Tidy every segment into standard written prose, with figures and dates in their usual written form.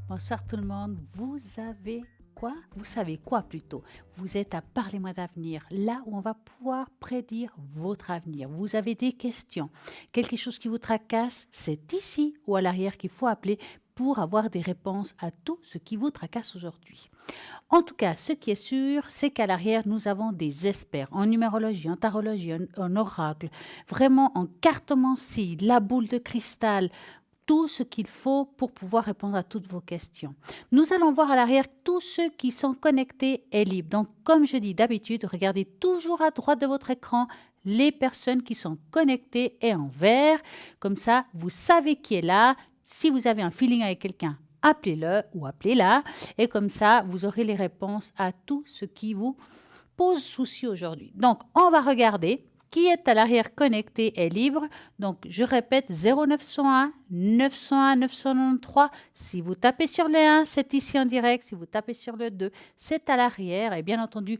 Bonsoir tout le monde. Vous avez quoi? Vous savez quoi plutôt? Vous êtes à Parlez-moi d'avenir, là où on va pouvoir prédire votre avenir. Vous avez des questions, quelque chose qui vous tracasse, c'est ici ou à l'arrière qu'il faut appeler pour avoir des réponses à tout ce qui vous tracasse aujourd'hui. En tout cas, ce qui est sûr, c'est qu'à l'arrière, nous avons des experts en numérologie, en tarologie, en oracle, vraiment en cartomancie, la boule de cristal, tout ce qu'il faut pour pouvoir répondre à toutes vos questions. Nous allons voir à l'arrière tous ceux qui sont connectés et libres. Donc, comme je dis d'habitude, regardez toujours à droite de votre écran les personnes qui sont connectées et en vert. Comme ça, vous savez qui est là. Si vous avez un feeling avec quelqu'un, appelez-le ou appelez-la. Et comme ça, vous aurez les réponses à tout ce qui vous pose souci aujourd'hui. Donc, on va regarder qui est à l'arrière connecté et libre. Donc, je répète, 0901 901 993. Si vous tapez sur le 1, c'est ici en direct. Si vous tapez sur le 2, c'est à l'arrière. Et bien entendu,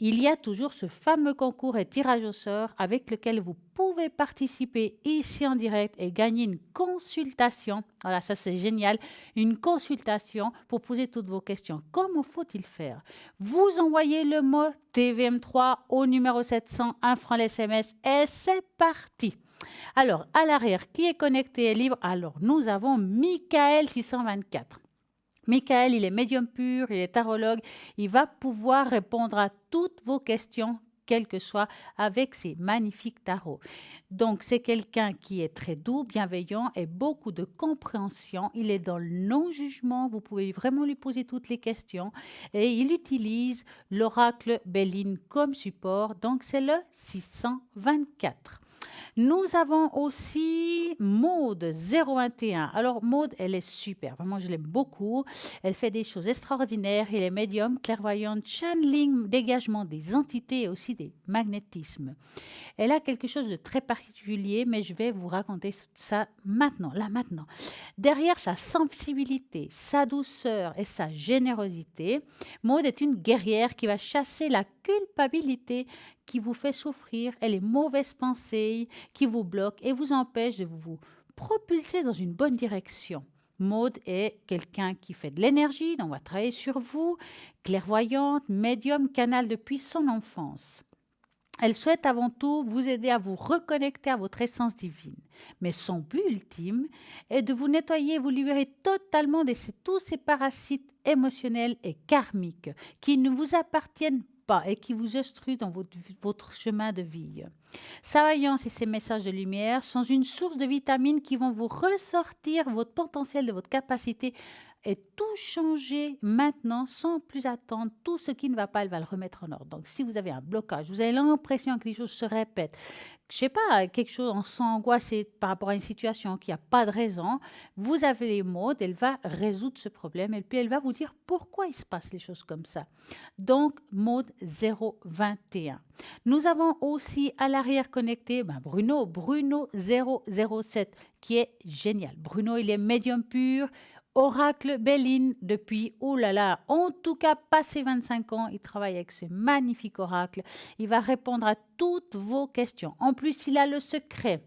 il y a toujours ce fameux concours et tirage au sort avec lequel vous pouvez participer ici en direct et gagner une consultation. Voilà, ça c'est génial. Une consultation pour poser toutes vos questions. Comment faut-il faire? Vous envoyez le mot TVM3 au numéro 700, 1 franc l'SMS et c'est parti. Alors, à l'arrière, qui est connecté et libre? Alors, nous avons Michael 624. Michael, il est médium pur, il est tarologue, il va pouvoir répondre à toutes vos questions, quelles que soient, avec ses magnifiques tarots. Donc, c'est quelqu'un qui est très doux, bienveillant et beaucoup de compréhension. Il est dans le non-jugement, vous pouvez vraiment lui poser toutes les questions. Et il utilise l'oracle Béline comme support, donc c'est le 624. Nous avons aussi Maude 021. Alors Maude, elle est super, vraiment je l'aime beaucoup. Elle fait des choses extraordinaires. Elle est médium, clairvoyante, channeling, dégagement des entités et aussi des magnétismes. Elle a quelque chose de très particulier, mais je vais vous raconter ça maintenant, là maintenant. Derrière sa sensibilité, sa douceur et sa générosité, Maude est une guerrière qui va chasser la culpabilité qui vous fait souffrir et les mauvaises pensées qui vous bloquent et vous empêchent de vous propulser dans une bonne direction. Maude est quelqu'un qui fait de l'énergie, donc on va travailler sur vous, clairvoyante, médium, canal depuis son enfance. Elle souhaite avant tout vous aider à vous reconnecter à votre essence divine. Mais son but ultime est de vous nettoyer et vous libérer totalement de tous ces parasites émotionnels et karmiques qui ne vous appartiennent pas et qui vous obstruent dans votre chemin de vie. Sa vaillance et ses messages de lumière sont une source de vitamines qui vont vous ressortir votre potentiel de votre capacité et tout changer maintenant sans plus attendre. Tout ce qui ne va pas, elle va le remettre en ordre. Donc, si vous avez un blocage, vous avez l'impression que les choses se répètent, je sais pas, quelque chose, on sent angoissé par rapport à une situation qui a pas de raison, vous avez les mots, elle va résoudre ce problème et puis elle va vous dire pourquoi il se passe les choses comme ça. Donc, mode 021. Nous avons aussi à l'arrière connecté Bruno 007, qui est génial. Bruno, il est médium pur, oracle Béline depuis, oh là là, en tout cas, passé 25 ans, il travaille avec ce magnifique oracle. Il va répondre à toutes vos questions. En plus, il a le secret.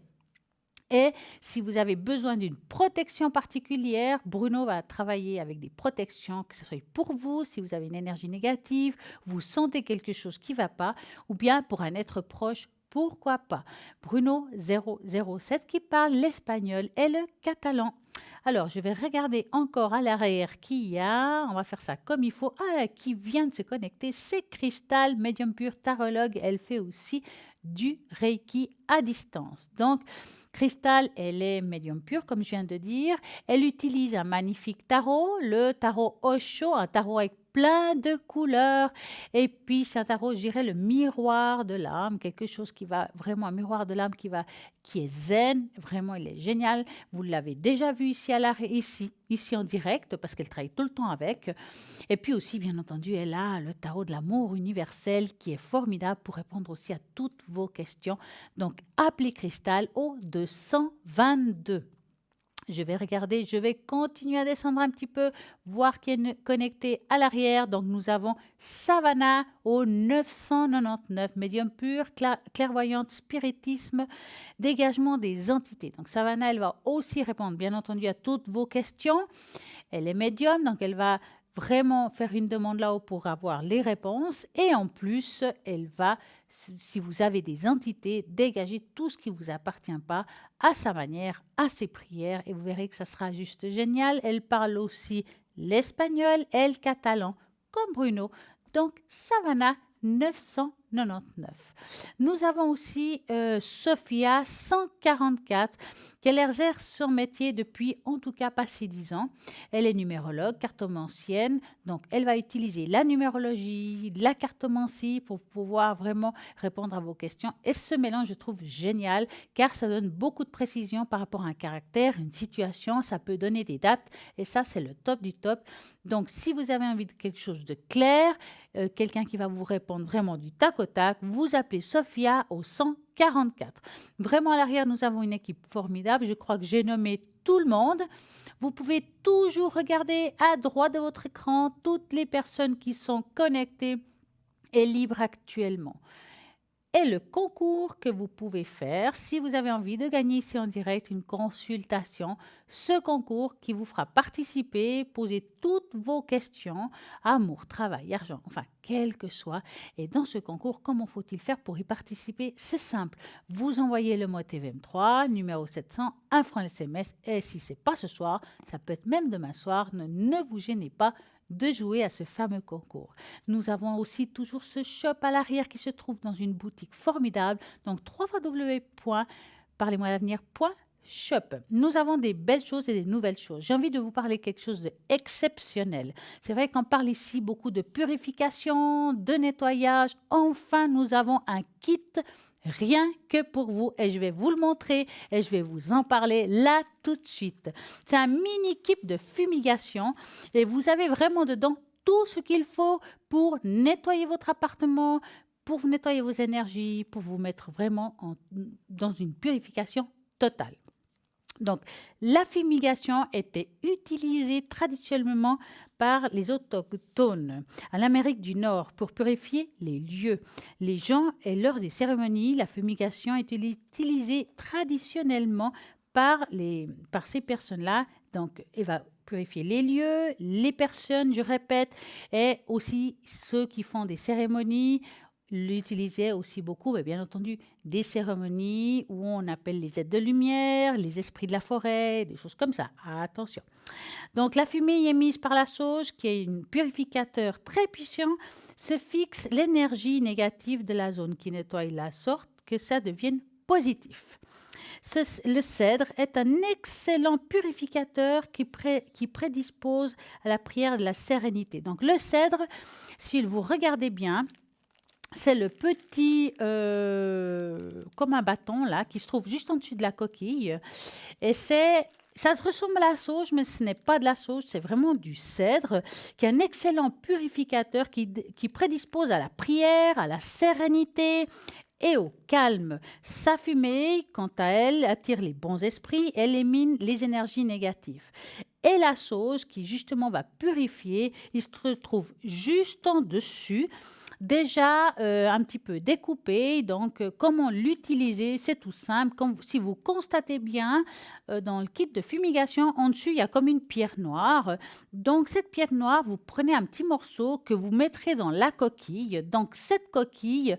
Et si vous avez besoin d'une protection particulière, Bruno va travailler avec des protections, que ce soit pour vous, si vous avez une énergie négative, vous sentez quelque chose qui ne va pas, ou bien pour un être proche, pourquoi pas. Bruno 007 qui parle l'espagnol et le catalan. Alors, je vais regarder encore à l'arrière qui y a. On va faire ça comme il faut. Ah, qui vient de se connecter, c'est Cristal, médium pur, tarologue. Elle fait aussi du Reiki à distance. Donc, Cristal, elle est médium pur, comme je viens de dire. Elle utilise un magnifique tarot, le tarot Osho, un tarot avec plein de couleurs. Et puis, c'est un tarot, je dirais, le miroir de l'âme, quelque chose qui va vraiment, un miroir de l'âme qui est zen. Vraiment, il est génial. Vous l'avez déjà vu ici en direct, parce qu'elle travaille tout le temps avec. Et puis aussi, bien entendu, elle a le tarot de l'amour universel qui est formidable pour répondre aussi à toutes vos questions. Donc, appelez Cristal au 222. Je vais regarder, je vais continuer à descendre un petit peu, voir qui est connecté à l'arrière. Donc, nous avons Savannah au 999, médium pur, clairvoyante, spiritisme, dégagement des entités. Donc, Savannah, elle va aussi répondre, bien entendu, à toutes vos questions. Elle est médium, donc elle va vraiment faire une demande là-haut pour avoir les réponses. Et en plus, elle va, si vous avez des entités, dégager tout ce qui ne vous appartient pas à sa manière, à ses prières. Et vous verrez que ça sera juste génial. Elle parle aussi l'espagnol et le catalan, comme Bruno. Donc, Savannah 999. Nous avons aussi Sophia 144, qui exerce son métier depuis en tout cas passé 10 ans. Elle est numérologue, cartomancienne, donc elle va utiliser la numérologie, la cartomancie pour pouvoir vraiment répondre à vos questions. Et ce mélange, je trouve génial, car ça donne beaucoup de précision par rapport à un caractère, une situation, ça peut donner des dates, et ça, c'est le top du top. Donc, si vous avez envie de quelque chose de clair, quelqu'un qui va vous répondre vraiment du tac au tac, vous appelez Sophia au 144. Vraiment, à l'arrière, nous avons une équipe formidable. Je crois que j'ai nommé tout le monde. Vous pouvez toujours regarder à droite de votre écran toutes les personnes qui sont connectées et libres actuellement. Et le concours que vous pouvez faire si vous avez envie de gagner ici en direct une consultation. Ce concours qui vous fera participer, poser toutes vos questions, amour, travail, argent, enfin, quel que soit. Et dans ce concours, comment faut-il faire pour y participer? C'est simple. Vous envoyez le mot TVM3, numéro 700, un franc SMS. Et si ce n'est pas ce soir, ça peut être même demain soir. Ne vous gênez pas de jouer à ce fameux concours. Nous avons aussi toujours ce shop à l'arrière qui se trouve dans une boutique formidable. Donc, www.parlez-moi-d'avenir.shop. Nous avons des belles choses et des nouvelles choses. J'ai envie de vous parler quelque chose d'exceptionnel. C'est vrai qu'on parle ici beaucoup de purification, de nettoyage. Enfin, nous avons un kit rien que pour vous et je vais vous le montrer et je vais vous en parler là tout de suite. C'est un mini kit de fumigation et vous avez vraiment dedans tout ce qu'il faut pour nettoyer votre appartement, pour nettoyer vos énergies, pour vous mettre vraiment dans une purification totale. Donc, la fumigation était utilisée traditionnellement par les autochtones à l'Amérique du Nord pour purifier les lieux. Les gens et lors des cérémonies, la fumigation est utilisée traditionnellement par ces personnes-là. Donc, elle va purifier les lieux, les personnes, je répète, et aussi ceux qui font des cérémonies l'utilisaient aussi beaucoup, mais bien entendu, des cérémonies où on appelle les êtres de lumière, les esprits de la forêt, des choses comme ça. Attention. Donc, la fumée émise par la sauge, qui est un purificateur très puissant, se fixe l'énergie négative de la zone qui nettoie la sorte que ça devienne positif. Le cèdre est un excellent purificateur qui prédispose à la prière de la sérénité. Donc, le cèdre, si vous regardez bien, c'est le petit, comme un bâton là, qui se trouve juste en dessus de la coquille. Et ça se ressemble à la sauge, mais ce n'est pas de la sauge, c'est vraiment du cèdre, qui est un excellent purificateur qui prédispose à la prière, à la sérénité et au calme. Sa fumée, quant à elle, attire les bons esprits, élimine les énergies négatives. Et la sauge, qui justement va purifier, il se trouve juste en dessus, déjà un petit peu découpé. Donc, comment l'utiliser? C'est tout simple. Si vous constatez bien, dans le kit de fumigation, en dessus, il y a comme une pierre noire. Donc, cette pierre noire, vous prenez un petit morceau que vous mettrez dans la coquille. Donc, cette coquille,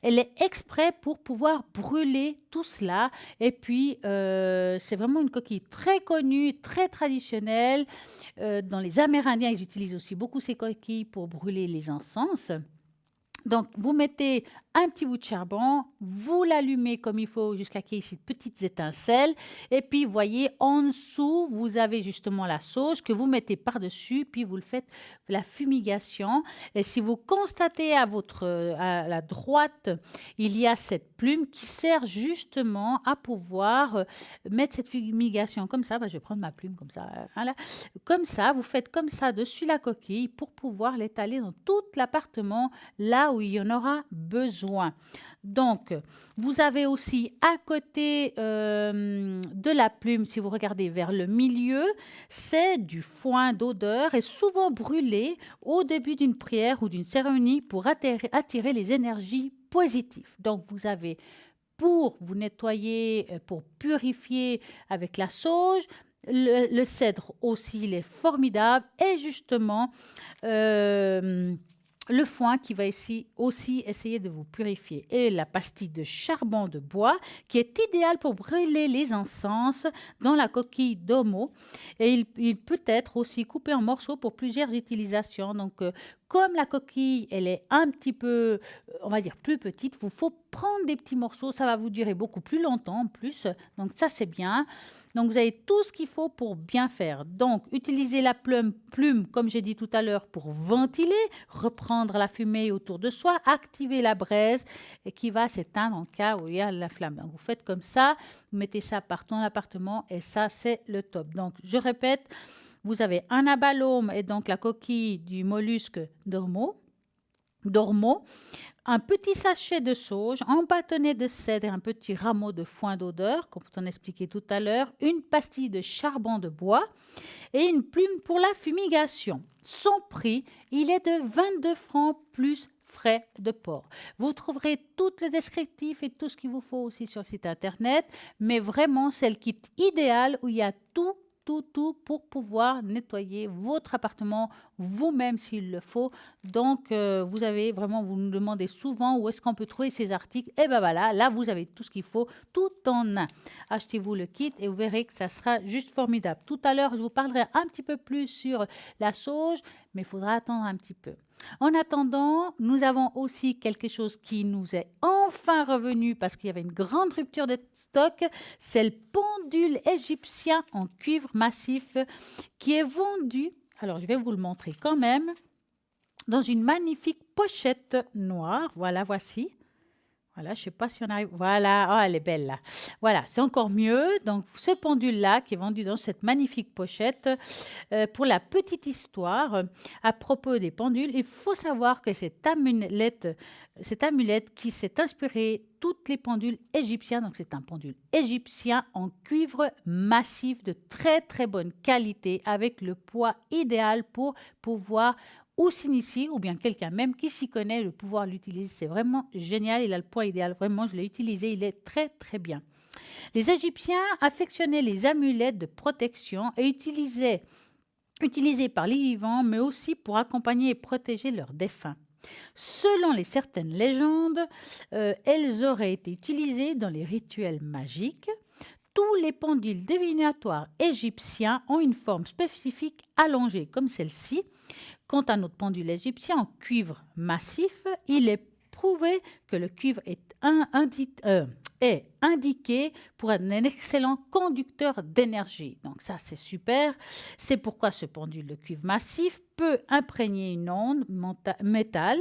elle est exprès pour pouvoir brûler tout cela. Et puis, c'est vraiment une coquille très connue, très traditionnelle. Dans les Amérindiens, ils utilisent aussi beaucoup ces coquilles pour brûler les encens. Donc, vous mettez un petit bout de charbon, vous l'allumez comme il faut jusqu'à qu'il y ait ces petites étincelles. Et puis, vous voyez, en dessous, vous avez justement la sauge que vous mettez par-dessus, puis vous le faites la fumigation. Et si vous constatez à la droite, il y a cette plume qui sert justement à pouvoir mettre cette fumigation comme ça. Je vais prendre ma plume comme ça. Voilà. Comme ça, vous faites comme ça dessus la coquille pour pouvoir l'étaler dans tout l'appartement, là où il y en aura besoin. besoin. Donc, vous avez aussi à côté de la plume, si vous regardez vers le milieu, c'est du foin d'odeur et souvent brûlé au début d'une prière ou d'une cérémonie pour attirer les énergies positives. Donc, vous avez pour vous nettoyer, pour purifier avec la sauge. Le cèdre aussi, il est formidable. Et justement, euh, le foin qui va ici aussi essayer de vous purifier. Et la pastille de charbon de bois qui est idéale pour brûler les encens dans la coquille d'homo. Et il peut être aussi coupé en morceaux pour plusieurs utilisations. Donc, comme la coquille, elle est un petit peu, on va dire, plus petite, il faut prendre des petits morceaux. Ça va vous durer beaucoup plus longtemps en plus. Donc, ça, c'est bien. Donc, vous avez tout ce qu'il faut pour bien faire. Donc, utilisez la plume, comme j'ai dit tout à l'heure, pour ventiler, reprendre la fumée autour de soi, activer la braise et qui va s'éteindre en cas où il y a la flamme. Donc, vous faites comme ça, vous mettez ça partout dans l'appartement et ça, c'est le top. Donc, je répète, vous avez un abalôme et donc la coquille du mollusque dormo, un petit sachet de sauge, un bâtonnet de cèdre et un petit rameau de foin d'odeur, comme on expliquait tout à l'heure, une pastille de charbon de bois et une plume pour la fumigation. Son prix, il est de 22 francs plus frais de port. Vous trouverez tout le descriptif et tout ce qu'il vous faut aussi sur le site internet, mais vraiment c'est le kit idéal où il y a tout pour pouvoir nettoyer votre appartement vous-même s'il le faut. Donc, vous avez vraiment, vous nous demandez souvent où est-ce qu'on peut trouver ces articles. Et bien voilà, là, vous avez tout ce qu'il faut, tout en un. Achetez-vous le kit et vous verrez que ça sera juste formidable. Tout à l'heure, je vous parlerai un petit peu plus sur la sauge, mais il faudra attendre un petit peu. En attendant, nous avons aussi quelque chose qui nous est enfin revenu parce qu'il y avait une grande rupture de stock. C'est le pendule égyptien en cuivre massif qui est vendu, alors je vais vous le montrer quand même, dans une magnifique pochette noire. Voilà, voici. Voilà, je ne sais pas si on arrive. Voilà, oh, elle est belle là. Voilà, c'est encore mieux. Donc, ce pendule-là qui est vendu dans cette magnifique pochette. Pour la petite histoire, à propos des pendules, il faut savoir que cette amulette qui s'est inspirée toutes les pendules égyptiennes. Donc, c'est un pendule égyptien en cuivre massif de très très bonne qualité avec le poids idéal pour pouvoir ou s'initier, ou bien quelqu'un même qui s'y connaît, le pouvoir l'utiliser. C'est vraiment génial, il a le poids idéal. Vraiment, je l'ai utilisé, il est très très bien. Les Égyptiens affectionnaient les amulettes de protection et utilisées par les vivants, mais aussi pour accompagner et protéger leurs défunts. Selon certaines légendes, elles auraient été utilisées dans les rituels magiques. Tous les pendules divinatoires égyptiens ont une forme spécifique allongée, comme celle-ci. Quant à notre pendule égyptien en cuivre massif, il est prouvé que le cuivre est indiqué pour être un excellent conducteur d'énergie. Donc ça, c'est super. C'est pourquoi ce pendule de cuivre massif peut imprégner une onde mentale,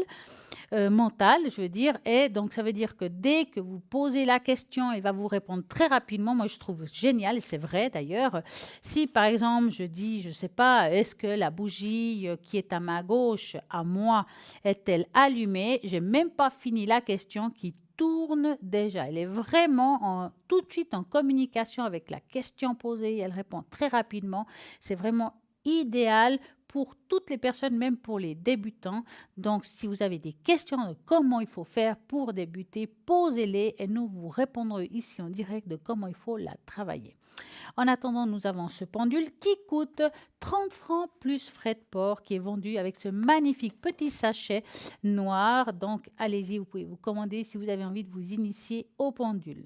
je veux dire. Et donc, ça veut dire que dès que vous posez la question, il va vous répondre très rapidement. Moi, je trouve génial, et c'est vrai d'ailleurs. Si, par exemple, je dis, je ne sais pas, est-ce que la bougie qui est à ma gauche, à moi, est-elle allumée? Je n'ai même pas fini la question qui tourne déjà. Elle est vraiment tout de suite en communication avec la question posée. Elle répond très rapidement. C'est vraiment idéal pour toutes les personnes, même pour les débutants. Donc, si vous avez des questions de comment il faut faire pour débuter, posez-les et nous vous répondrons ici en direct de comment il faut la travailler. En attendant, nous avons ce pendule qui coûte 30 francs plus frais de port qui est vendu avec ce magnifique petit sachet noir. Donc, allez-y, vous pouvez vous commander si vous avez envie de vous initier au pendule.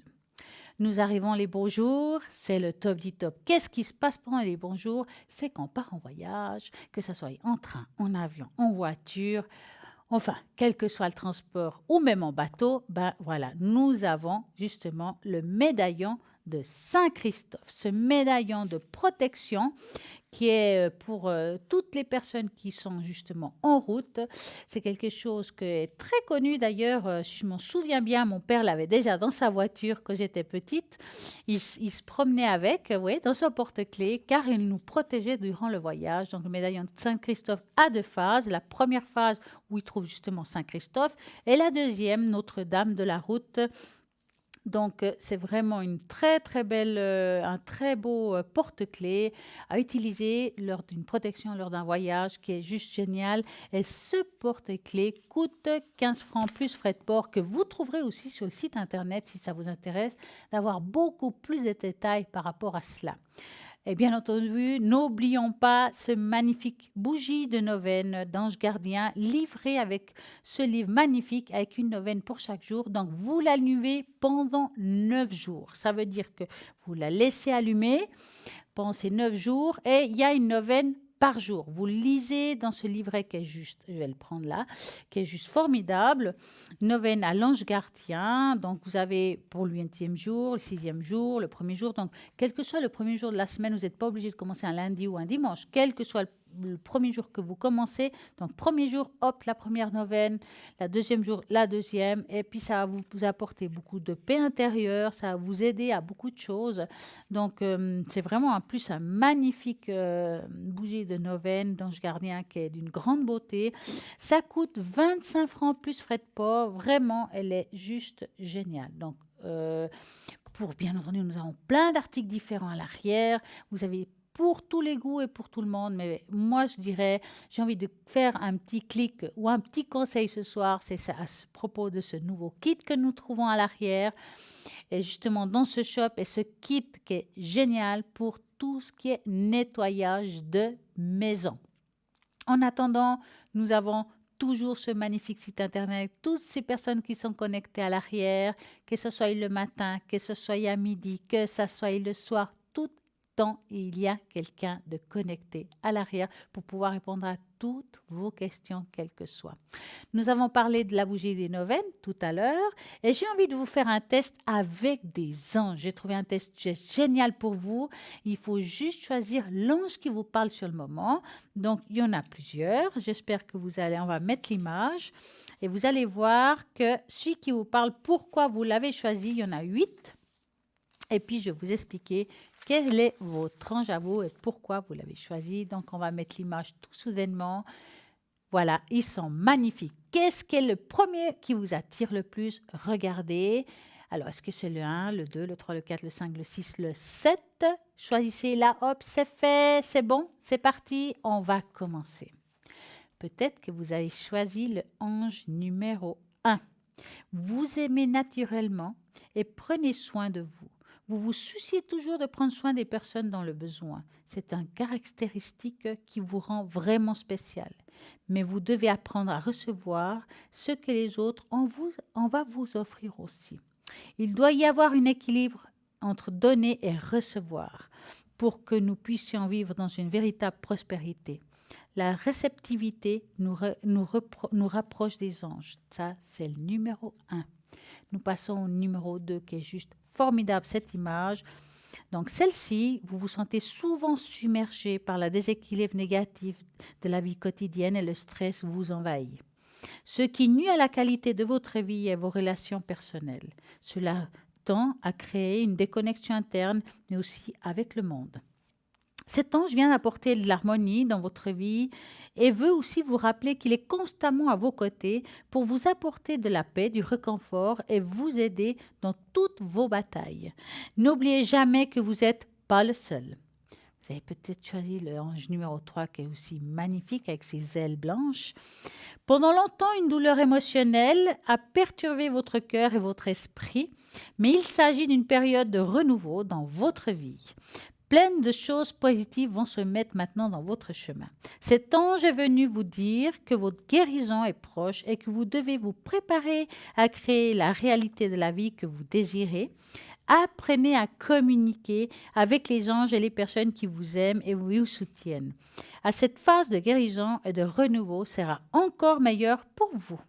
Nous arrivons les beaux jours, c'est le top du top. Qu'est-ce qui se passe pendant les bons jours? C'est qu'on part en voyage, que ce soit en train, en avion, en voiture, enfin, quel que soit le transport ou même en bateau, ben voilà, nous avons justement le médaillon de Saint Christophe, ce médaillon de protection qui est pour toutes les personnes qui sont justement en route. C'est quelque chose qui est très connu d'ailleurs, si je m'en souviens bien, mon père l'avait déjà dans sa voiture quand j'étais petite. Il se promenait avec, oui, dans son porte-clés, car il nous protégeait durant le voyage. Donc le médaillon de Saint-Christophe a deux phases. La première phase où il trouve justement Saint-Christophe et la deuxième, Notre-Dame de la route. Donc, c'est vraiment une très, très belle, un très beau porte-clés à utiliser lors d'une protection, lors d'un voyage qui est juste génial. Et ce porte-clés coûte 15 francs plus frais de port que vous trouverez aussi sur le site internet si ça vous intéresse d'avoir beaucoup plus de détails par rapport à cela. Et bien entendu, n'oublions pas ce magnifique bougie de neuvaine d'Ange Gardien livré avec ce livre magnifique avec une neuvaine pour chaque jour. Donc, vous l'allumez pendant 9 jours. Ça veut dire que vous la laissez allumer pendant ces 9 jours et il y a une neuvaine par jour. Vous lisez dans ce livret qui est juste, je vais le prendre là, qui est juste formidable. Neuvaine à l'Ange Gardien. Donc, vous avez pour le 20e jour, le 6e jour, le premier jour. Donc, quel que soit le premier jour de la semaine, vous n'êtes pas obligé de commencer un lundi ou un dimanche. Quel que soit le premier jour que vous commencez. Donc, premier jour, hop, la première neuvaine. La deuxième jour, la deuxième. Et puis, ça va vous apporter beaucoup de paix intérieure. Ça va vous aider à beaucoup de choses. Donc, c'est vraiment en plus un magnifique bougie de neuvaine d'Ange Gardien qui est d'une grande beauté. Ça coûte 25 francs plus frais de port. Vraiment, elle est juste géniale. Donc, pour bien entendu, nous avons plein d'articles différents à l'arrière. Vous avez pour tous les goûts et pour tout le monde. Mais moi, je dirais, j'ai envie de faire un petit clic ou un petit conseil ce soir. C'est ça, à ce propos de ce nouveau kit que nous trouvons à l'arrière. Et justement, dans ce shop, et ce kit qui est génial pour tout ce qui est nettoyage de maison. En attendant, nous avons toujours ce magnifique site internet, toutes ces personnes qui sont connectées à l'arrière, que ce soit le matin, que ce soit à midi, que ce soit le soir, tout temps, il y a quelqu'un de connecté à l'arrière pour pouvoir répondre à toutes vos questions, quelles que soient. Nous avons parlé de la bougie des neuvaines tout à l'heure et j'ai envie de vous faire un test avec des anges. J'ai trouvé un test génial pour vous. Il faut juste choisir l'ange qui vous parle sur le moment. Donc, il y en a plusieurs. J'espère que on va mettre l'image et vous allez voir que celui qui vous parle, pourquoi vous l'avez choisi, il y en a 8. Et puis, je vais vous expliquer quel est votre ange à vous et pourquoi vous l'avez choisi. Donc, on va mettre l'image tout soudainement. Voilà, ils sont magnifiques. Qu'est-ce qui est le premier qui vous attire le plus? Regardez. Alors, est-ce que c'est le 1, le 2, le 3, le 4, le 5, le 6, le 7? Choisissez là, hop, c'est fait, c'est bon, c'est parti. On va commencer. Peut-être que vous avez choisi le ange numéro 1. Vous aimez naturellement et prenez soin de vous. Vous vous souciez toujours de prendre soin des personnes dans le besoin. C'est une caractéristique qui vous rend vraiment spécial. Mais vous devez apprendre à recevoir ce que les autres en va vous offrir aussi. Il doit y avoir un équilibre entre donner et recevoir pour que nous puissions vivre dans une véritable prospérité. La réceptivité nous rapproche des anges. Ça, c'est le numéro 1. Nous passons au numéro 2 qui est juste formidable, cette image. Donc celle-ci, vous vous sentez souvent submergé par la déséquilibre négatif de la vie quotidienne et le stress vous envahit. Ce qui nuit à la qualité de votre vie et vos relations personnelles. Cela tend à créer une déconnexion interne, mais aussi avec le monde. Cet ange vient apporter de l'harmonie dans votre vie et veut aussi vous rappeler qu'il est constamment à vos côtés pour vous apporter de la paix, du réconfort et vous aider dans toutes vos batailles. N'oubliez jamais que vous n'êtes pas le seul. Vous avez peut-être choisi le ange numéro 3 qui est aussi magnifique avec ses ailes blanches. Pendant longtemps, une douleur émotionnelle a perturbé votre cœur et votre esprit, mais il s'agit d'une période de renouveau dans votre vie. Plein de choses positives vont se mettre maintenant dans votre chemin. Cet ange est venu vous dire que votre guérison est proche et que vous devez vous préparer à créer la réalité de la vie que vous désirez. Apprenez à communiquer avec les anges et les personnes qui vous aiment et vous soutiennent. À cette phase de guérison et de renouveau sera encore meilleure pour vous.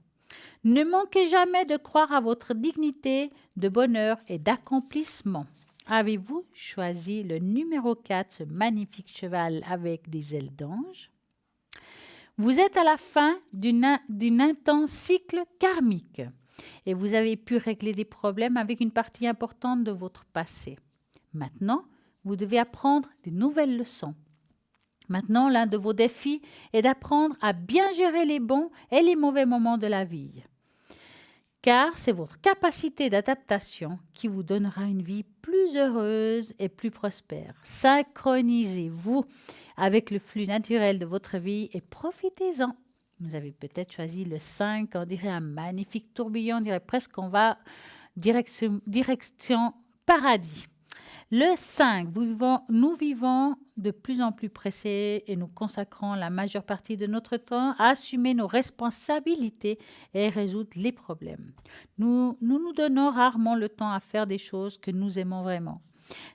Ne manquez jamais de croire à votre dignité de bonheur et d'accomplissement. Avez-vous choisi le numéro 4, ce magnifique cheval avec des ailes d'ange? Vous êtes à la fin d'une intense cycle karmique et vous avez pu régler des problèmes avec une partie importante de votre passé. Maintenant, vous devez apprendre des nouvelles leçons. Maintenant, l'un de vos défis est d'apprendre à bien gérer les bons et les mauvais moments de la vie. Car c'est votre capacité d'adaptation qui vous donnera une vie plus heureuse et plus prospère. Synchronisez-vous avec le flux naturel de votre vie et profitez-en. Vous avez peut-être choisi le 5, on dirait un magnifique tourbillon, on dirait presque qu'on va direction paradis. Le 5, nous vivons de plus en plus pressés et nous consacrons la majeure partie de notre temps à assumer nos responsabilités et résoudre les problèmes. Nous donnons rarement le temps à faire des choses que nous aimons vraiment.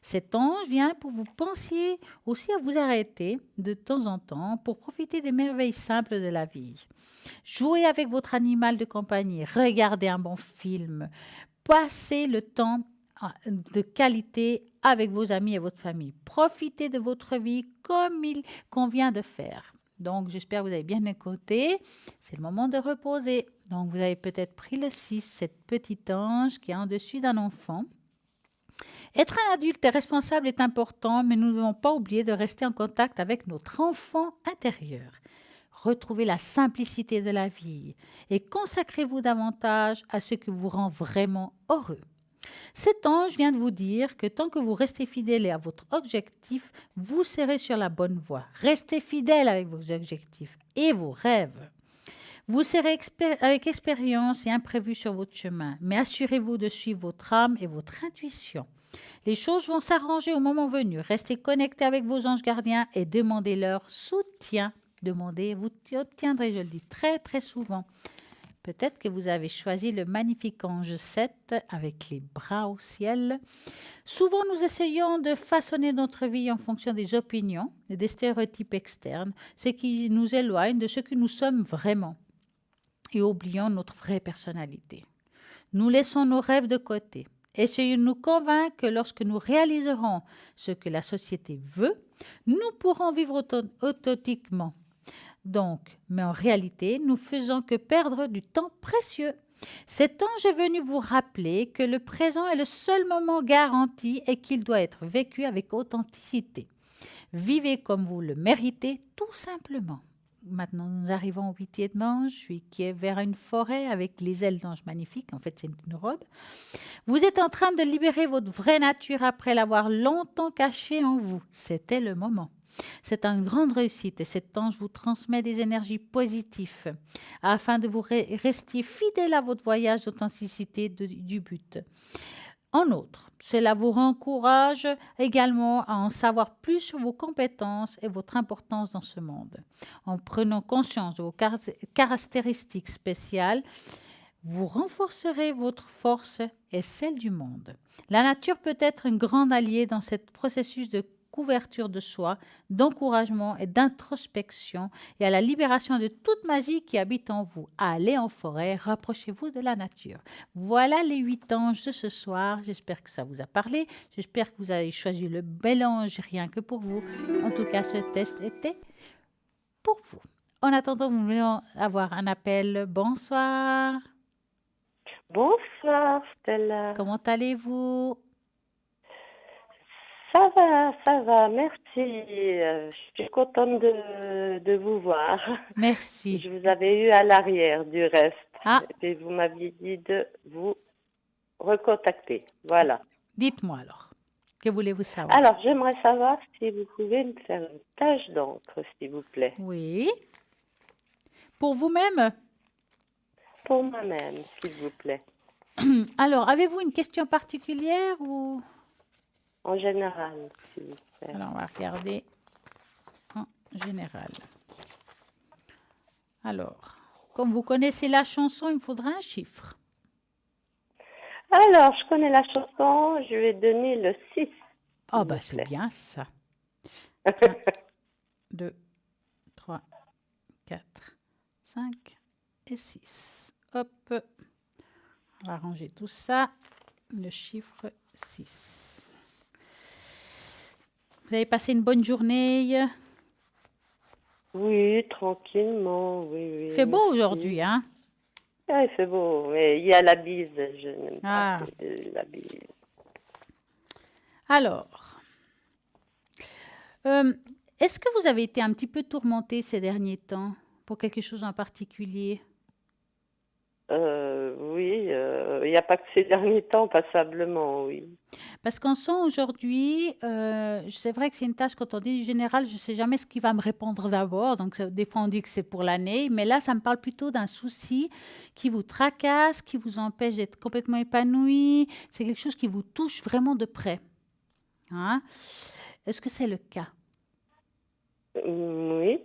Cet ange vient pour vous penser aussi à vous arrêter de temps en temps pour profiter des merveilles simples de la vie. Jouez avec votre animal de compagnie, regardez un bon film, passez le temps de qualité avec vos amis et votre famille. Profitez de votre vie comme il convient de faire. Donc, j'espère que vous avez bien écouté. C'est le moment de reposer. Donc, vous avez peut-être pris le 6, cette petite ange qui est en dessus d'un enfant. Être un adulte et responsable est important, mais nous ne devons pas oublier de rester en contact avec notre enfant intérieur. Retrouvez la simplicité de la vie et consacrez-vous davantage à ce qui vous rend vraiment heureux. Cet ange vient de vous dire que tant que vous restez fidèle à votre objectif, vous serez sur la bonne voie. Restez fidèle avec vos objectifs et vos rêves. Vous serez avec expérience et imprévu sur votre chemin, mais assurez-vous de suivre votre âme et votre intuition. Les choses vont s'arranger au moment venu. Restez connectés avec vos anges gardiens et demandez leur soutien. Demandez, vous obtiendrez, je le dis très très souvent. Peut-être que vous avez choisi le magnifique ange 7 avec les bras au ciel. Souvent, nous essayons de façonner notre vie en fonction des opinions et des stéréotypes externes, ce qui nous éloigne de ce que nous sommes vraiment et oublions notre vraie personnalité. Nous laissons nos rêves de côté. Essayons de nous convaincre que lorsque nous réaliserons ce que la société veut, nous pourrons vivre authentiquement. Donc, mais en réalité, nous faisons que perdre du temps précieux. Cet ange est venu vous rappeler que le présent est le seul moment garanti et qu'il doit être vécu avec authenticité. Vivez comme vous le méritez, tout simplement. Maintenant, nous arrivons au 8e ange, qui est vers une forêt avec les ailes d'ange magnifiques. En fait, c'est une robe. Vous êtes en train de libérer votre vraie nature après l'avoir longtemps cachée en vous. C'était le moment. C'est une grande réussite et cet ange vous transmet des énergies positives afin de vous rester fidèle à votre voyage d'authenticité du but. En outre, cela vous encourage également à en savoir plus sur vos compétences et votre importance dans ce monde. En prenant conscience de vos caractéristiques spéciales, vous renforcerez votre force et celle du monde. La nature peut être un grand allié dans ce processus de couverture de soi, d'encouragement et d'introspection et à la libération de toute magie qui habite en vous. Allez en forêt, rapprochez-vous de la nature. Voilà les 8 anges de ce soir. J'espère que ça vous a parlé. J'espère que vous avez choisi le bel ange rien que pour vous. En tout cas, ce test était pour vous. En attendant, nous voulons avoir un appel. Bonsoir. Bonsoir Stella. Comment allez-vous? Ça va, merci. Je suis contente de vous voir. Merci. Je vous avais eu à l'arrière du reste. Ah, Et vous m'aviez dit de vous recontacter. Voilà. dites-moi alors. Que voulez-vous savoir? Alors, j'aimerais savoir si vous pouvez me faire une tache d'encre, s'il vous plaît. Oui. Pour vous-même? Pour moi-même, s'il vous plaît. Alors, avez-vous une question particulière ou... En général, s'il vous plaît. Alors, on va regarder en général. Alors, comme vous connaissez la chanson, il me faudra un chiffre. Alors, je connais la chanson, je vais donner le 6. Oh, bah c'est bien ça. 1, 2, 3, 4, 5 et 6. Hop. On va ranger tout ça. Le chiffre 6. Vous avez passé une bonne journée? Oui, tranquillement, oui, Il oui, fait beau merci. aujourd'hui, hein? Ah, il fait beau, mais il y a la bise, je n'aime pas Ah, la bise. alors, euh, est-ce que vous avez été un petit peu tourmenté ces derniers temps pour quelque chose en particulier? Oui, il n'y a pas que ces derniers temps, passablement, oui. Parce qu'en sent aujourd'hui, c'est vrai que c'est une tâche, quand on dit général, je ne sais jamais ce qui va me répondre d'abord. Donc, des fois, on dit que c'est pour l'année. Mais là, ça me parle plutôt d'un souci qui vous tracasse, qui vous empêche d'être complètement épanoui. C'est quelque chose qui vous touche vraiment de près. Hein. Est-ce que c'est le cas? Oui,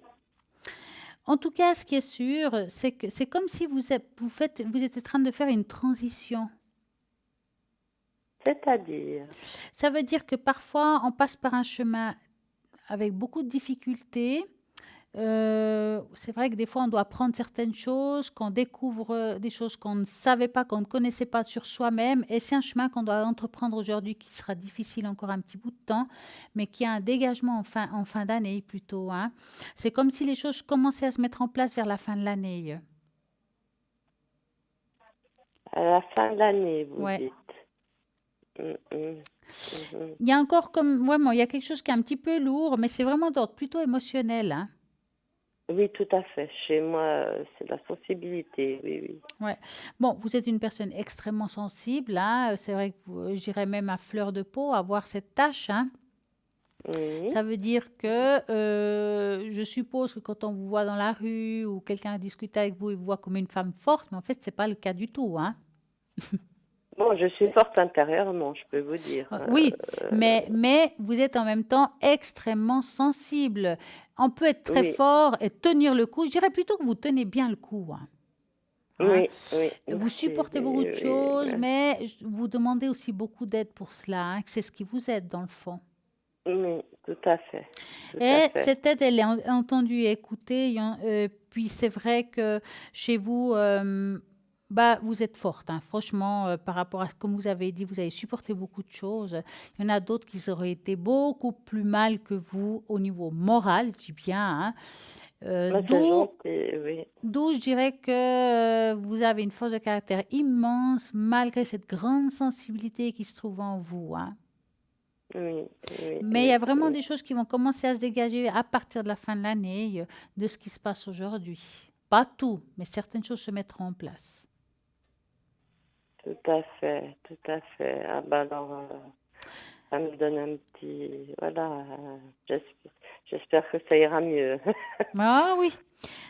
En tout cas, ce qui est sûr, c'est que c'est comme si vous êtes en train de faire une transition. c'est-à-dire, Ça veut dire que parfois, on passe par un chemin avec beaucoup de difficultés. C'est vrai que des fois, on doit apprendre certaines choses, qu'on découvre des choses qu'on ne savait pas, qu'on ne connaissait pas sur soi-même. Et c'est un chemin qu'on doit entreprendre aujourd'hui qui sera difficile encore un petit bout de temps, mais qui a un dégagement en fin d'année plutôt. Hein. C'est comme si les choses commençaient à se mettre en place vers la fin de l'année. à la fin de l'année, vous Ouais. dites. Mhm, mhm. Il y a encore comme, vraiment, il y a quelque chose qui est un petit peu lourd, mais c'est vraiment d'ordre plutôt émotionnel. Hein. Oui, tout à fait. Chez moi, c'est la sensibilité, oui, oui. Ouais. Bon, vous êtes une personne extrêmement sensible, hein. C'est vrai que je dirais même à fleur de peau, avoir cette tâche, hein. Mhm. Ça veut dire que je suppose que quand on vous voit dans la rue ou quelqu'un discute avec vous, il vous voit comme une femme forte, mais en fait, c'est pas le cas du tout, hein. Bon, je suis forte intérieurement, je peux vous dire. Oui, mais vous êtes en même temps extrêmement sensible. On peut être très Oui, fort et tenir le coup. Je dirais plutôt que vous tenez bien le coup, hein. Hein. oui, oui, Vous merci. supportez beaucoup Oui, de oui, choses, mais vous demandez aussi beaucoup d'aide pour cela, hein, que c'est ce qui vous aide dans le fond. oui, tout à fait, tout à Et fait. cette aide, elle est entendue et écoutée. Puis c'est vrai que chez vous, bah, vous êtes forte, hein, franchement, par rapport à, comme vous avez dit, vous avez supporté beaucoup de choses. Il y en a d'autres qui auraient été beaucoup plus mal que vous au niveau moral, je dis bien. Hein. Là, c'est D'où gentil, oui, D'où je dirais que vous avez une force de caractère immense malgré cette grande sensibilité qui se trouve en vous. Hein. oui, oui, Mais il y oui, a vraiment oui, des choses qui vont commencer à se dégager à partir de la fin de l'année de ce qui se passe aujourd'hui. Pas tout, mais certaines choses se mettront en place. tout à fait, tout à fait. Ah ben alors, ça me donne un petit, voilà, j'espère que ça ira mieux. Ah oui.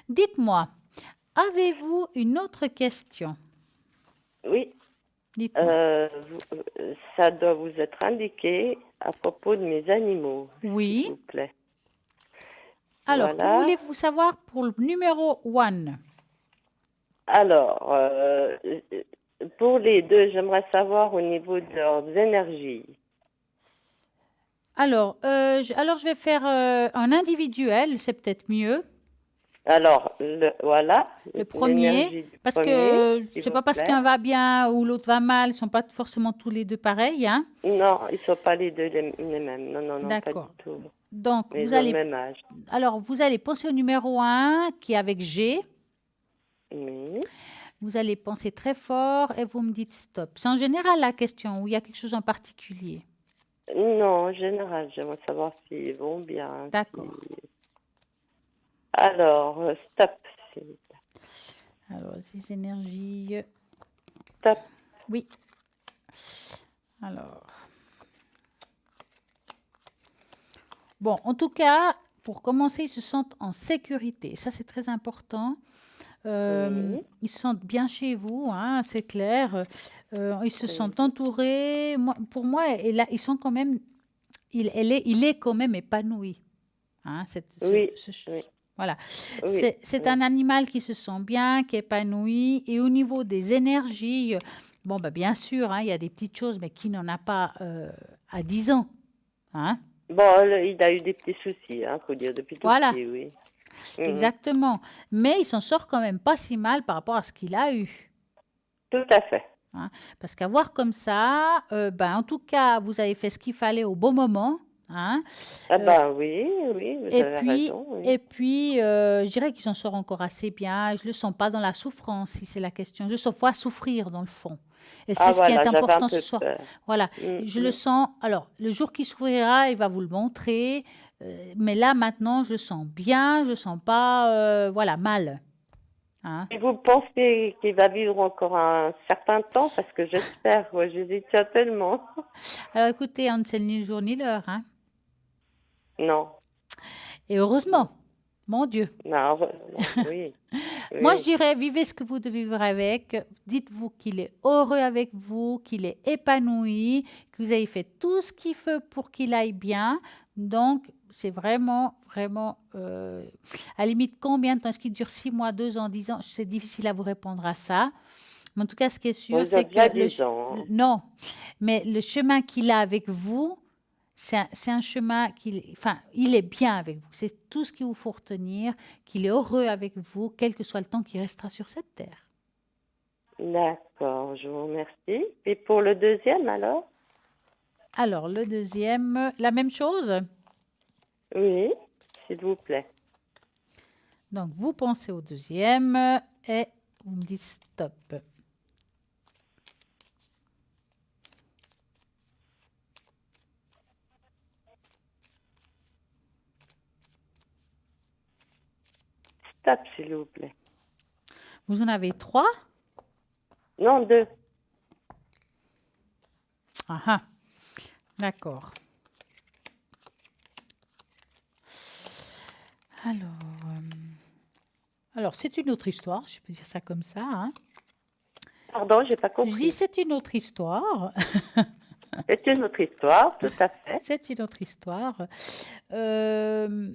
Dites-moi, avez-vous une autre question? Oui, Dites-moi. ça doit vous être indiqué à propos de mes animaux, s'il Oui. vous plaît. Alors, que Voilà. voulez-vous savoir pour le numéro 1? Alors, pour les deux, j'aimerais savoir au niveau de leurs énergies. Alors, je vais faire un individuel, c'est peut-être mieux. Alors, voilà, Le premier, l'énergie du parce premier, que s'il c'est vous pas parce plaît. qu'un va bien ou l'autre va mal, ils sont pas forcément tous les deux pareils, hein. Non, ils ne sont pas les deux les mêmes. Non, non, non, pas du D'accord. tout. Donc, Mais ils ont le même âge. vous allez penser au numéro un qui est avec G. Oui. Vous allez penser très fort et vous me dites stop. C'est en général la question ou il y a quelque chose en particulier. Non, en général, j'aimerais savoir s'ils vont bien. D'accord. Alors, stop, s'il vous plaît. Alors, ces énergies. Stop. Oui. Alors. Bon, en tout cas, pour commencer, ils se sentent en sécurité. Ça, c'est très important. Oui. Ils se sentent bien chez vous, hein, c'est clair. Ils se Oui. sentent entourés. Pour moi, et là, ils sont quand même, il est quand même épanoui. Hein, Oui. Oui. voilà. Oui. C'est Oui. un animal qui se sent bien, qui est épanoui. Et au niveau des énergies, bon, bah, bien sûr, hein, il y a des petites choses, mais qui n'en a pas à 10 ans. Hein. Bon, il a eu des petits soucis, hein, faut dire, depuis tout Voilà, petit, oui. Mhm. exactement. Mais il s'en sort quand même pas si mal par rapport à ce qu'il a eu. Tout à fait. Hein. Parce qu'avoir comme ça, ben, en tout cas, vous avez fait ce qu'il fallait au bon moment. Hein. Ah Euh, bah oui, oui, vous et avez puis, raison, oui. et puis je dirais qu'ils s'en sortent encore assez bien. Je ne le sens pas dans la souffrance, si c'est la question. Je ne sens pas souffrir, dans le fond. Et c'est Ah ce qui est voilà, j'avais un important ce peu soir. peur. Voilà, je le sens. Alors, le jour qu'il souffrira, il va vous le montrer. Mais là, maintenant, je le sens bien. Je ne sens pas voilà, mal. Hein. Et vous pensez qu'il va vivre encore un certain temps? Parce que j'espère, moi, je y tiens tellement. Alors, écoutez, on ne sait ni le jour ni l'heure. Hein. Non, Et non, heureusement, mon Dieu. non, non, oui, Moi, je oui, dirais, vivez ce que vous devez vivre avec. Dites-vous qu'il est heureux avec vous, qu'il est épanoui, que vous avez fait tout ce qu'il faut pour qu'il aille bien. Donc, c'est vraiment, vraiment, à la limite, combien de temps? Est-ce qu'il dure 6 mois, 2 ans, 10 ans? C'est difficile à vous répondre à ça. Mais en tout cas, ce qui est bon, sûr, ils ont c'est déjà que 10 ans, hein. non, mais le chemin qu'il a avec vous, c'est un chemin enfin, il est bien avec vous. C'est tout ce qu'il vous faut retenir, qu'il est heureux avec vous, quel que soit le temps qu'il restera sur cette terre. D'accord, je vous remercie. Et pour le deuxième, alors? Alors, le deuxième, la même chose. Oui, s'il vous plaît. Donc, vous pensez au deuxième et vous me dites stop. Stop, s'il vous plaît. Vous en avez 3. Non, 2. Ah ah, d'accord. Alors, c'est une autre histoire, je peux dire ça comme ça. Hein. Pardon, j'ai pas Je dis compris. c'est une autre histoire. C'est une autre histoire, tout à fait. C'est une autre histoire. Euh,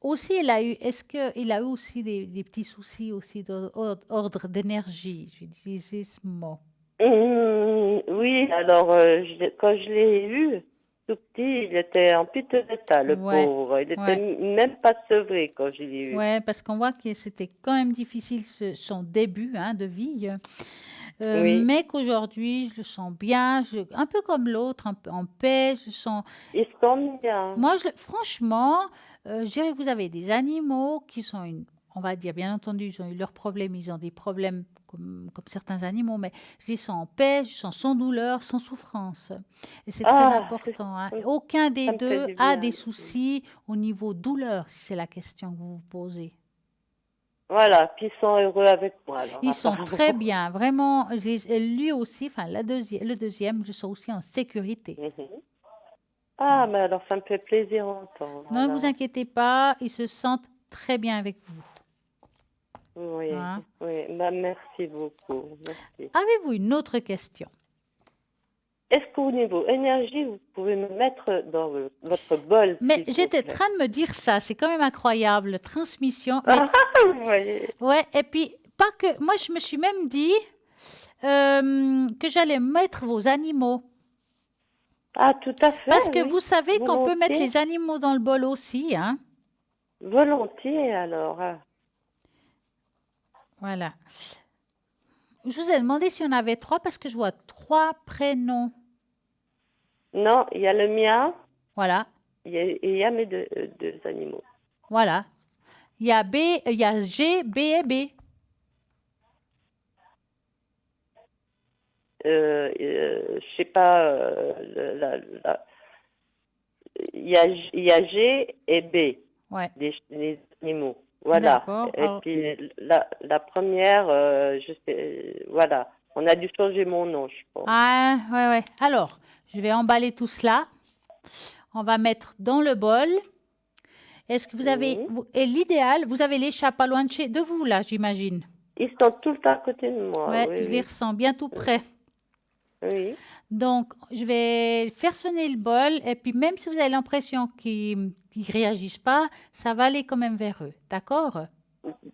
Aussi, il a eu, est-ce qu'il a eu aussi des petits soucis aussi d'ordre d'énergie? J'utilisais ce mot. Oui, alors, quand je l'ai eu, tout petit, il était en piteux état, le Ouais, pauvre. Il était ouais, même pas sevré quand je l'ai eu. ouais, parce qu'on voit que c'était quand même difficile son début hein, de vie, Oui, mais qu'aujourd'hui, je le sens bien, un peu comme l'autre, un peu en paix, je sens. il se sent bien. Moi, franchement, je dirais que vous avez des animaux qui sont on va dire, bien entendu, ils ont eu leurs problèmes, ils ont des problèmes comme certains animaux, mais je les sens en paix, je sens sans douleur, sans souffrance. Et c'est très Ah, important. Hein. Aucun des ça me fait deux du a des bien. soucis au niveau douleur, si c'est la question que vous vous posez. Voilà, puis ils sont heureux avec moi, alors, Ils sont très apparemment. bien, vraiment. Lui aussi, enfin, le deuxième, je sens aussi en sécurité. Mhm. Ah, mais alors, ça me fait plaisir d'entendre, Ne vous alors. inquiétez pas, ils se sentent très bien avec vous. Oui, Hein. oui, bah, merci beaucoup, merci. Avez-vous une autre question? Est-ce qu'au niveau énergie, vous pouvez me mettre dans votre bol, Mais s'il vous j'étais en plaît? train de me dire ça, c'est quand même incroyable, transmission. Mais Ah, vous voyez. ouais, et puis pas que. Moi, je me suis même dit que j'allais mettre vos animaux. Ah, tout à Parce fait, que vous oui. savez qu'on peut mettre Volontiers. les animaux dans le bol aussi, hein. Volontiers, alors. Ah. Voilà. Je vous ai demandé si on avait 3 parce que je vois 3 prénoms. Non, il y a le mien, Voilà, il y a mes deux animaux. voilà. Il y a G, B et B. Je sais pas, il y a G et B, Ouais, des animaux. Voilà. d'accord. Et puis la première, je sais, voilà. On a dû changer mon nom, je pense. Ah, ouais, ouais. Alors, je vais emballer tout cela. On va mettre dans le bol. Est-ce que vous avez, Oui. et l'idéal, vous avez les chats pas loin de vous, là, j'imagine. Ils sont tout le temps à côté de moi, Ouais, oui, je les oui. ressens bien tout près. Oui. Donc, je vais faire sonner le bol et puis même si vous avez l'impression qu'ils ne réagissent pas, ça va aller quand même vers eux. D'accord?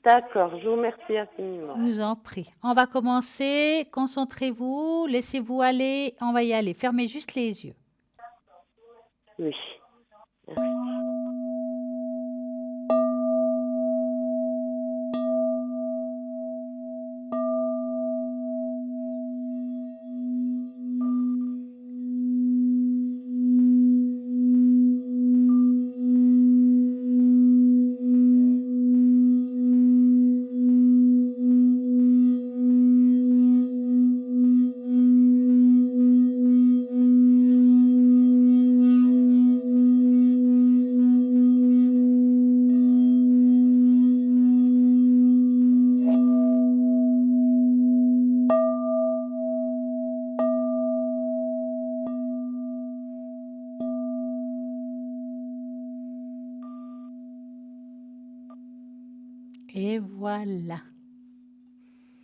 D'accord, je vous remercie infiniment. Je vous en prie. On va commencer. Concentrez-vous. Laissez-vous aller. On va y aller. Fermez juste les yeux. Oui. Et voilà,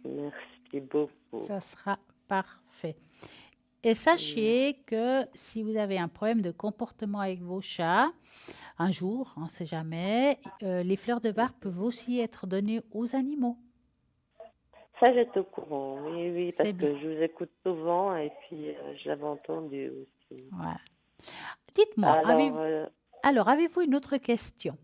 Merci beaucoup. ça sera parfait. Et sachez que si vous avez un problème de comportement avec vos chats, un jour, on ne sait jamais, les fleurs de bar peuvent aussi être données aux animaux. Ça, j'étais au courant, oui, oui, parce C'est bien. que je vous écoute souvent et puis je l'avais entendu aussi. Voilà. Dites-moi, Alors, avez-vous une autre question?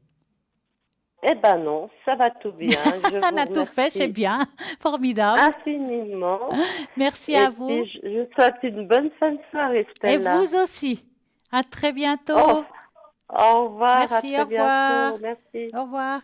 eh ben non, ça va tout bien. Je On vous a tout fait, c'est remercie bien. Formidable. infiniment. Merci Et à vous. puis, je vous souhaite une bonne fin de soirée, Et Stella. vous aussi. À très Au, bientôt. au revoir, à Merci, au très revoir. bientôt. Merci. Au revoir.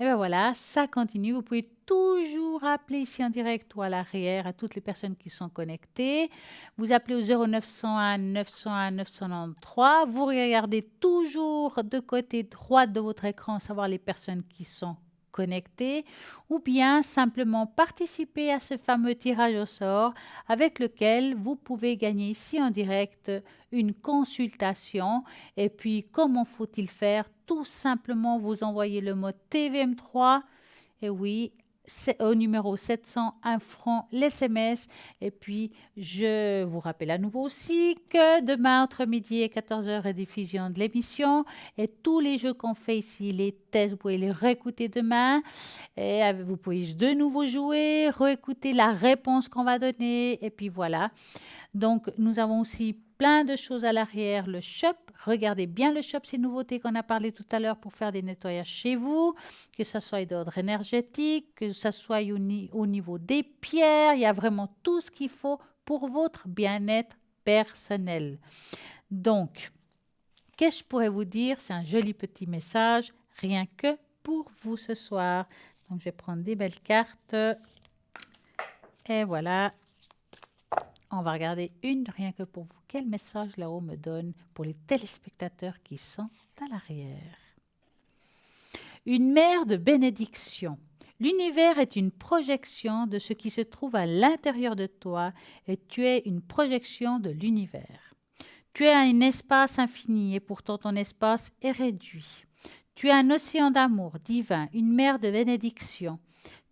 Et bien voilà, ça continue. Vous pouvez toujours appeler ici en direct ou à l'arrière à toutes les personnes qui sont connectées. Vous appelez au 0901 901 993. Vous regardez toujours de côté droit de votre écran, savoir les personnes qui sont connectées, ou bien simplement participer à ce fameux tirage au sort avec lequel vous pouvez gagner ici en direct une consultation. Et puis, comment faut-il faire? Tout simplement, vous envoyez le mot TVM3, et oui, c'est au numéro 700, 1 franc l'SMS. Et puis, je vous rappelle à nouveau aussi que demain, entre midi et 14h, est diffusion de l'émission. Et tous les jeux qu'on fait ici, les tests, vous pouvez les réécouter demain. Et vous pouvez de nouveau jouer, réécouter la réponse qu'on va donner. Et puis voilà. Donc, nous avons aussi plein de choses à l'arrière. Le shop, regardez bien le shop, ces nouveautés qu'on a parlé tout à l'heure pour faire des nettoyages chez vous, que ce soit d'ordre énergétique, que ce soit au niveau des pierres. Il y a vraiment tout ce qu'il faut pour votre bien-être personnel. Donc, qu'est-ce que je pourrais vous dire? C'est un joli petit message, rien que pour vous ce soir. Donc, je vais prendre des belles cartes. Et voilà, on va regarder une rien que pour vous. Quel message là-haut me donne pour les téléspectateurs qui sont à l'arrière? Une mère de bénédiction. L'univers est une projection de ce qui se trouve à l'intérieur de toi et tu es une projection de l'univers. Tu es un espace infini et pourtant ton espace est réduit. Tu es un océan d'amour divin, une mer de bénédiction.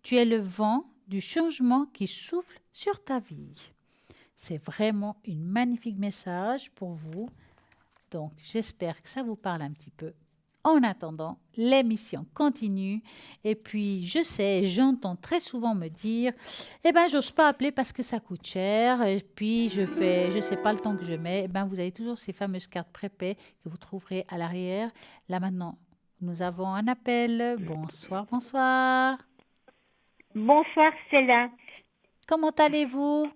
Tu es le vent du changement qui souffle sur ta vie. C'est vraiment un magnifique message pour vous. Donc, j'espère que ça vous parle un petit peu. En attendant, l'émission continue. Et puis, je sais, j'entends très souvent me dire, eh ben, j'ose pas appeler parce que ça coûte cher. Et puis, je sais pas le temps que je mets. Eh ben, vous avez toujours ces fameuses cartes prépay que vous trouverez à l'arrière. Là, maintenant, nous avons un appel. Bonsoir, bonsoir. Bonsoir Stella. Comment allez-vous?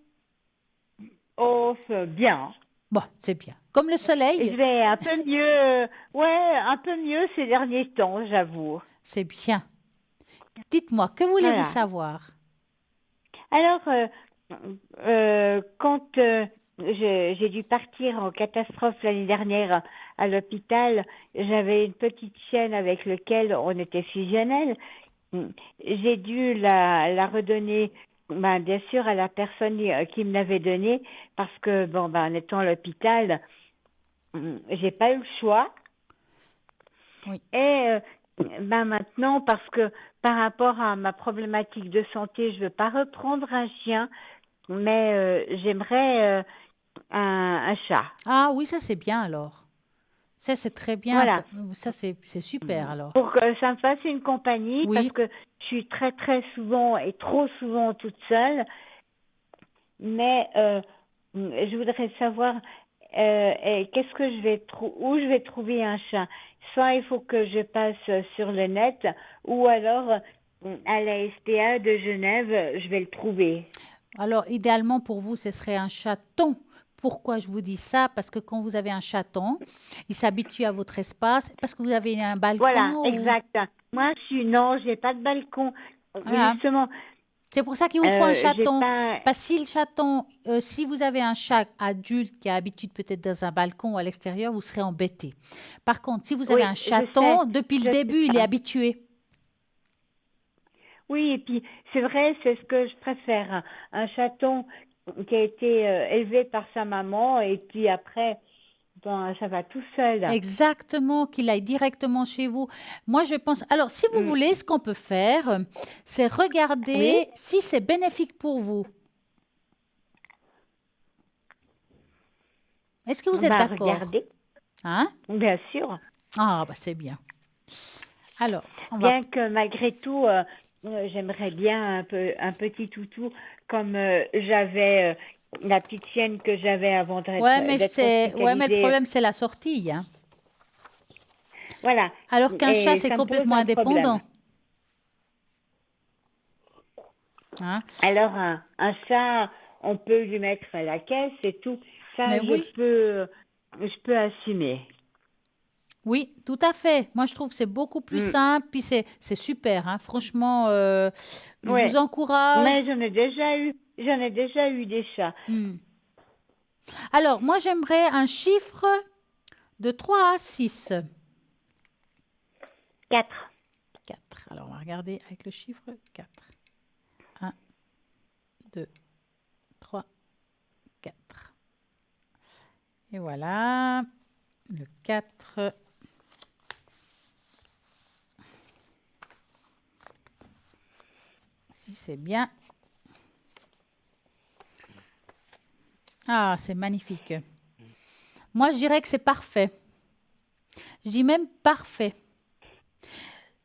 Oh, bien. Bon, c'est bien. Comme le Je soleil, vais un peu mieux. Ouais, un peu mieux ces derniers temps, j'avoue. c'est bien. Dites-moi, que voulez-vous Voilà. savoir? Alors, quand j'ai dû partir en catastrophe l'année dernière à l'hôpital, j'avais une petite chienne avec laquelle on était fusionnels. J'ai dû la redonner, ben, bien sûr, à la personne qui me l'avait donnée, parce que, bon, ben, en étant à l'hôpital, j'ai pas eu le choix. Oui. Et ben maintenant, parce que par rapport à ma problématique de santé, je veux pas reprendre un chien, mais j'aimerais un chat. Ah oui, ça c'est bien alors. Ça c'est très bien. Voilà. Ça c'est super alors. Pour que ça me fasse une compagnie, parce Oui. que je suis très très souvent et trop souvent toute seule. Mais je voudrais savoir qu'est-ce que où je vais trouver un chat. Soit il faut que je passe sur le net, ou alors à la SPA de Genève, je vais le trouver. Alors idéalement pour vous, ce serait un chaton. Pourquoi je vous dis ça? Parce que quand vous avez un chaton, il s'habitue à votre espace. Parce que vous avez un Voilà, balcon ou... exact. Moi, non, j'ai pas de balcon. Voilà. Justement, C'est pour ça qu'il vous faut un j'ai chaton. pas. Parce que si le chaton, si vous avez un chat adulte qui a l'habitude peut-être dans un balcon ou à l'extérieur, vous serez embêté. Par contre, si vous avez Oui, un je sais, chaton, depuis le je sais début, il est ça. habitué. Oui, et puis c'est vrai, c'est ce que je préfère. Un chaton qui a été élevé par sa maman, et puis après, ben, ça va tout seul. Exactement, qu'il aille directement chez vous. Moi, je pense. Alors, si vous Mm. voulez, ce qu'on peut faire, c'est Oui, regarder si c'est bénéfique pour vous. Est-ce que on vous êtes va d'accord? regarder, Hein? bien sûr. Ah, bah c'est bien. Alors, on va. Bien que malgré tout, j'aimerais bien un petit toutou comme j'avais la petite chienne que j'avais avant d'être Ouais, mais le hospitalisée. problème, c'est la sortie, hein. Voilà, Alors qu'un chat, et c'est ça me pose complètement un problème. indépendant, hein. Alors, un chat, on peut lui mettre à la caisse et tout. Ça, Mais oui, je peux assumer. oui, tout à fait. Moi, je trouve que c'est beaucoup plus Mm. simple, puis c'est super, hein. Franchement, je vous Ouais, encourage. mais j'en ai déjà eu des chats. Hmm. Alors, moi, j'aimerais un chiffre de 3 à 6. 4. 4. Alors, on va regarder avec le chiffre 4. 1, 2, 3, 4. Et voilà, le 4. Si c'est bien. Ah, c'est magnifique. Moi, je dirais que c'est parfait. Je dis même parfait.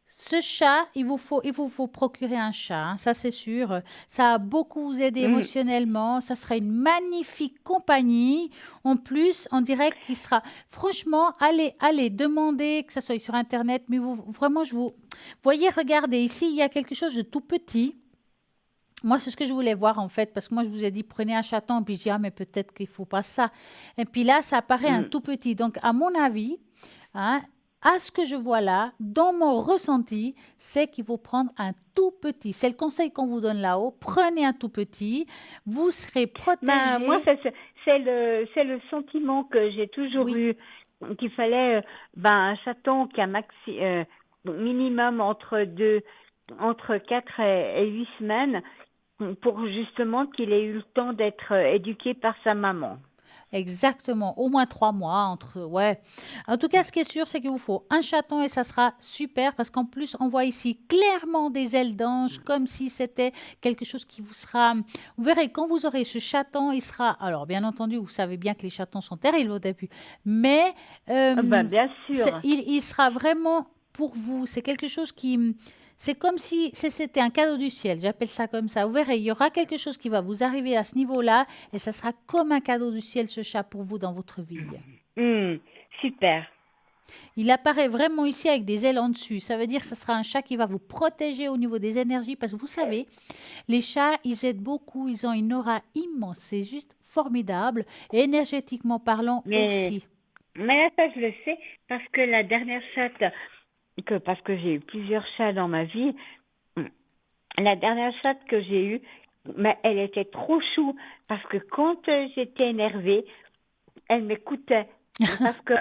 Ce chat, il vous faut procurer un chat, hein, ça c'est sûr. Ça a beaucoup vous aidé Mm. émotionnellement. Ça sera une magnifique compagnie. En plus, on dirait qu'il sera. Franchement, allez demander que ça soit sur Internet. Mais vraiment, je vous. Voyez, regardez, ici, il y a quelque chose de tout petit. Moi, c'est ce que je voulais voir en fait, parce que moi, je vous ai dit, prenez un chaton, puis je dis, ah, mais peut-être qu'il ne faut pas ça. Et puis là, ça apparaît un Mm. tout petit. Donc, à mon avis, hein, à ce que je vois là, dans mon ressenti, c'est qu'il faut prendre un tout petit. C'est le conseil qu'on vous donne là-haut. Prenez un tout petit, vous serez Ben, moi, protégé. c'est le sentiment que j'ai toujours Oui, eu, qu'il fallait ben, un chaton qui a minimum entre 4 et 8 semaines pour justement qu'il ait eu le temps d'être éduqué par sa maman. exactement. Au moins 3 mois entre. Ouais. En tout cas, ce qui est sûr, c'est qu'il vous faut un chaton et ça sera super parce qu'en plus, on voit ici clairement des ailes d'ange, comme si c'était quelque chose qui vous sera. Vous verrez, quand vous aurez ce chaton, il sera. Alors, bien entendu, vous savez bien que les chatons sont terribles au début, mais Ben, bien sûr. il sera vraiment pour vous. C'est quelque chose qui. C'est comme si c'était un cadeau du ciel, j'appelle ça comme ça. Vous verrez, il y aura quelque chose qui va vous arriver à ce niveau-là et ça sera comme un cadeau du ciel, ce chat, pour vous dans votre vie. Hmm, super. Il apparaît vraiment ici avec des ailes en dessus. Ça veut dire que ce sera un chat qui va vous protéger au niveau des énergies parce que vous savez, les chats, ils aident beaucoup, ils ont une aura immense. C'est juste formidable. Et énergétiquement parlant Mais, aussi. mais là, ça, je le sais parce que la dernière chatte, parce que j'ai eu plusieurs chats dans ma vie, la dernière chatte que j'ai eue, mais elle était trop chou parce que quand j'étais énervée, elle m'écoutait parce que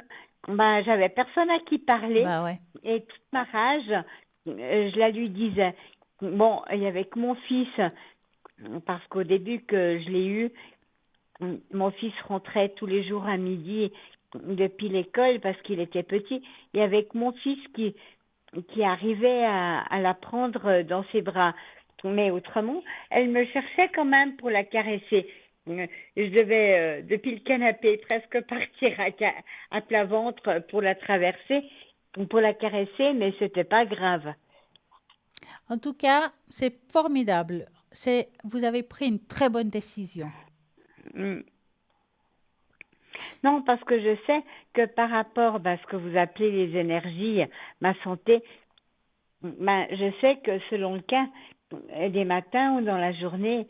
ben, j'avais personne à qui parler Bah ouais. et toute ma rage, je la lui disais. Bon, il y avait que mon fils, parce qu'au début que je l'ai eu, mon fils rentrait tous les jours à midi depuis l'école parce qu'il était petit. Et avec mon fils qui arrivait à la prendre dans ses bras. Mais autrement, elle me cherchait quand même pour la caresser. Je devais, depuis le canapé, presque partir à plat ventre pour la traverser, pour la caresser, mais c'était pas grave. En tout cas, c'est formidable. Vous avez pris une très bonne décision. Mm. Non, parce que je sais que par rapport à ce que vous appelez les énergies, ma santé, ben, je sais que selon le cas, des matins ou dans la journée,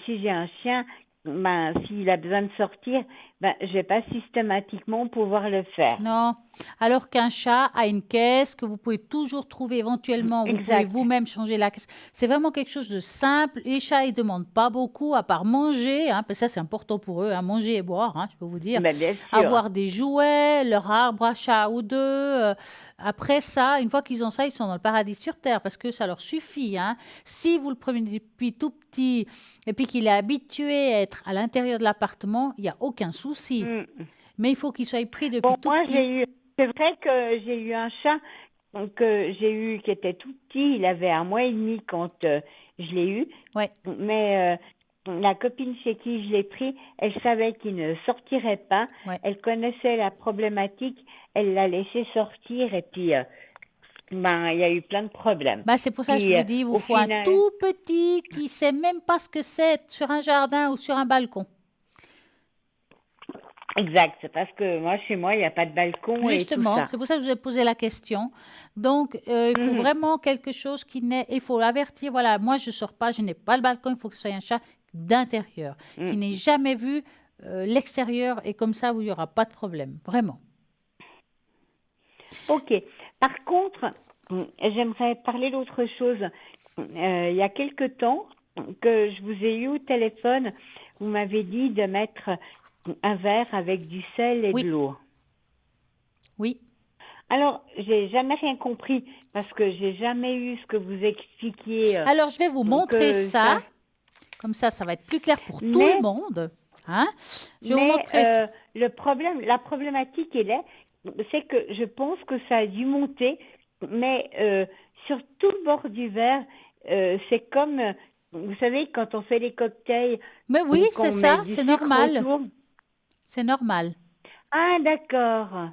si j'ai un chien, ben, s'il a besoin de sortir, ben, je vais pas systématiquement pouvoir le faire. Non, alors qu'un chat a une caisse que vous pouvez toujours trouver éventuellement, vous pouvez Exact. vous-même changer la caisse. C'est vraiment quelque chose de simple. Les chats, ils demandent pas beaucoup à part manger, hein, parce que ça c'est important pour eux, hein, manger et boire, hein, je peux vous dire. Ben, bien sûr. Avoir des jouets, leur arbre à chat ou deux. Après ça, une fois qu'ils ont ça, ils sont dans le paradis sur terre parce que ça leur suffit, hein. Si vous le prenez depuis tout petit et puis qu'il est habitué à être à l'intérieur de l'appartement, il n'y a aucun souci. Mm. Mais il faut qu'il soit pris depuis Bon, tout moi, petit. c'est vrai que j'ai eu un chat que j'ai eu qui était tout petit. Il avait 1 mois et demi quand je l'ai eu. Ouais. Mais la copine chez qui je l'ai pris, elle savait qu'il ne sortirait pas. Ouais. Elle connaissait la problématique. Elle l'a laissé sortir et puis, ben, il y a eu plein de problèmes. Bah, c'est pour ça que je Puis, vous dis, il vous au faut un final, tout petit qui sait même pas ce que c'est être sur un jardin ou sur un balcon. exact, c'est parce que moi, chez moi, il n'y a pas de balcon et tout Justement, ça. c'est pour ça que je vous ai posé la question. Donc, il faut Mhm. vraiment quelque chose qui n'est... Il faut l'avertir, voilà, moi, je ne sors pas, je n'ai pas le balcon, il faut que ce soit un chat d'intérieur, qui Mm. n'ait jamais vu l'extérieur, et comme ça, où il n'y aura pas de problème, vraiment. Ok. Par contre, j'aimerais parler d'autre chose. Il y a quelque temps que je vous ai eu au téléphone, vous m'avez dit de mettre un verre avec du sel et de Oui, l'eau. oui. Alors, j'ai jamais rien compris parce que j'ai jamais eu ce que vous expliquiez Alors, je vais vous montrer que ça. ça. Comme ça va être plus clair pour tout le Mais monde. Hein? Je vais vous Mais montrer ça. la problématique, c'est que je pense que ça a dû monter, mais sur tout le bord du verre, c'est comme, vous savez, quand on fait les cocktails, Mais oui, c'est qu'on met ça, du c'est sucre normal. autour. C'est normal. Ah, d'accord.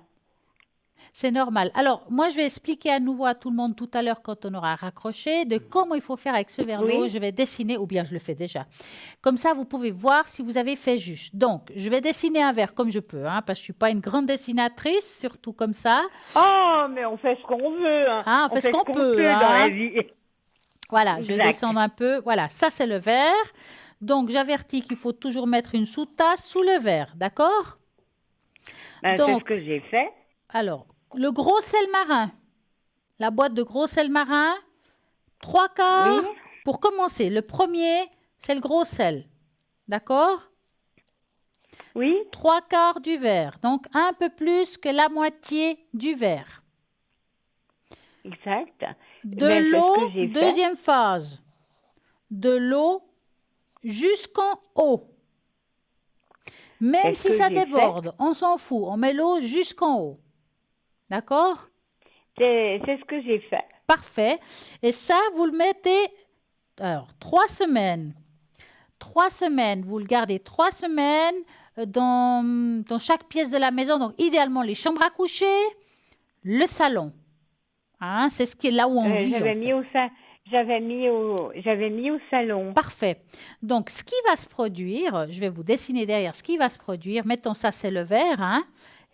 C'est normal. Alors, moi, je vais expliquer à nouveau à tout le monde tout à l'heure quand on aura raccroché de comment il faut faire avec ce verre d'eau. Oui. Je vais dessiner, ou bien je le fais déjà. Comme ça, vous pouvez voir si vous avez fait juste. Donc, je vais dessiner un verre comme je peux, hein, parce que je ne suis pas une grande dessinatrice, surtout comme ça. Oh, mais on fait ce qu'on veut, hein. Hein, on On fait ce fait ce qu'on qu'on peut. peut dans la Hein. vie. Voilà, je vais Exact. descendre un peu. Voilà, ça, c'est le verre. Donc, j'avertis qu'il faut toujours mettre une sous-tasse sous le verre. D'accord? Ben, c'est ce Donc, que j'ai fait. alors, le gros sel marin. La boîte de gros sel marin, 3 Oui, quarts. Pour commencer, le premier, c'est le gros sel. D'accord? oui, 3 quarts du verre. Donc, un peu plus que la moitié du verre. exact. De Ben, c'est ce l'eau, que j'ai fait. deuxième phase. De l'eau jusqu'en haut. Même C'est ce si que ça j'ai fait. déborde, on s'en fout. On met l'eau jusqu'en haut. D'accord? C'est ce que j'ai fait. Parfait. Et ça, vous le mettez, alors, 3 semaines. 3 semaines. Vous le gardez 3 semaines dans chaque pièce de la maison. Donc, idéalement, les chambres à coucher, le salon. Hein, c'est ce qui est là où on vit, en J'avais fait. mis j'avais mis au salon. Parfait. Donc, ce qui va se produire, je vais vous dessiner derrière ce qui va se produire. Mettons ça, c'est le verre. Hein,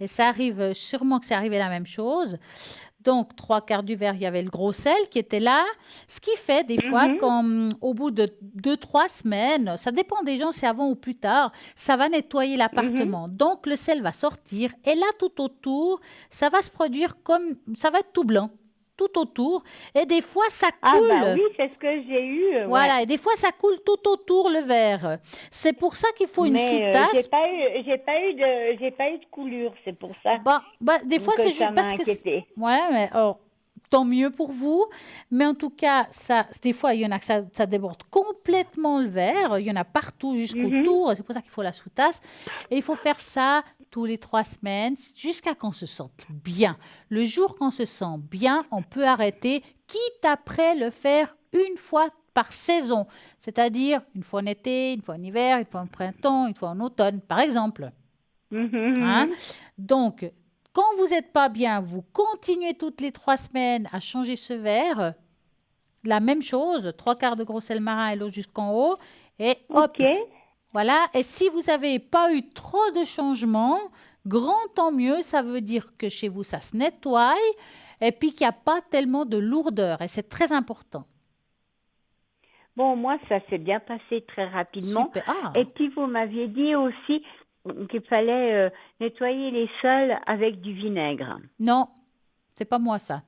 et ça arrive, sûrement que c'est arrivé la même chose. Donc, 3 quarts du verre, il y avait le gros sel qui était là. Ce qui fait des fois, Mhm. au bout de 2, 3 semaines, ça dépend des gens, c'est avant ou plus tard, ça va nettoyer Mhm. l'appartement. Donc, le sel va sortir. Et là, tout autour, ça va se produire comme, ça va être tout blanc, tout autour. Et des fois, ça Ah bah coule. oui, c'est ce que j'ai eu, ouais. Voilà, et des fois, ça coule tout autour le verre. C'est pour ça qu'il faut une Mais sous-tasse. j'ai pas eu de coulure, c'est pour ça Des fois, que c'est ça juste m'a parce que... inquiétée. Ouais, mais tant mieux pour vous. Mais en tout cas, ça, des fois, il y en a que ça déborde complètement le verre. Il y en a partout jusqu'au Mhm. tour. C'est pour ça qu'il faut la sous-tasse. Et il faut faire ça tous les 3 semaines jusqu'à qu'on se sente bien. Le jour qu'on se sent bien, on peut arrêter, quitte après le faire une fois par saison. C'est-à-dire une fois en été, une fois en hiver, une fois en printemps, une fois en automne, par exemple. Mhm, Hein? mhm. Donc, quand vous n'êtes pas bien, vous continuez toutes les 3 semaines à changer ce verre. La même chose, 3 quarts de gros sel marin et l'eau jusqu'en haut. Et hop, Ok. voilà. Et si vous n'avez pas eu trop de changements, grand tant mieux. Ça veut dire que chez vous, ça se nettoie et puis qu'il n'y a pas tellement de lourdeur. Et c'est très important. Bon, moi, ça s'est bien passé très rapidement. Super. Ah, Et puis, vous m'aviez dit aussi qu'il fallait nettoyer les sols avec du vinaigre. non, c'est pas moi ça.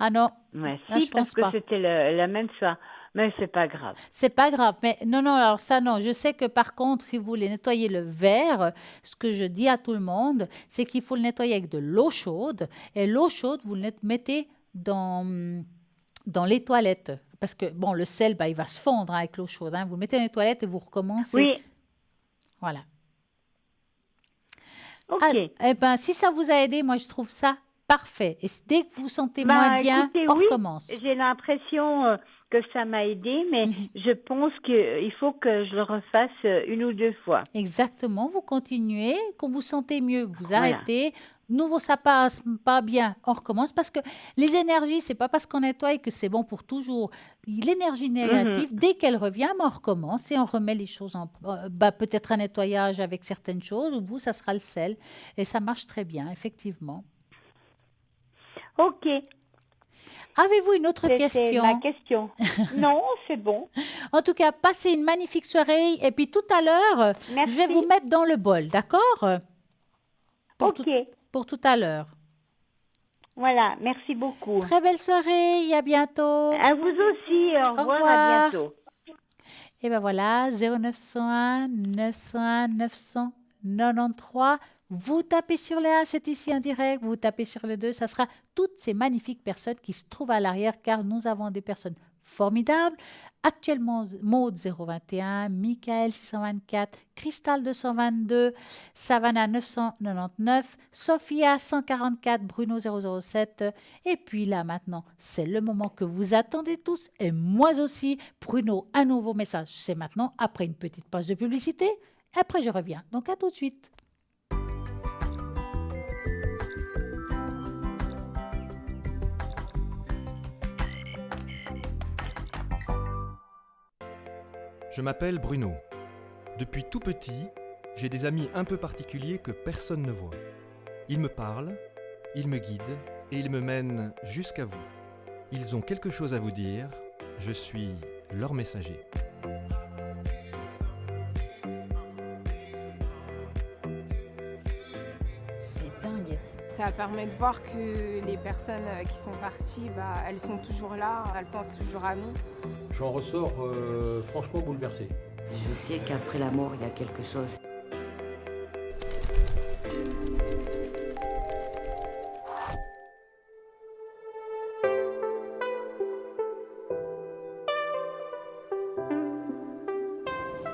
Ah non, Ouais, là, si, je parce pense que pas. c'était la même chose. Mais c'est pas grave. C'est pas grave, mais non, non, alors ça, non. Je sais que par contre, si vous voulez nettoyer le verre, ce que je dis à tout le monde, c'est qu'il faut le nettoyer avec de l'eau chaude. Et l'eau chaude, vous le mettez dans les toilettes. Parce que, bon, le sel, bah, il va se fondre hein, avec l'eau chaude. Hein. Vous le mettez dans les toilettes et vous recommencez. Oui, Voilà. Ok. Ah, eh ben, si ça vous a aidé, moi, je trouve ça parfait. Et dès que vous vous sentez Bah, moins bien, écoutez, on oui, recommence. j'ai l'impression que ça m'a aidé, mais Mhm. je pense qu'il faut que je le refasse une ou deux fois. Exactement, vous continuez. Quand vous sentez mieux, vous Voilà. arrêtez. Nouveau, ça passe pas bien, on recommence. Parce que les énergies, c'est pas parce qu'on nettoie que c'est bon pour toujours. L'énergie Mhm. négative, dès qu'elle revient, ben, on recommence et on remet les choses en... bah, peut-être un nettoyage avec certaines choses, ou vous, ça sera le sel. Et ça marche très bien, effectivement. Ok, Avez-vous une autre c'était ma question? question. Non, c'est bon. En tout cas, passez une magnifique soirée. Et puis tout à l'heure, je vais vous Merci. mettre dans le bol, d'accord? Pour tout, Ok, pour tout à l'heure. voilà, merci beaucoup. Très belle soirée et à bientôt. À vous aussi, au Au revoir, à revoir. bientôt. Et ben voilà, 0901 901 993. Vous tapez sur le 1, c'est ici en direct. Vous tapez sur le 2, ça sera toutes ces magnifiques personnes qui se trouvent à l'arrière car nous avons des personnes formidables. Actuellement, Maud 021, Michael 624, Cristal 222, Savannah 999, Sophia 144, Bruno 007. Et puis là maintenant, c'est le moment que vous attendez tous et moi aussi. Bruno, un nouveau message. C'est maintenant après une petite pause de publicité. Après, je reviens. Donc à tout de suite. Je m'appelle Bruno. Depuis tout petit, j'ai des amis un peu particuliers que personne ne voit. Ils me parlent, ils me guident et ils me mènent jusqu'à vous. Ils ont quelque chose à vous dire, je suis leur messager. C'est dingue. Ça permet de voir que les personnes qui sont parties, elles sont toujours là, elles pensent toujours à nous. J'en ressors franchement bouleversé. Je sais qu'après la mort, il y a quelque chose.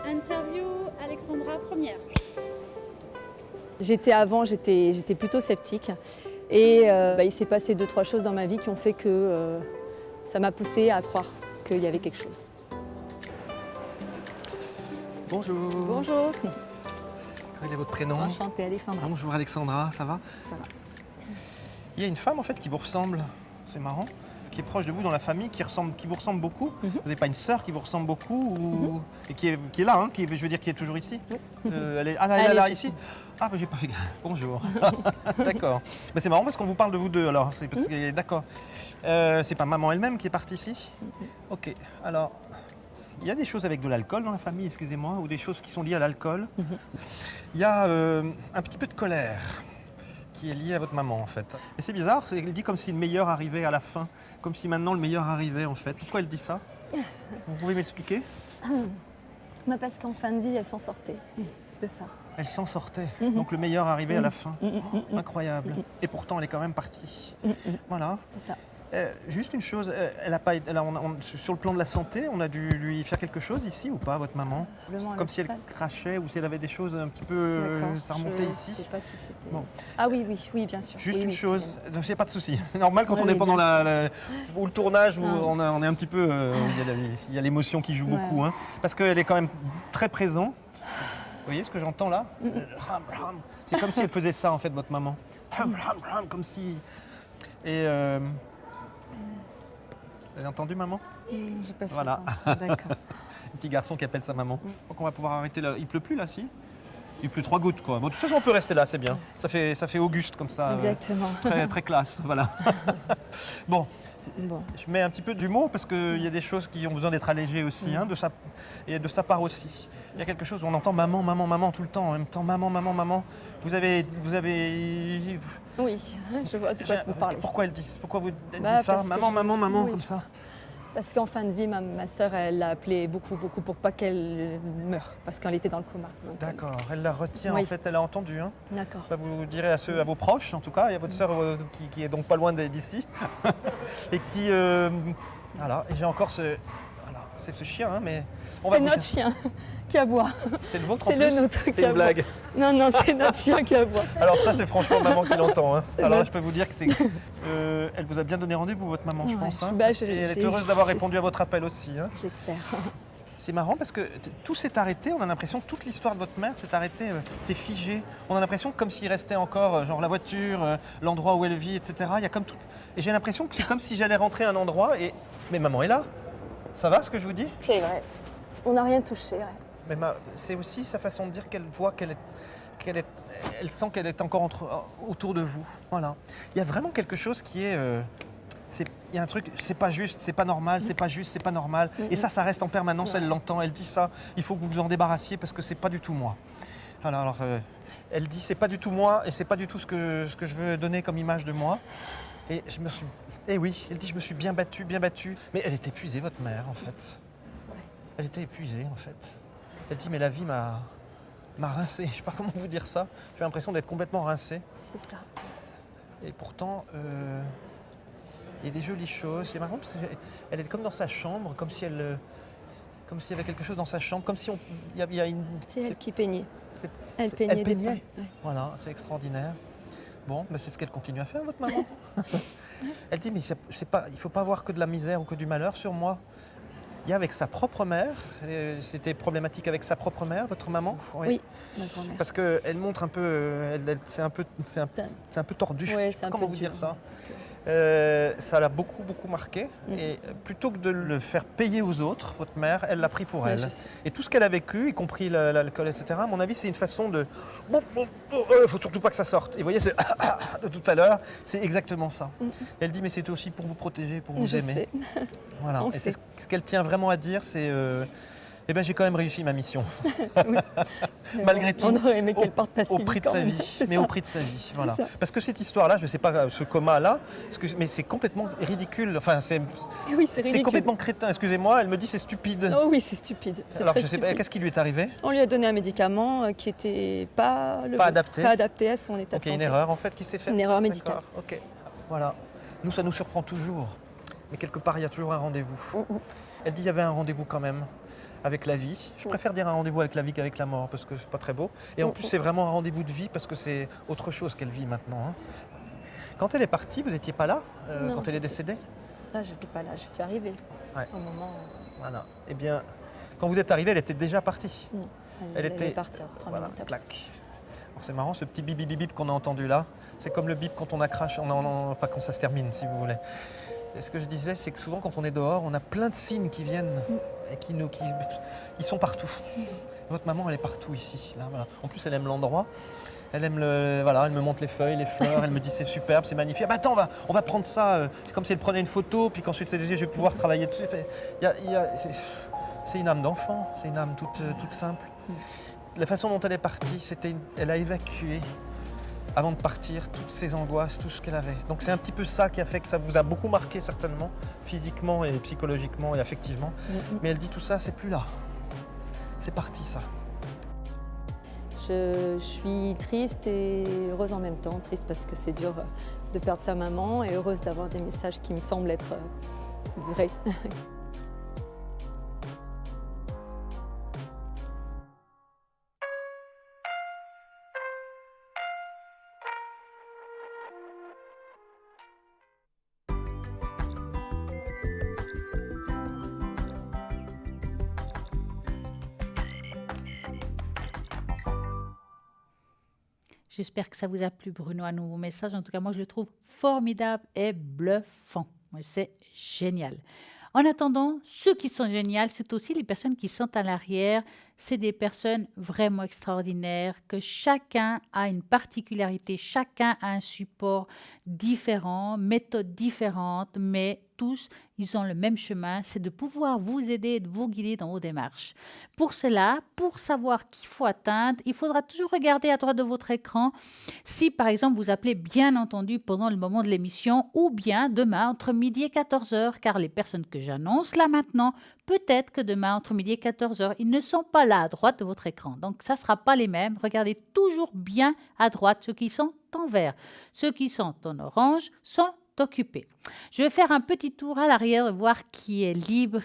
Interview Alexandra première. J'étais plutôt sceptique. Et il s'est passé 2-3 choses dans ma vie qui ont fait que ça m'a poussée à croire qu'il y avait quelque chose. Bonjour. Bonjour. Quel est votre prénom? Enchantée, Alexandra. Bonjour Alexandra, ça va? Ça va. Il y a une femme en fait qui vous ressemble, c'est marrant, qui est proche de vous dans la famille, qui vous ressemble beaucoup. Vous n'avez pas une sœur qui vous ressemble beaucoup et qui est là, hein, je veux dire qui est toujours ici. Elle est là, ici. Ah bah j'ai pas fait gaffe. Bonjour. D'accord. Mais c'est marrant parce qu'on vous parle de vous deux alors. C'est parce que d'accord. C'est pas maman elle-même qui est partie ici. Ok. Alors il y a des choses avec de l'alcool dans la famille, excusez-moi, ou des choses qui sont liées à l'alcool. Il y a un petit peu de colère qui est liée à votre maman en fait. Et c'est bizarre, elle dit comme si le meilleur arrivait à la fin, comme si maintenant le meilleur arrivait en fait. Pourquoi elle dit ça? Vous pouvez m'expliquer? Parce qu'en fin de vie, elle s'en sortait de ça. Elle s'en sortait, donc le meilleur arrivait à la fin. Incroyable. Et pourtant, elle est quand même partie. Voilà. C'est ça. Juste une chose, sur le plan de la santé, on a dû lui faire quelque chose ici ou pas, votre maman? Comme si elle crachait ou si elle avait des choses un petit peu... ça remontait ici. Je ne sais pas si c'était... Bon. Ah oui, bien sûr. Juste oui, une oui, chose, il n'y a pas de souci. C'est normal quand on est Oui, pendant bien ou le tournage où on est un petit peu... Il y a l'émotion qui joue beaucoup. Hein, parce qu'elle est quand même très présente. Vous voyez ce que j'entends là? C'est comme si elle faisait ça en fait, votre maman. Comme si... Et... Vous avez entendu maman? J'ai pas fait Voilà. attention, d'accord. Un petit garçon qui appelle sa maman. Donc on va pouvoir arrêter là. Il pleut plus là, si? Il pleut 3 gouttes quoi. Bon, de toute façon on peut rester là, c'est bien. Ça fait Auguste comme ça. Exactement. Très, très classe, voilà. Bon. Bon. Je mets un petit peu d'humour parce qu'il y a des choses qui ont besoin d'être allégées aussi, hein, et de sa part aussi. Il y a quelque chose où on entend maman, maman, maman tout le temps, en même temps maman, maman, maman. Vous avez... Oui, je vois de quoi vous parlez. Pourquoi elle dit ça? Parce que Maman, maman, maman, oui. comme ça. Parce qu'en fin de vie, ma sœur, elle l'a appelée beaucoup pour pas qu'elle meure, parce qu'elle était dans le coma. D'accord, elle la retient Oui. en fait, elle a entendu. Hein. D'accord. Bah, vous direz à vos proches, en tout cas, il y a votre sœur qui est donc pas loin d'ici, et qui... voilà, et j'ai encore c'est ce chien, hein, mais... C'est notre chien qui aboie. C'est le vôtre en C'est plus? le nôtre qui C'est une aboie. blague. Non, c'est notre chien qui aboie. Alors ça, c'est franchement maman qui l'entend. Hein. Alors là, vrai. je peux vous dire que c'est... elle vous a bien donné rendez-vous, votre maman, je Ouais, pense. Hein. bah, Et elle est heureuse d'avoir répondu à votre appel aussi. Hein. J'espère. C'est marrant parce que tout s'est arrêté. On a l'impression que toute l'histoire de votre mère s'est arrêtée, c'est figé. On a l'impression comme s'il restait encore, genre la voiture, l'endroit où elle vit, etc. Il y a comme tout... Et j'ai l'impression que c'est comme si j'allais rentrer à un endroit et... Mais maman est là. Ça va ce que je vous dis? C'est vrai. On n'a rien touché. Ouais. Mais c'est aussi sa façon de dire qu'elle voit elle sent qu'elle est encore autour de vous. Voilà. Il y a vraiment quelque chose qui est... il y a un truc, c'est pas juste, c'est pas normal, c'est pas juste, c'est pas normal. Et ça reste en permanence, elle l'entend, elle dit ça. Il faut que vous vous en débarrassiez parce que c'est pas du tout moi. Alors elle dit c'est pas du tout moi et c'est pas du tout ce que je veux donner comme image de moi. Et oui, elle dit je me suis bien battue. Mais elle est épuisée, votre mère, en fait. Elle était épuisée, en fait. Elle dit mais la vie m'a rincée. Je sais pas comment vous dire ça. J'ai l'impression d'être complètement rincée. C'est ça. Et pourtant, il y a des jolies choses. C'est marrant parce qu'elle est comme dans sa chambre, comme s'il y avait quelque chose dans sa chambre, comme si il y a une... C'est elle qui peignait. Elle Elle peignait. peignait. Ouais. Voilà, c'est extraordinaire. Bon, c'est ce qu'elle continue à faire, votre maman. Elle dit, mais il ne faut pas avoir que de la misère ou que du malheur sur moi. Il y a avec sa propre mère, c'était problématique avec sa propre mère, votre maman? Oui, ma grand-mère. Parce qu'elle montre un peu, c'est un peu tordu. Ouais, c'est un Comment peu vous dur, dire ça? ouais. Ça l'a beaucoup marqué. Et plutôt que de le faire payer aux autres, votre mère, elle l'a pris pour Ouais, elle. je sais. Et tout ce qu'elle a vécu, y compris l'alcool, etc., à mon avis, c'est une façon de... Il faut surtout pas que ça sorte. Et vous voyez, de tout à l'heure, c'est exactement ça. Elle dit, mais c'était aussi pour vous protéger, pour vous Je aimer. sais. Voilà. On Et sait. ce qu'elle tient vraiment à dire, c'est... eh ben, j'ai quand même réussi ma mission. Malgré tout. On aurait aimé qu'elle parte pas si Au vite prix de quand sa même. vie. C'est Mais ça. au prix de sa vie. Voilà. ça. Parce que cette histoire-là, je ne sais pas, ce coma-là, mais c'est complètement ridicule. Enfin, c'est Oui, c'est ridicule. complètement crétin. Excusez-moi, elle me dit c'est stupide. Oh oui, c'est stupide. C'est Alors, très je sais pas, stupide. qu'est-ce qui lui est arrivé? On lui a donné un médicament qui n'était pas, Pas adapté. pas adapté à son état Donc, de il y a une santé. erreur en fait qui s'est faite. Une erreur médicale. D'accord, ok. Voilà. Nous, ça nous surprend toujours. Mais quelque part, il y a toujours un rendez-vous. Elle dit qu'il y avait un rendez-vous quand même avec la vie. Je préfère dire un rendez-vous avec la vie qu'avec la mort parce que c'est pas très beau. Et en plus, c'est vraiment un rendez-vous de vie parce que c'est autre chose qu'elle vit maintenant. Hein. Quand elle est partie, vous n'étiez pas là Non, quand elle est j'étais- décédée? Là, j'étais pas là, je suis arrivée. Ouais. Au moment Voilà. Eh bien, quand vous êtes arrivé, elle était déjà partie. où Elle elle était- allait partir 3 Voilà, minutes après. clac. Alors, c'est marrant, ce petit bip bip bip bip qu'on a entendu là. C'est comme le bip quand on a crash, enfin quand ça se termine, si vous voulez. Et ce que je disais, c'est que souvent quand on est dehors, on a plein de signes qui viennent et ils sont partout. Votre maman, elle est partout ici. Là, voilà. En plus, elle aime l'endroit. Elle aime voilà, elle me montre les feuilles, les fleurs. Elle me dit c'est superbe, c'est magnifique. Ah bah attends, on va prendre ça. C'est comme si elle prenait une photo, puis qu'ensuite je vais pouvoir travailler dessus. C'est une âme d'enfant. C'est une âme toute simple. La façon dont elle est partie, elle a évacué avant de partir toutes ses angoisses, tout ce qu'elle avait. Donc c'est un petit peu ça qui a fait que ça vous a beaucoup marqué certainement, physiquement et psychologiquement et affectivement. Mais elle dit tout ça, c'est plus là. C'est parti ça. Je suis triste et heureuse en même temps. Triste parce que c'est dur de perdre sa maman et heureuse d'avoir des messages qui me semblent être vrais. J'espère que ça vous a plu, Bruno, un nouveau message. En tout cas, moi, je le trouve formidable et bluffant. C'est génial. En attendant, ceux qui sont géniaux, c'est aussi les personnes qui sont à l'arrière. C'est des personnes vraiment extraordinaires, que chacun a une particularité, chacun a un support différent, méthode différente, mais tous, ils ont le même chemin, c'est de pouvoir vous aider et de vous guider dans vos démarches. Pour cela, pour savoir qu'il faut atteindre, il faudra toujours regarder à droite de votre écran si, par exemple, vous appelez bien entendu pendant le moment de l'émission ou bien demain entre midi et 14h, car les personnes que j'annonce là maintenant, peut-être que demain entre midi et 14h, ils ne sont pas là à droite de votre écran. Donc, ça ne sera pas les mêmes. Regardez toujours bien à droite ceux qui sont en vert. Ceux qui sont en orange sont occupés. Je vais faire un petit tour à l'arrière, voir qui est libre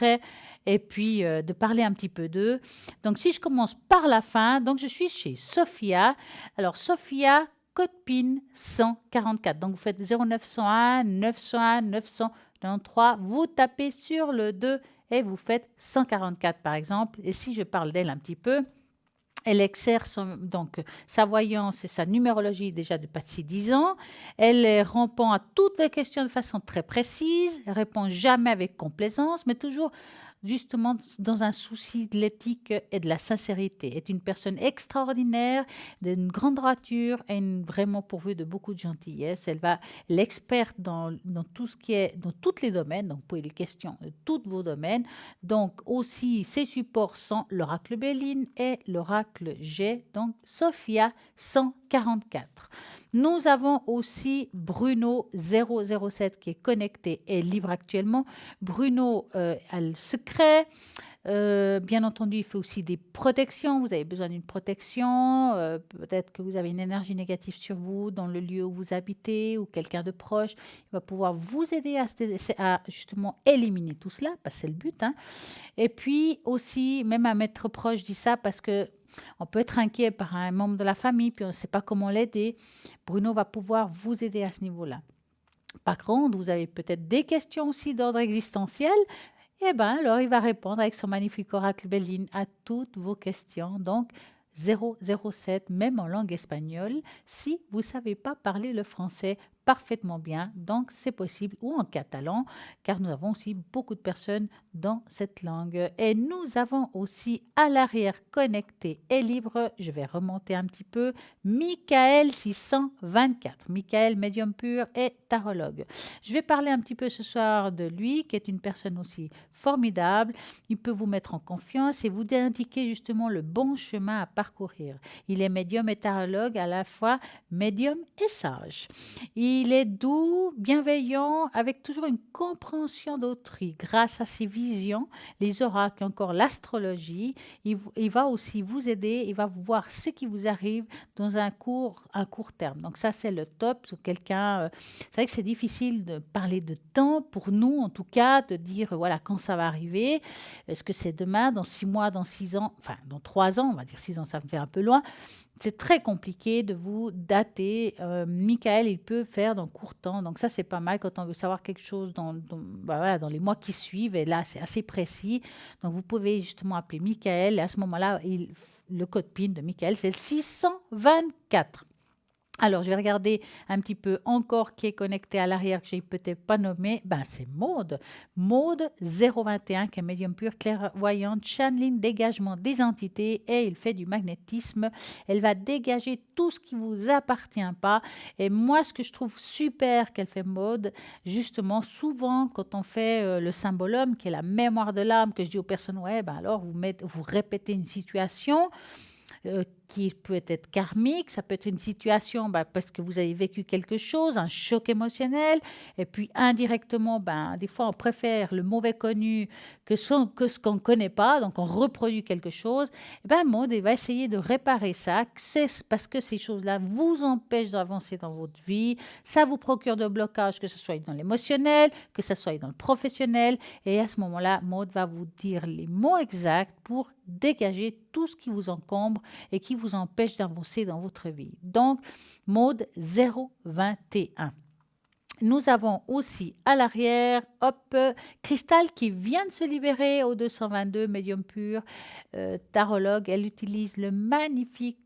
et puis de parler un petit peu d'eux. Donc, si je commence par la fin, donc je suis chez Sophia. Alors, Sophia, code PIN 144. Donc, vous faites 0901 901 993. Vous tapez sur le 2 et vous faites 144, par exemple. Et si je parle d'elle un petit peu, elle exerce donc sa voyance et sa numérologie déjà depuis 10 ans. Elle répond à toutes les questions de façon très précise. Elle répond jamais avec complaisance, mais toujours justement dans un souci de l'éthique et de la sincérité. Est une personne extraordinaire, d'une grande droiture et vraiment pourvue de beaucoup de gentillesse. Elle va l'experte dans tout ce qui est dans tous les domaines. Donc, vous pouvez les questions de tous vos domaines. Donc, aussi, ses supports sont l'oracle Béline et l'oracle G. Donc, Sophia 144. Nous avons aussi Bruno 007 qui est connecté et libre actuellement. Bruno a le secret. Bien entendu, il fait aussi des protections. Vous avez besoin d'une protection. Peut-être que vous avez une énergie négative sur vous dans le lieu où vous habitez ou quelqu'un de proche. Il va pouvoir vous aider à justement éliminer tout cela, parce que c'est le but. Hein. Et puis aussi, même un maître proche dit ça parce que on peut être inquiet par un membre de la famille, puis on ne sait pas comment l'aider. Bruno va pouvoir vous aider à ce niveau-là. Par contre, vous avez peut-être des questions aussi d'ordre existentiel. Eh bien, alors, il va répondre avec son magnifique oracle Béline à toutes vos questions. Donc, 007, même en langue espagnole, si vous ne savez pas parler le français parfaitement bien, donc c'est possible, ou en catalan, car nous avons aussi beaucoup de personnes dans cette langue. Et nous avons aussi à l'arrière connecté et libre, je vais remonter un petit peu, Michael 624, Michael médium pur et tarologue. Je vais parler un petit peu ce soir de lui, qui est une personne aussi formidable. Il peut vous mettre en confiance et vous indiquer justement le bon chemin à parcourir. Il est médium et tarologue, à la fois médium et sage. Il est doux, bienveillant, avec toujours une compréhension d'autrui. Grâce à ses visions, les oracles, encore l'astrologie, il va aussi vous aider, il va voir ce qui vous arrive dans un court terme. Donc ça, c'est le top. C'est vrai que c'est difficile de parler de temps, pour nous en tout cas, de dire voilà quand ça va arriver. Est-ce que c'est demain, dans 6 mois, dans 6 ans, enfin dans 3 ans, on va dire 6 ans, ça me fait un peu loin. C'est très compliqué de vous dater. Michael, il peut faire dans court temps. Donc ça, c'est pas mal quand on veut savoir quelque chose dans les mois qui suivent. Et là, c'est assez précis. Donc vous pouvez justement appeler Michael. Et à ce moment-là, le code PIN de Michael, c'est le 624. Alors, je vais regarder un petit peu encore qui est connecté à l'arrière que je n'ai peut-être pas nommé. C'est Maude. Maude 021 qui est médium pur, clairvoyante, channeling, dégagement des entités et il fait du magnétisme. Elle va dégager tout ce qui ne vous appartient pas. Et moi, ce que je trouve super qu'elle fait Maude, justement, souvent quand on fait le symbole homme, qui est la mémoire de l'âme, que je dis aux personnes, alors vous répétez une situation qui peut être karmique, ça peut être une situation parce que vous avez vécu quelque chose, un choc émotionnel, et puis indirectement, des fois on préfère le mauvais connu que ce qu'on ne connaît pas, donc on reproduit quelque chose. Maude va essayer de réparer ça, c'est parce que ces choses-là vous empêchent d'avancer dans votre vie, ça vous procure de blocages, que ce soit dans l'émotionnel, que ce soit dans le professionnel, et à ce moment-là, Maude va vous dire les mots exacts pour dégager tout ce qui vous encombre et qui vous empêche d'avancer dans votre vie. Donc, Maude 021. Nous avons aussi à l'arrière, Cristal qui vient de se libérer au 222, médium pur, tarologue. Elle utilise le magnifique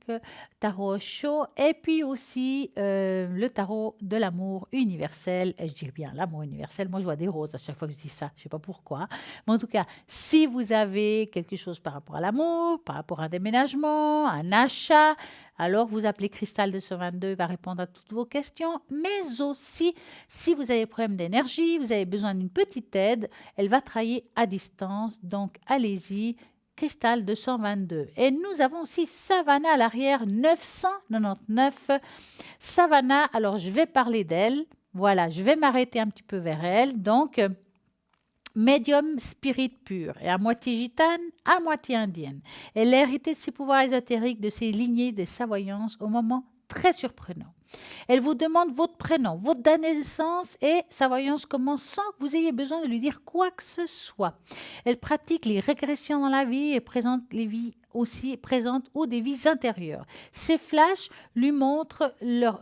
tarot chaud et puis aussi le tarot de l'amour universel. Et je dis bien l'amour universel. Moi, je vois des roses à chaque fois que je dis ça. Je ne sais pas pourquoi. Mais en tout cas, si vous avez quelque chose par rapport à l'amour, par rapport à un déménagement, un achat, alors vous appelez Cristal 222, il va répondre à toutes vos questions. Mais aussi, si vous avez des problèmes d'énergie, vous avez besoin d'une petite aide, elle va travailler à distance. Donc, allez-y. Cristal 222. Et nous avons aussi Savannah à l'arrière, 999. Savannah, alors je vais parler d'elle. Voilà, je vais m'arrêter un petit peu vers elle. Donc, médium spirit pur et à moitié gitane, à moitié indienne. Elle a hérité de ses pouvoirs ésotériques, de ses lignées, de sa voyance au moment très surprenants. Elle vous demande votre prénom, votre date de naissance et sa voyance commence sans que vous ayez besoin de lui dire quoi que ce soit. Elle pratique les régressions dans la vie et présente les vies aussi présentes ou des vies intérieures. Ces flashs lui montrent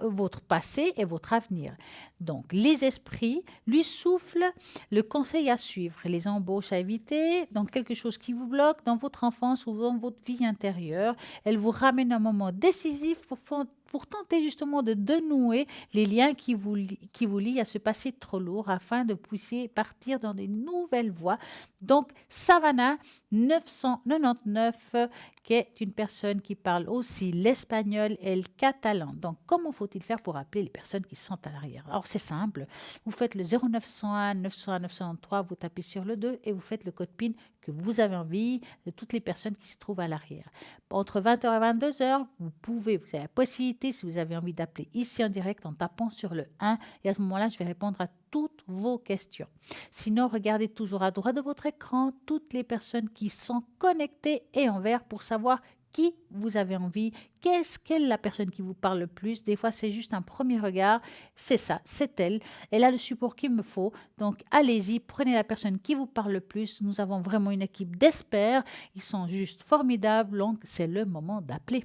votre passé et votre avenir. Donc, les esprits lui soufflent le conseil à suivre, les embauches à éviter, donc quelque chose qui vous bloque dans votre enfance ou dans votre vie intérieure. Elle vous ramène à un moment décisif pour tenter justement de dénouer les liens qui vous lient à ce passé trop lourd afin de pousser partir dans de nouvelles voies. Donc, Savannah 999, qui est une personne qui parle aussi l'espagnol et le catalan. Donc, comment faut-il faire pour appeler les personnes qui sont à l'arrière? Alors, c'est simple. Vous faites le 0901 901 903, vous tapez sur le 2 et vous faites le code PIN que vous avez envie de toutes les personnes qui se trouvent à l'arrière. Entre 20h et 22h, vous avez la possibilité, si vous avez envie d'appeler ici en direct en tapant sur le 1 et à ce moment-là, je vais répondre à toutes vos questions. Sinon, regardez toujours à droite de votre écran toutes les personnes qui sont connectées et en vert pour savoir qui vous avez envie, quelle est la personne qui vous parle le plus. Des fois, c'est juste un premier regard. C'est ça, c'est elle. Elle a le support qu'il me faut. Donc, allez-y, prenez la personne qui vous parle le plus. Nous avons vraiment une équipe d'experts. Ils sont juste formidables. Donc, c'est le moment d'appeler.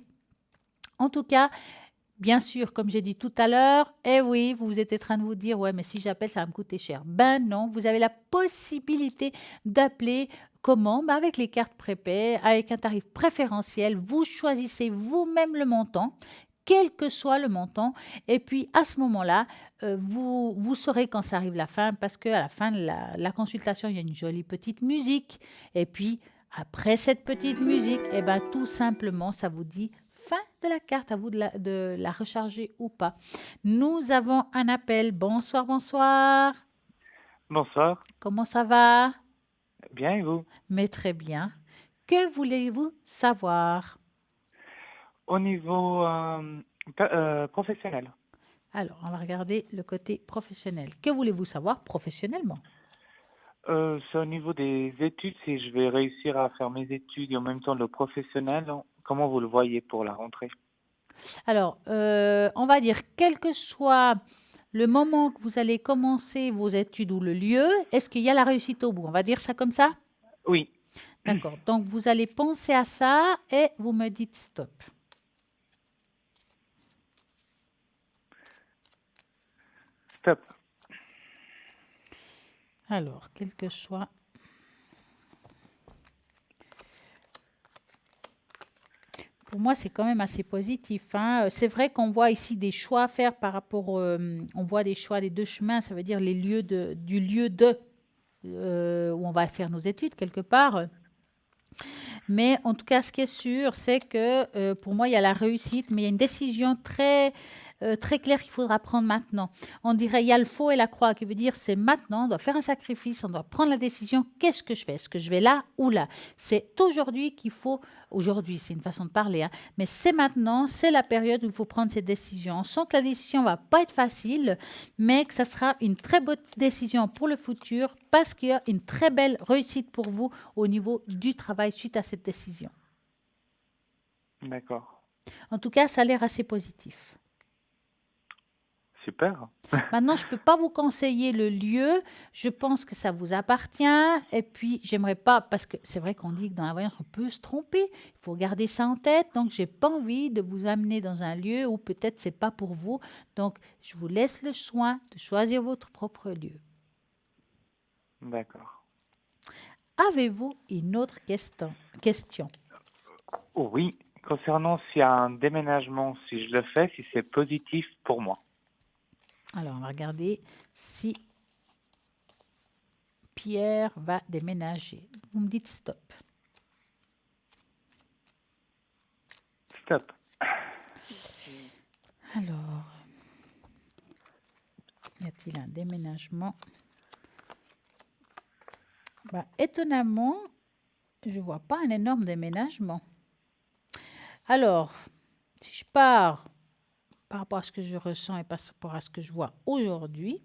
En tout cas, bien sûr, comme j'ai dit tout à l'heure, oui, vous êtes en train de vous dire, ouais, mais si j'appelle, ça va me coûter cher. Ben non, vous avez la possibilité d'appeler. Comment? Avec les cartes prépaies, avec un tarif préférentiel. Vous choisissez vous-même le montant, quel que soit le montant. Et puis, à ce moment-là, vous saurez quand ça arrive la fin, parce qu'à la fin de la consultation, il y a une jolie petite musique. Et puis, après cette petite musique, tout simplement, ça vous dit fin de la carte, à vous de la recharger ou pas. Nous avons un appel. Bonsoir, bonsoir. Bonsoir. Comment ça va? Bien, et vous? Mais très bien. Que voulez-vous savoir? Au niveau professionnel. Alors, on va regarder le côté professionnel. Que voulez-vous savoir professionnellement? C'est au niveau des études, si je vais réussir à faire mes études et en même temps le professionnel, comment vous le voyez pour la rentrée? Alors, on va dire, quel que soit le moment que vous allez commencer vos études ou le lieu, est-ce qu'il y a la réussite au bout? On va dire ça comme ça? Oui. D'accord. Donc, vous allez penser à ça et vous me dites stop. Stop. Alors, quel que soit... Pour moi, c'est quand même assez positif, hein. C'est vrai qu'on voit ici des choix à faire par rapport... on voit des choix des deux chemins, ça veut dire les lieux du lieu où on va faire nos études quelque part. Mais en tout cas, ce qui est sûr, c'est que pour moi, il y a la réussite, mais il y a une décision très claire qu'il faudra prendre maintenant. On dirait il y a le faux et la croix, qui veut dire c'est maintenant, on doit faire un sacrifice, on doit prendre la décision, qu'est-ce que je fais? Est-ce que je vais là ou là? C'est aujourd'hui qu'il faut, aujourd'hui c'est une façon de parler, hein, mais c'est maintenant, c'est la période où il faut prendre ces décisions. On sent que la décision ne va pas être facile, mais que ça sera une très bonne décision pour le futur parce qu'il y a une très belle réussite pour vous au niveau du travail suite à cette décision. D'accord. En tout cas, ça a l'air assez positif. Super. Maintenant, je ne peux pas vous conseiller le lieu. Je pense que ça vous appartient. Et puis, j'aimerais pas, parce que c'est vrai qu'on dit que dans la voyance, on peut se tromper. Il faut garder ça en tête. Donc, je n'ai pas envie de vous amener dans un lieu où peut-être ce n'est pas pour vous. Donc, je vous laisse le soin de choisir votre propre lieu. D'accord. Avez-vous une autre question? Oui. Concernant s'il y a un déménagement, si je le fais, si c'est positif pour moi. Alors, on va regarder si Pierre va déménager. Vous me dites stop. Stop. Alors, y a-t-il un déménagement? Étonnamment, je ne vois pas un énorme déménagement. Alors, si je pars par rapport à ce que je ressens et par rapport à ce que je vois aujourd'hui,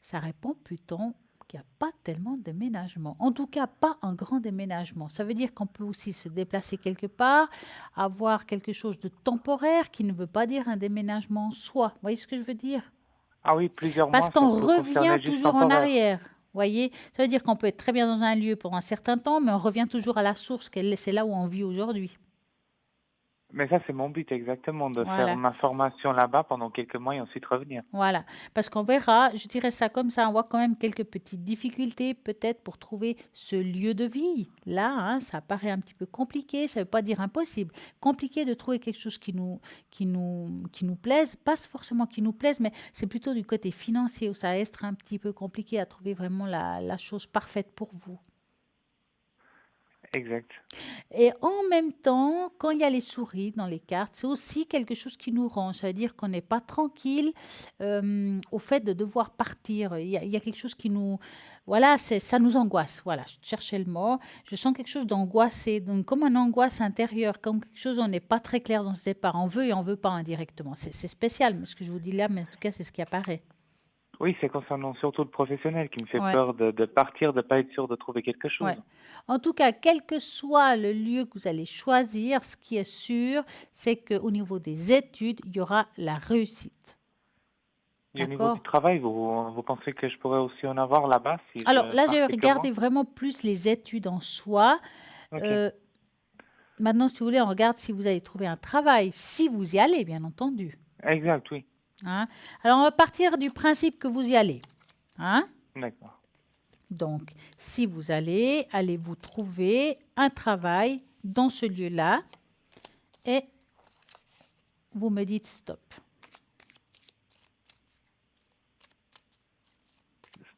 ça répond plutôt qu'il n'y a pas tellement de déménagement. En tout cas, pas un grand déménagement. Ça veut dire qu'on peut aussi se déplacer quelque part, avoir quelque chose de temporaire qui ne veut pas dire un déménagement en soi. Vous voyez ce que je veux dire? Ah oui, plusieurs Parce mois, ça qu'on peut revient concerner juste toujours en temporaire. arrière. Vous voyez? Ça veut dire qu'on peut être très bien dans un lieu pendant un certain temps, mais on revient toujours à la source, c'est là où on vit aujourd'hui. Mais ça, c'est mon but exactement, de faire Voilà. ma formation là-bas pendant quelques mois et ensuite revenir. Voilà, parce qu'on verra, je dirais ça comme ça, on voit quand même quelques petites difficultés peut-être pour trouver ce lieu de vie. Là, hein, ça paraît un petit peu compliqué, ça ne veut pas dire impossible. Compliqué de trouver quelque chose qui nous plaise, pas forcément qui nous plaise, mais c'est plutôt du côté financier où ça va être un petit peu compliqué à trouver vraiment la chose parfaite pour vous. Exact. Et en même temps, quand il y a les souris dans les cartes, c'est aussi quelque chose qui nous range. Ça veut dire qu'on n'est pas tranquille au fait de devoir partir. Il y a quelque chose qui nous... Voilà, ça nous angoisse. Voilà, je cherchais le mot. Je sens quelque chose d'angoissé, donc comme une angoisse intérieure, comme quelque chose où on n'est pas très clair dans ce départ. On veut et on ne veut pas indirectement. C'est spécial, mais ce que je vous dis là, mais en tout cas, c'est ce qui apparaît. Oui, c'est concernant surtout le professionnel qui me fait Ouais. peur de partir, de ne pas être sûr de trouver quelque chose. Ouais. En tout cas, quel que soit le lieu que vous allez choisir, ce qui est sûr, c'est qu'au niveau des études, il y aura la réussite. Et au niveau D'accord? du travail, vous pensez que je pourrais aussi en avoir là-bas si Alors je là, pars j'ai quelques regardé mois? vraiment plus les études en soi. Ok. Euh, Maintenant, si vous voulez, on regarde si vous allez trouver un travail, si vous y allez, bien entendu. Exact, oui. Hein? Alors, on va partir du principe que vous y allez. Hein? D'accord. Donc, si vous allez-vous trouver un travail dans ce lieu-là et vous me dites stop.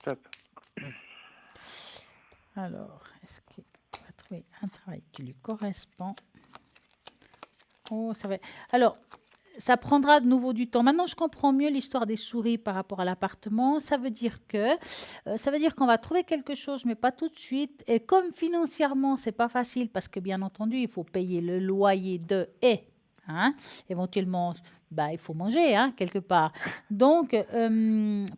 Stop. Alors, est-ce qu'il va trouver un travail qui lui correspond? Oh, ça va. Alors, ça prendra de nouveau du temps. Maintenant, je comprends mieux l'histoire des souris par rapport à l'appartement. Ça veut dire qu'on va trouver quelque chose, mais pas tout de suite. Et comme financièrement, c'est pas facile parce que bien entendu, il faut payer le loyer hein, éventuellement, il faut manger hein, quelque part. Donc,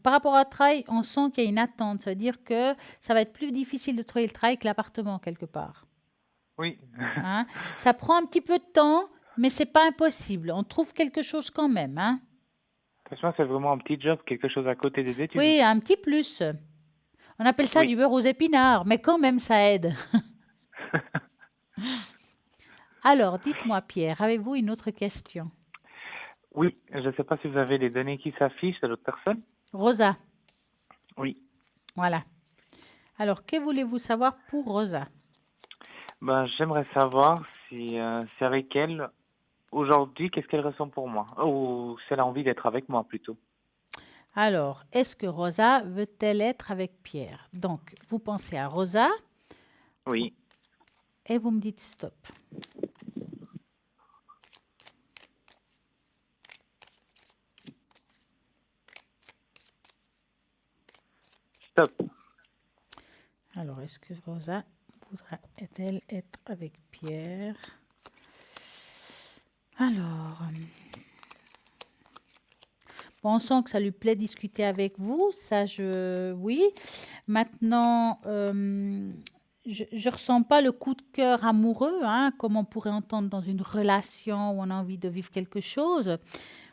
par rapport au travail, on sent qu'il y a une attente. Ça veut dire que ça va être plus difficile de trouver le travail que l'appartement quelque part. Oui. Hein. Ça prend un petit peu de temps, mais c'est pas impossible. On trouve quelque chose quand même. Hein. Franchement, c'est vraiment un petit job, quelque chose à côté des études. Oui, un petit plus. On appelle ça Oui. du beurre aux épinards, mais quand même, ça aide. Alors, dites-moi, Pierre, avez-vous une autre question? Oui, je ne sais pas si vous avez les données qui s'affichent de l'autre personne. Rosa, Oui. voilà. Alors, que voulez-vous savoir pour Rosa? J'aimerais savoir si c'est avec elle aujourd'hui, qu'est-ce qu'elle ressent pour moi? Ou si elle a envie d'être avec moi plutôt. Alors, est-ce que Rosa veut-elle être avec Pierre? Donc, vous pensez à Rosa Oui. et vous me dites stop. Stop. Alors, est-ce que Rosa voudra-t-elle être avec Pierre? Alors, bon, on sent que ça lui plaît discuter avec vous, oui. Maintenant, je ne ressens pas le coup de cœur amoureux, hein, comme on pourrait entendre dans une relation où on a envie de vivre quelque chose.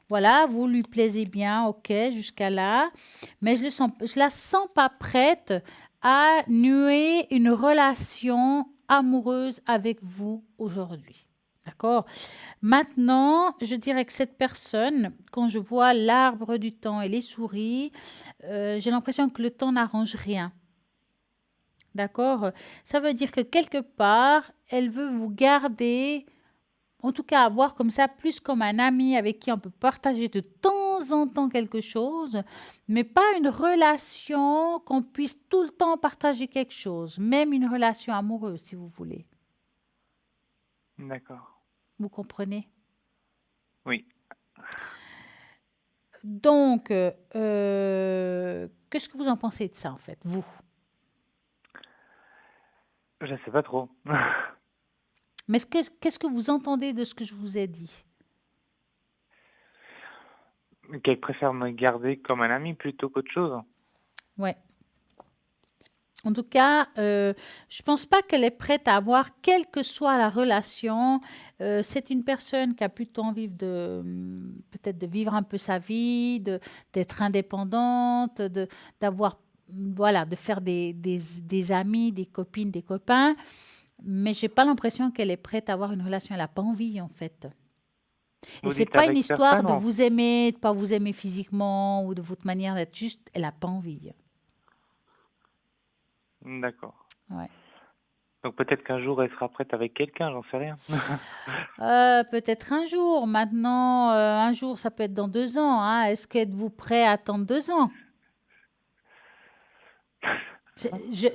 Voilà, vous lui plaisez bien, ok, jusqu'à là. Mais je la sens pas prête à nouer une relation amoureuse avec vous aujourd'hui. D'accord? Maintenant, je dirais que cette personne, quand je vois l'arbre du temps et les souris, j'ai l'impression que le temps n'arrange rien. D'accord? Ça veut dire que quelque part, elle veut vous garder, en tout cas avoir comme ça, plus comme un ami avec qui on peut partager de temps en temps quelque chose, mais pas une relation qu'on puisse tout le temps partager quelque chose, même une relation amoureuse si vous voulez. D'accord. Vous comprenez? Oui. Donc, qu'est-ce que vous en pensez de ça en fait, vous? Je ne sais pas trop. Mais qu'est-ce que vous entendez de ce que je vous ai dit? Qu'elle préfère me garder comme un ami plutôt qu'autre chose. Ouais. En tout cas, je pense pas qu'elle est prête à avoir, quelle que soit la relation. C'est une personne qui a plutôt envie peut-être de vivre un peu sa vie, d'être indépendante, d'avoir, voilà, de faire des amis, des copines, des copains. Mais j'ai pas l'impression qu'elle est prête à avoir une relation. Elle n'a pas envie, en fait. Et Vous c'est dites pas une avec histoire personne de vous aimer, de pas vous aimer physiquement ou de votre manière d'être. Juste, elle n'a pas envie. D'accord. Ouais. Donc peut-être qu'un jour elle sera prête avec quelqu'un, j'en sais rien. Peut-être un jour. Maintenant, un jour, ça peut être dans 2 ans, hein. Est-ce qu'êtes-vous prêt à attendre 2 ans?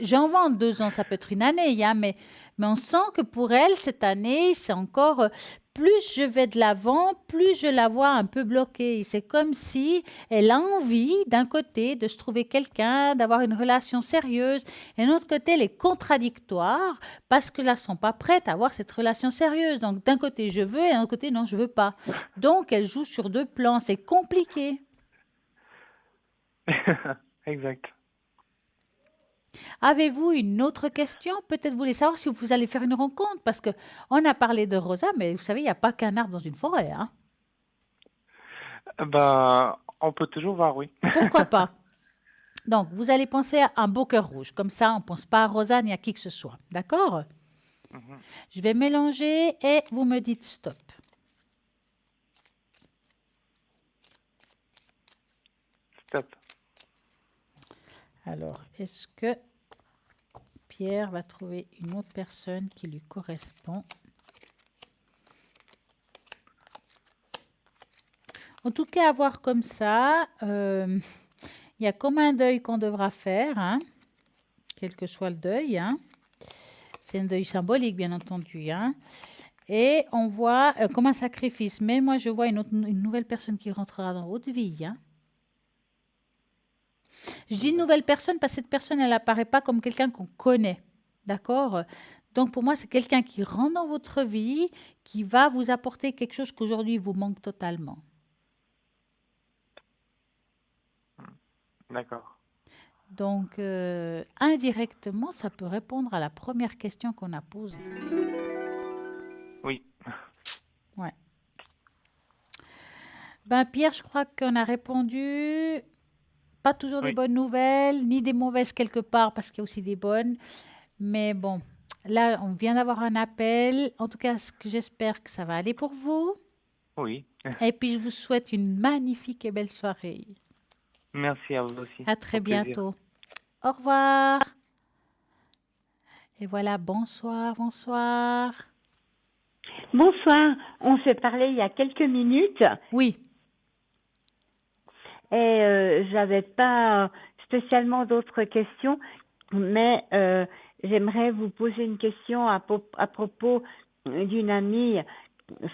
J'en vends 2 ans, ça peut être une année, hein, mais on sent que pour elle, cette année, c'est encore, plus je vais de l'avant, plus je la vois un peu bloquée. C'est comme si elle a envie, d'un côté, de se trouver quelqu'un, d'avoir une relation sérieuse, et de l'autre côté, elle est contradictoire parce que là, ne sont pas prêtes à avoir cette relation sérieuse. Donc, d'un côté, je veux, et d'un autre côté, non, je veux pas. Donc, elle joue sur 2 plans. C'est compliqué. Exact. Avez-vous une autre question? Peut-être vous voulez savoir si vous allez faire une rencontre, parce que on a parlé de Rosa, mais vous savez, il n'y a pas qu'un arbre dans une forêt, hein. Bah, on peut toujours voir, oui. Pourquoi pas? Donc, vous allez penser à un beau cœur rouge. Comme ça, on ne pense pas à Rosa ni à qui que ce soit. D'accord? Mhm. Je vais mélanger et vous me dites stop. Stop. Alors, est-ce que Pierre va trouver une autre personne qui lui correspond? En tout cas, à voir comme ça, il y a comme un deuil qu'on devra faire, hein, quel que soit le deuil, hein. C'est un deuil symbolique, bien entendu, hein. Et on voit comme un sacrifice. Mais moi, je vois une nouvelle personne qui rentrera dans votre vie, hein. Je dis une nouvelle personne parce que cette personne, elle apparaît pas comme quelqu'un qu'on connaît. D'accord? Donc, pour moi, c'est quelqu'un qui rentre dans votre vie, qui va vous apporter quelque chose qu'aujourd'hui vous manque totalement. D'accord. Donc, indirectement, ça peut répondre à la première question qu'on a posée. Oui. Ouais. Ben, Pierre, je crois qu'on a répondu. Pas toujours des Oui. bonnes nouvelles, ni des mauvaises quelque part, parce qu'il y a aussi des bonnes. Mais bon, là, on vient d'avoir un appel. En tout cas, ce que j'espère que ça va aller pour vous. Oui. Et puis, je vous souhaite une magnifique et belle soirée. Merci à vous aussi. À très Au plaisir. bientôt. Au revoir. Et voilà, bonsoir, bonsoir. Bonsoir, on s'est parlé il y a quelques minutes Oui, et j'avais pas spécialement d'autres questions, mais j'aimerais vous poser une question à propos d'une amie.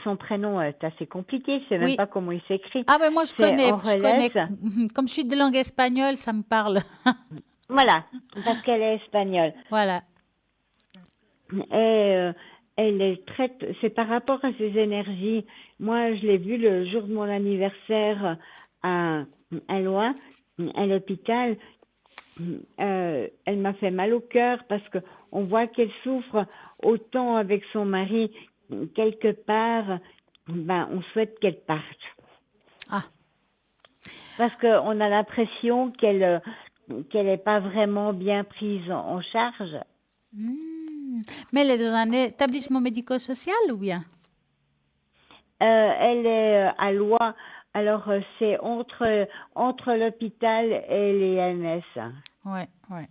Son prénom est assez compliqué, je sais même oui. pas comment il s'écrit. Ah, ben moi, je C'est connais. Aurélès. Comme je suis de langue espagnole, ça me parle. Voilà, parce qu'elle est espagnole. Voilà. Et elle est très, c'est par rapport à ses énergies. Moi, je l'ai vue le jour de mon anniversaire à Loin, à l'hôpital. Elle m'a fait mal au cœur parce que on voit qu'elle souffre autant avec son mari. Quelque part, ben, on souhaite qu'elle parte. Ah. Parce qu'on a l'impression qu'elle n'est pas vraiment bien prise en charge. Mais elle est dans un établissement médico-social ou bien? Elle est à Lois, alors c'est entre l'hôpital et les MS. Ouais, ouais.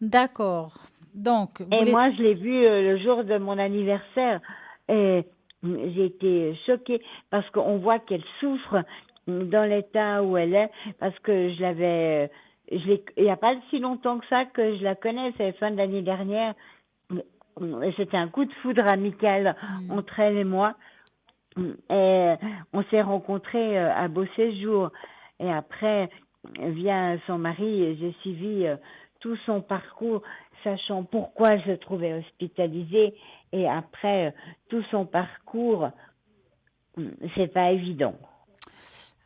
D'accord. Donc, vous Et voulez- moi, je l'ai vue le jour de mon anniversaire et j'ai été choquée parce qu'on voit qu'elle souffre dans l'état où elle est parce que il n'y a pas si longtemps que ça que je la connais, c'est la fin de l'année dernière. Et c'était un coup de foudre amical entre elle et moi. Et on s'est rencontrés à Beau Séjour. Et après, via son mari, j'ai suivi tout son parcours, sachant pourquoi elle se trouvait hospitalisée. Et après, tout son parcours, c'est pas évident.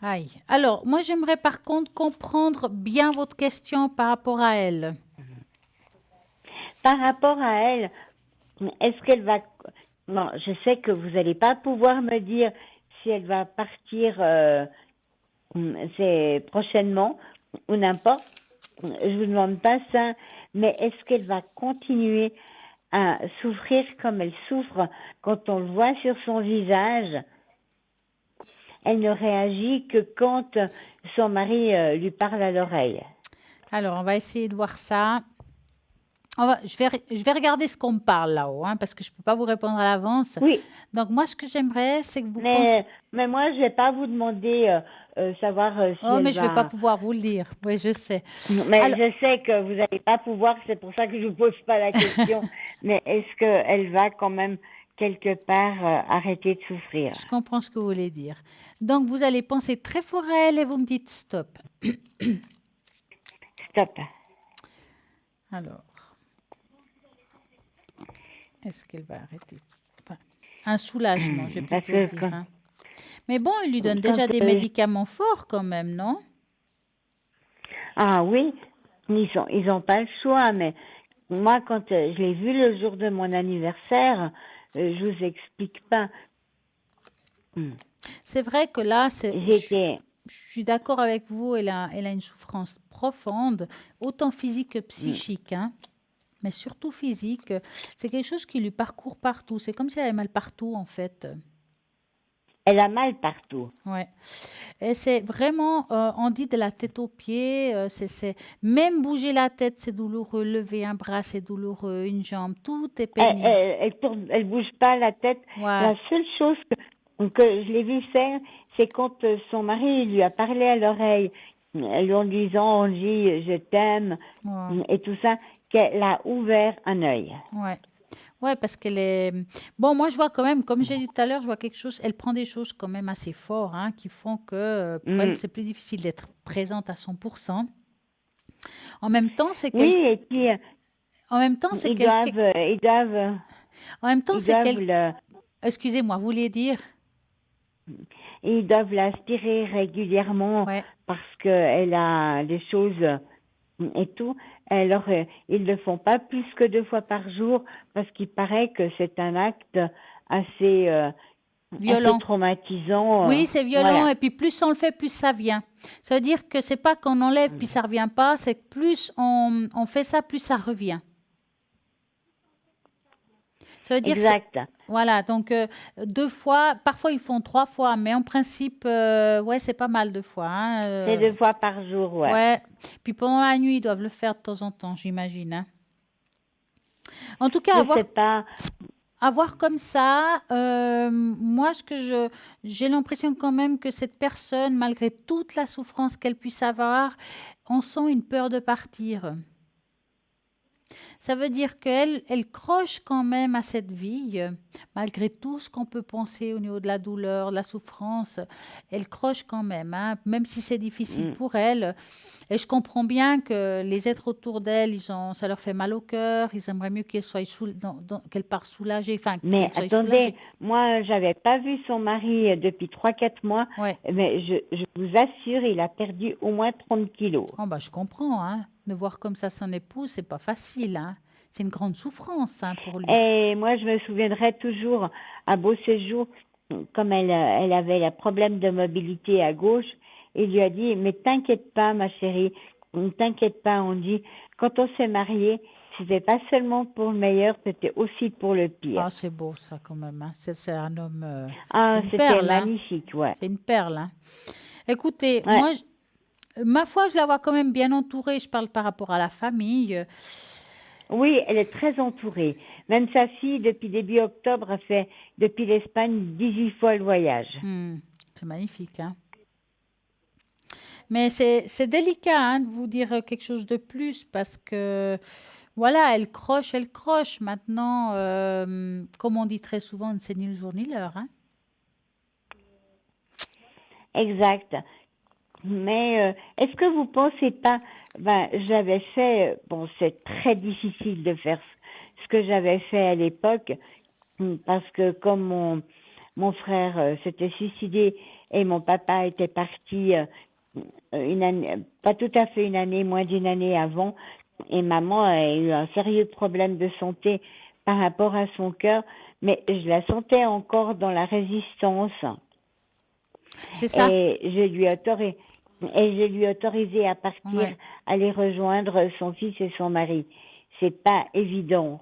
Aïe. Alors, moi, j'aimerais par contre comprendre bien votre question par rapport à elle. Par rapport à elle, est-ce qu'elle va... Bon, je sais que vous n'allez pas pouvoir me dire si elle va partir c'est prochainement ou n'importe. Je vous demande pas ça, mais est-ce qu'elle va continuer à souffrir comme elle souffre quand on le voit sur son visage? Elle ne réagit que quand son mari lui parle à l'oreille. Alors, on va essayer de voir ça. Je vais regarder ce qu'on me parle là-haut, hein, parce que je ne peux pas vous répondre à l'avance. Oui, Donc, moi, ce que j'aimerais, c'est que vous pensiez... mais moi, je vais pas vous demander savoir si Oh, elle mais je ne vais pas va... pouvoir vous le dire. Oui, je sais. Mais Alors, je sais que vous n'allez pas pouvoir, c'est pour ça que je vous pose pas la question. Mais est-ce qu'elle va quand même quelque part arrêter de souffrir? je comprends ce que vous voulez dire. Donc, vous allez penser très fort à elle et vous me dites stop. Stop. Alors, est-ce qu'elle va arrêter? Enfin, un soulagement, je vais Parce plutôt que dire, hein. Mais bon, il lui donne quand, déjà des médicaments forts quand même, non? ah oui, ils ont pas le choix, mais moi, quand je l'ai vu le jour de mon anniversaire, je vous explique pas. C'est vrai que là, J'étais, je suis d'accord avec vous, elle a une souffrance profonde, autant physique que psychique, hein. Mais surtout physique. C'est quelque chose qui lui parcourt partout. C'est comme si elle avait mal partout, en fait. elle a mal partout. Ouais. Et c'est vraiment, on dit de la tête aux pieds, même bouger la tête, c'est douloureux, lever un bras, c'est douloureux, une jambe, tout est pénible. Elle tourne, elle bouge pas la tête. Ouais. La seule chose que je l'ai vu faire, c'est quand son mari lui a parlé à l'oreille, lui en disant, on dit, je t'aime, Ouais. et tout ça, qu'elle a ouvert un œil. Ouais. Ouais, parce qu'elle est... Bon, moi, je vois quand même, comme j'ai dit tout à l'heure, je vois quelque chose, elle prend des choses quand même assez fortes, hein, qui font que pour elle, c'est plus difficile d'être présente à 100%. En même temps, c'est Oui, quel... et puis En même temps, c'est ils quelqu'un... doivent, En même temps, ils c'est doivent quel... le, Excusez-moi, vous vouliez dire? ils doivent l'aspirer régulièrement Ouais. parce qu'elle a des choses et tout. Alors, ils le font pas plus que 2 fois par jour parce qu'il paraît que c'est un acte assez, Violent. assez traumatisant. Oui, c'est violent, Voilà. et puis plus on le fait, plus ça vient. Ça veut dire que c'est pas qu'on enlève puis ça revient pas, c'est que plus on fait ça, plus ça revient. Ça veut dire que Exact. voilà, donc 2 fois, parfois ils font 3 fois, mais en principe, ouais, c'est pas mal 2 fois, hein, C'est 2 fois par jour, ouais. ouais. Puis pendant la nuit, ils doivent le faire de temps en temps, j'imagine, hein. En tout cas, Je sais pas. avoir comme ça, moi, j'ai l'impression quand même que cette personne, malgré toute la souffrance qu'elle puisse avoir, on sent une peur de partir. Ça veut dire elle croche quand même à cette vie, malgré tout ce qu'on peut penser au niveau de la douleur, de la souffrance. Elle croche quand même, hein, même si c'est difficile pour elle. Et je comprends bien que les êtres autour d'elle, ça leur fait mal au cœur. Ils aimeraient mieux qu'elle parte soulagée, enfin, Mais qu'elle soit attendez, soulagée. moi, j'avais pas vu son mari depuis 3-4 mois, Ouais. mais je vous assure, il a perdu au moins 30 kilos. Oh, bah, je comprends, hein. De voir comme ça son épouse, c'est pas facile, hein. C'est une grande souffrance, hein, pour lui. Et moi, je me souviendrai toujours, à Beau Séjour, comme elle avait un problème de mobilité à gauche, il lui a dit, mais t'inquiète pas, ma chérie, ne t'inquiète pas, on dit, quand on s'est mariés, c'était pas seulement pour le meilleur, c'était aussi pour le pire. Ah, c'est beau ça quand même, hein. C'est un homme, c'est Ah, une c'était perle, hein. magnifique, ouais. C'est une perle, hein. Écoutez, Ouais. moi, ma foi, je la vois quand même bien entourée. Je parle par rapport à la famille. Oui, elle est très entourée. Même sa fille, depuis début octobre, a fait, depuis l'Espagne, 18 fois le voyage. C'est magnifique, hein. Mais c'est délicat, hein, de vous dire quelque chose de plus parce que, voilà, elle croche, elle croche. Maintenant, comme on dit très souvent, c'est ni le jour ni l'heure, hein. Exact. Mais est-ce que vous pensez pas, j'avais fait, bon, c'est très difficile de faire ce que j'avais fait à l'époque, parce que comme mon frère s'était suicidé et mon papa était parti une année, pas tout à fait une année, moins d'une année avant, et maman a eu un sérieux problème de santé par rapport à son cœur, mais je la sentais encore dans la résistance. C'est ça. Et je lui ai autorisé à partir, Ouais. aller rejoindre son fils et son mari. C'est pas évident.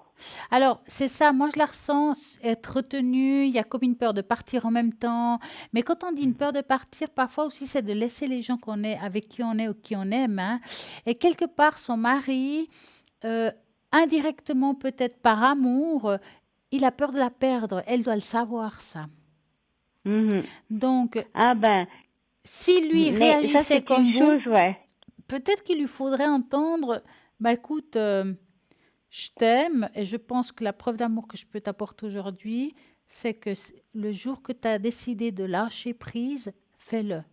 Alors, c'est ça, moi je la ressens, être retenue, il y a comme une peur de partir en même temps. Mais quand on dit une peur de partir, parfois aussi c'est de laisser les gens qu'on est, avec qui on est ou qui on aime, hein. Et quelque part, son mari, euh, indirectement peut-être par amour, il a peur de la perdre. Elle doit le savoir, ça. Mhm. Donc, Ah ben, si lui mais ça réagissait c'est comme une vous, chose, ouais. peut-être qu'il lui faudrait entendre, bah écoute, je t'aime et je pense que la preuve d'amour que je peux t'apporter aujourd'hui, c'est que le jour que tu as décidé de lâcher prise, fais-le.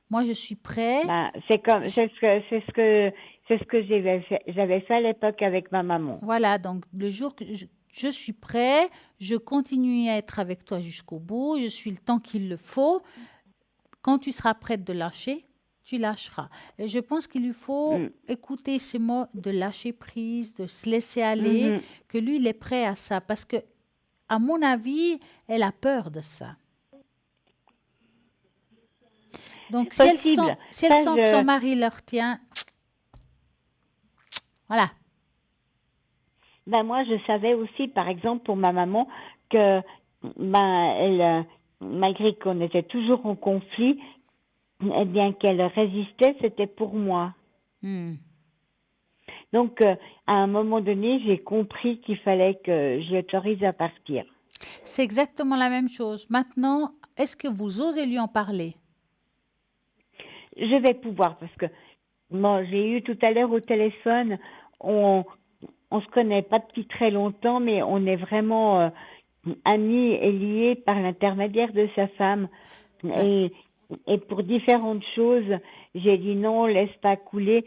Moi, je suis prêt. Ben, c'est ce que j'avais fait à l'époque avec ma maman. Voilà, donc le jour que je suis prêt, je continue à être avec toi jusqu'au bout, je suis le temps qu'il le faut. Quand tu seras prête de lâcher, tu lâcheras. Et je pense qu'il lui faut Mm. écouter ces mots de lâcher prise, de se laisser aller, Mhm. que lui, il est prêt à ça. Parce que, à mon avis, elle a peur de ça. Donc, Possible. si elle Ça, sent que son mari le retient, voilà. ben moi, je savais aussi, par exemple, pour ma maman, que ben elle, malgré qu'on était toujours en conflit, eh bien qu'elle résistait, c'était pour moi. Hmm. Donc, à un moment donné, j'ai compris qu'il fallait que je l'autorise à partir. C'est exactement la même chose. Maintenant, est-ce que vous osez lui en parler? Je vais pouvoir, parce que moi, j'ai eu tout à l'heure au téléphone, on on se connaît pas depuis très longtemps, mais on est vraiment amis et liés par l'intermédiaire de sa femme. Ouais. Et pour différentes choses, j'ai dit non, laisse pas couler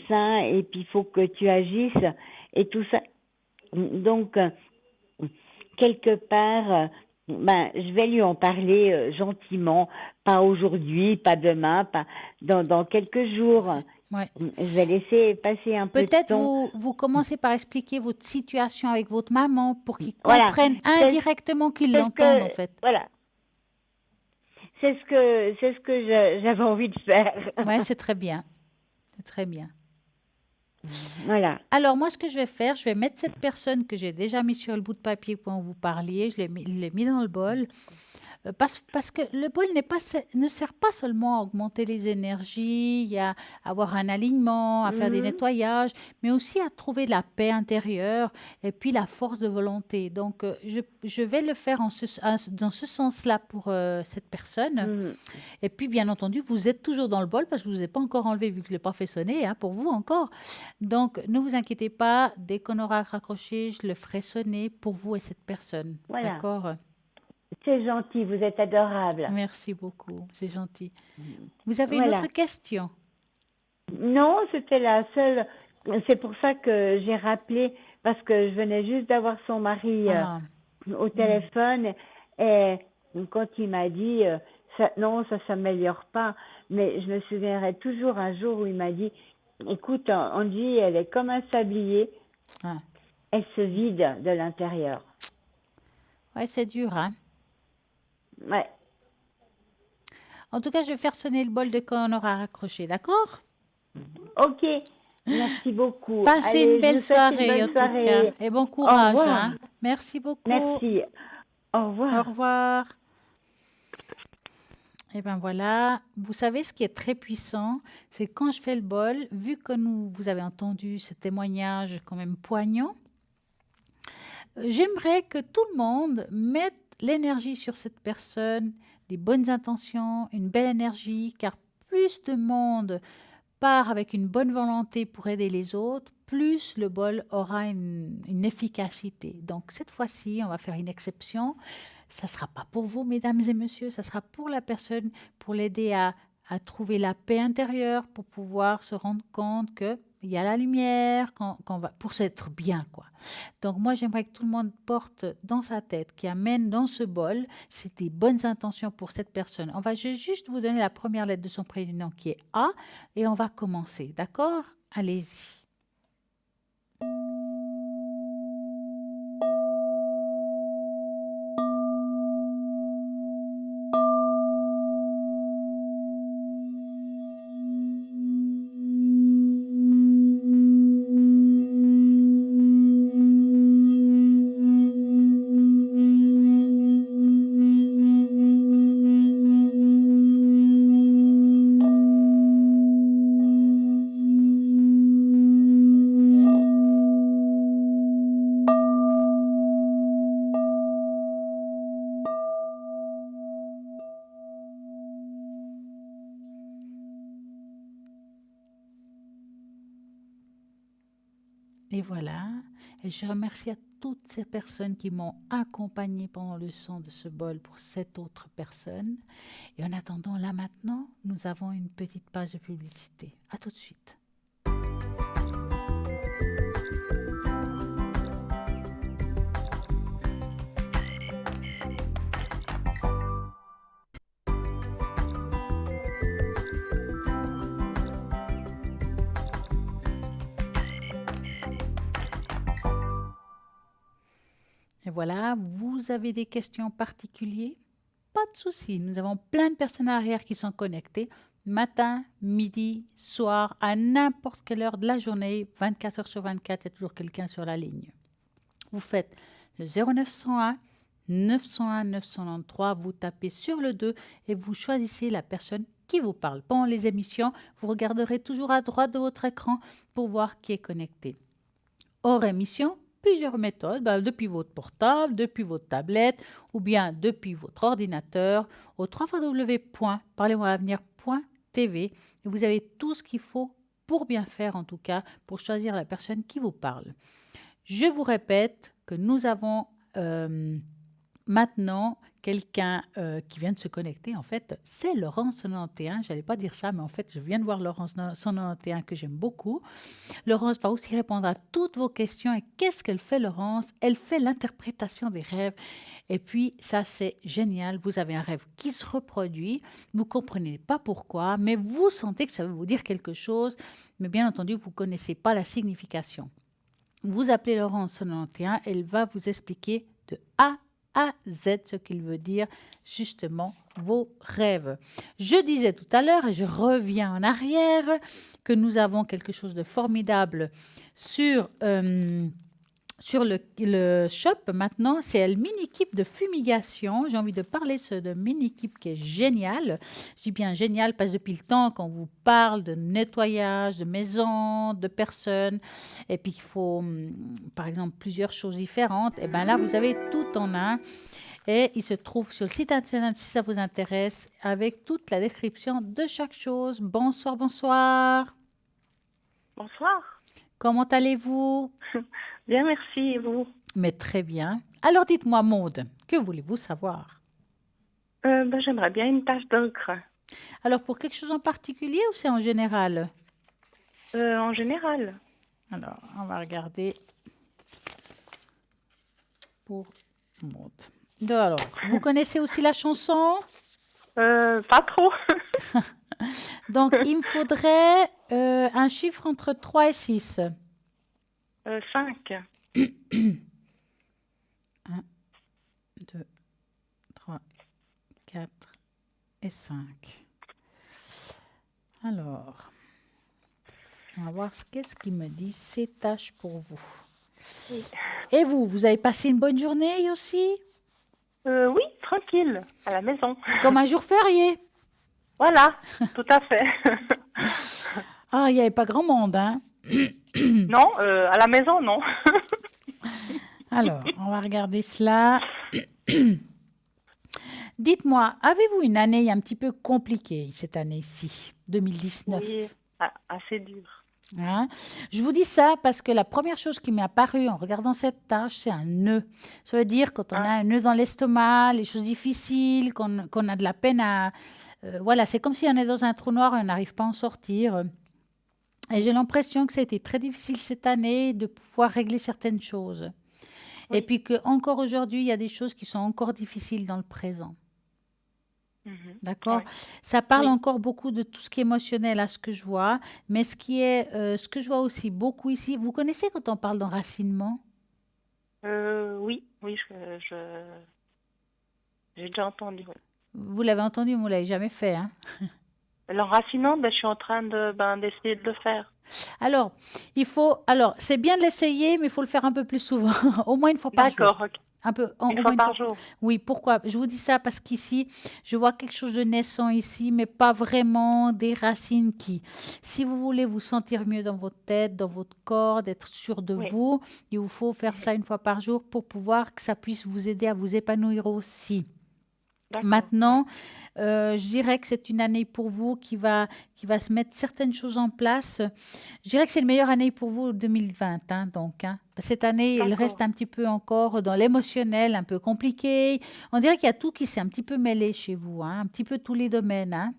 ça, et puis il faut que tu agisses, et tout ça. Donc, quelque part, ben, je vais lui en parler gentiment, pas aujourd'hui, pas demain, pas dans quelques jours. Ouais. Je vais laisser passer un peu de Peut-être temps. vous commencez par expliquer votre situation avec votre maman pour qu'ils Voilà. comprennent indirectement qu'ils C'est ce l'entendent en que, fait. voilà. C'est ce que j'avais envie de faire. Ouais, c'est très bien. C'est très bien. Voilà. Alors moi, ce que je vais faire, je vais mettre cette personne que j'ai déjà mis sur le bout de papier quand vous parliez, je l'ai mis dans le bol. Parce que le bol ne sert pas seulement à augmenter les énergies, à avoir un alignement, à faire des Mhm. nettoyages, mais aussi à trouver de la paix intérieure et puis la force de volonté. Donc, je vais le faire dans ce sens-là pour cette personne. Mhm. Et puis, bien entendu, vous êtes toujours dans le bol parce que je ne vous ai pas encore enlevé vu que je ne l'ai pas fait sonner, hein, pour vous encore. Donc, ne vous inquiétez pas, dès qu'on aura raccroché, je le ferai sonner pour vous et cette personne. Voilà. D'accord? C'est gentil, vous êtes adorable. Merci beaucoup, c'est gentil. Vous avez une Voilà. autre question? Non, c'était la seule. C'est pour ça que j'ai rappelé, parce que je venais juste d'avoir son mari Ah, au téléphone, et quand il m'a dit non, ça s'améliore pas, mais je me souviendrai toujours un jour où il m'a dit, écoute, Angie, elle est comme un sablier, ah. elle se vide de l'intérieur. Ouais, c'est dur, hein? Ouais. En tout cas, je vais faire sonner le bol dès qu'on aura raccroché, d'accord? Ok, merci beaucoup. Passez Allez, une belle je vous souhaite soirée, une en bonne tout cas. soirée. Et bon Au courage, revoir. hein? Merci beaucoup. Merci. Au Au revoir. revoir. Et ben voilà, vous savez ce qui est très puissant, c'est quand je fais le bol, vu que vous avez entendu ce témoignage quand même poignant, j'aimerais que tout le monde mette l'énergie sur cette personne, des bonnes intentions, une belle énergie, car plus de monde part avec une bonne volonté pour aider les autres, plus le bol aura une efficacité. Donc cette fois-ci, on va faire une exception. Ça ne sera pas pour vous, mesdames et messieurs, ça sera pour la personne, pour l'aider à trouver la paix intérieure, pour pouvoir se rendre compte que il y a la lumière, qu'on va, pour s'être bien, quoi. Donc, moi, j'aimerais que tout le monde porte dans sa tête, qui amène dans ce bol, c'est des bonnes intentions pour cette personne. Je vais juste vous donner la première lettre de son prénom qui est A et on va commencer, d'accord? Allez-y. Et voilà, et je remercie à toutes ces personnes qui m'ont accompagnée pendant le son de ce bol pour cette autre personne. Et en attendant, là maintenant, nous avons une petite page de publicité. À tout de suite. Et voilà, vous avez des questions particulières? Pas de souci, nous avons plein de personnes arrière qui sont connectées, matin, midi, soir, à n'importe quelle heure de la journée, 24 heures sur 24, il y a toujours quelqu'un sur la ligne. Vous faites le 0901 901 993, vous tapez sur le 2 et vous choisissez la personne qui vous parle. Pendant les émissions, vous regarderez toujours à droite de votre écran pour voir qui est connecté. Hors émission, plusieurs méthodes, depuis votre portable, depuis votre tablette ou bien depuis votre ordinateur au www.parlez-moi-avenir.tv. Vous avez tout ce qu'il faut pour bien faire, en tout cas, pour choisir la personne qui vous parle. Je vous répète que nous avons maintenant quelqu'un qui vient de se connecter. En fait, c'est Laurence 91. Je n'allais pas dire ça, mais en fait, je viens de voir Laurence 91 que j'aime beaucoup. Laurence va aussi répondre à toutes vos questions. Et qu'est-ce qu'elle fait, Laurence? Elle fait l'interprétation des rêves. Et puis, ça, c'est génial. Vous avez un rêve qui se reproduit. Vous ne comprenez pas pourquoi, mais vous sentez que ça veut vous dire quelque chose. Mais bien entendu, vous ne connaissez pas la signification. Vous appelez Laurence 91. Elle va vous expliquer de A à Z ce qu'il veut dire justement vos rêves. Je disais tout à l'heure, et je reviens en arrière, que nous avons quelque chose de formidable sur le shop maintenant. C'est le mini-kit de fumigation. J'ai envie de parler de mini-kit qui est génial. Je dis bien génial parce que depuis le temps qu'on vous parle de nettoyage, de maison, de personnes, et puis qu'il faut, par exemple, plusieurs choses différentes, et bien là, vous avez tout en un. Et il se trouve sur le site internet si ça vous intéresse, avec toute la description de chaque chose. Bonsoir, bonsoir. Bonsoir. Comment allez-vous? Bien, merci. Et vous? Mais très bien. Alors, dites-moi, Maude, que voulez-vous savoir? J'aimerais bien une tache d'encre. Alors, pour quelque chose en particulier ou c'est en général? En général. Alors, on va regarder pour Maude. Alors, vous connaissez aussi la chanson? Pas trop. Donc, il me faudrait un chiffre entre 3 et 6. 5. 1, 2, 3, 4 et 5. Alors, on va voir qu'est-ce qu'il me dit, ces tâches pour vous. Oui. Et vous avez passé une bonne journée aussi? Oui, tranquille, à la maison. Comme un jour férié? Voilà, tout à fait. Ah, il n'y avait pas grand monde, hein? Non, à la maison, non. Alors, on va regarder cela. Dites-moi, avez-vous une année un petit peu compliquée, cette année-ci, 2019? Oui, assez dur. Hein? Je vous dis ça parce que la première chose qui m'est apparue en regardant cette tâche, c'est un nœud. Ça veut dire quand on a un nœud dans l'estomac, les choses difficiles, qu'on a de la peine à... voilà, c'est comme si on est dans un trou noir et on n'arrive pas à en sortir. Et j'ai l'impression que ça a été très difficile cette année de pouvoir régler certaines choses. Et Oui. puis qu'encore aujourd'hui, il y a des choses qui sont encore difficiles dans le présent. Mhm. D'accord? Ouais. Ça parle Oui. encore beaucoup de tout ce qui est émotionnel à ce que je vois, mais ce que je vois aussi beaucoup ici, vous connaissez quand on parle d'enracinement? Oui, oui, j'ai déjà entendu. Oui. Vous l'avez entendu, mais vous ne l'avez jamais fait, hein? L'enracinement, ben, je suis en train d'essayer de le faire. Alors, c'est bien de l'essayer, mais il faut le faire un peu plus souvent, au moins une fois par jour. D'accord, ok. Un peu, Une au fois moins par jour. Oui, pourquoi? Je vous dis ça parce qu'ici, je vois quelque chose de naissant ici, mais pas vraiment des racines qui. Si vous voulez vous sentir mieux dans votre tête, dans votre corps, d'être sûr de Oui. vous, il vous faut faire ça une fois par jour pour pouvoir que ça puisse vous aider à vous épanouir aussi. D'accord. Maintenant, je dirais que c'est une année pour vous qui va se mettre certaines choses en place. Je dirais que c'est une meilleure année pour vous 2020, hein, donc. Hein. Cette année, il reste D'accord. un petit peu encore dans l'émotionnel, un peu compliqué. On dirait qu'il y a tout qui s'est un petit peu mêlé chez vous, hein, un petit peu tous les domaines. Hein.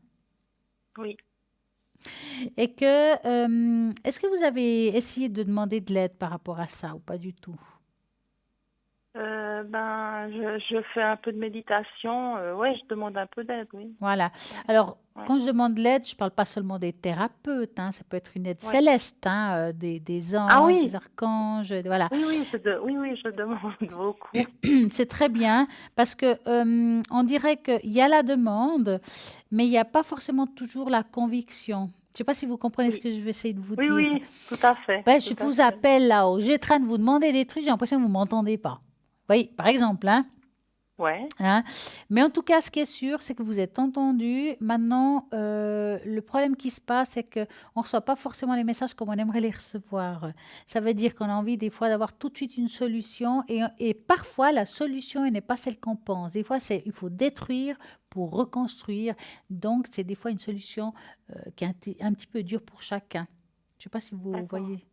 Oui. Et est-ce que vous avez essayé de demander de l'aide par rapport à ça ou pas du tout? Je fais un peu de méditation. Ouais, je demande un peu d'aide, oui. Voilà. Alors, Ouais. quand je demande de l'aide, je ne parle pas seulement des thérapeutes, hein, ça peut être une aide Ouais. céleste, hein, des Ah anges, oui. des archanges, voilà. Oui, je demande beaucoup. C'est très bien parce que on dirait qu'il y a la demande, mais il n'y a pas forcément toujours la conviction. Je ne sais pas si vous comprenez ce Oui. que je vais essayer de vous Oui, dire. oui, tout à fait. Ben, Tout je à vous fait. appelle là-haut, j'ai en train de vous demander des trucs, j'ai l'impression que vous ne m'entendez pas. Oui, par exemple, hein. Ouais. Hein. Mais en tout cas, ce qui est sûr, c'est que vous êtes entendu. Maintenant, le problème qui se passe, c'est qu'on ne reçoit pas forcément les messages comme on aimerait les recevoir. Ça veut dire qu'on a envie des fois d'avoir tout de suite une solution et parfois la solution elle n'est pas celle qu'on pense. Des fois, il faut détruire pour reconstruire. Donc, c'est des fois une solution qui est un petit peu dure pour chacun. Je ne sais pas si vous D'accord. voyez.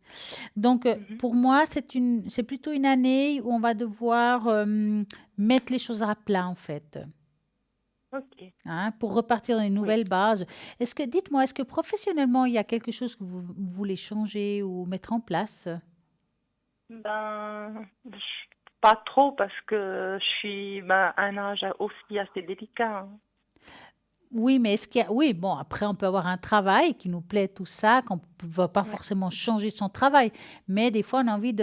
Donc, Mhm. pour moi, c'est plutôt une année où on va devoir mettre les choses à plat, en fait, Ok. hein, pour repartir dans une Oui. nouvelle base. Dites-moi, est-ce que professionnellement, il y a quelque chose que vous voulez changer ou mettre en place? Pas trop parce que je suis à un âge aussi assez délicat. Hein. Oui, mais est-ce qu'il y a... Oui, bon, après, on peut avoir un travail qui nous plaît, tout ça, qu'on ne va pas Ouais. forcément changer son travail, mais des fois, on a envie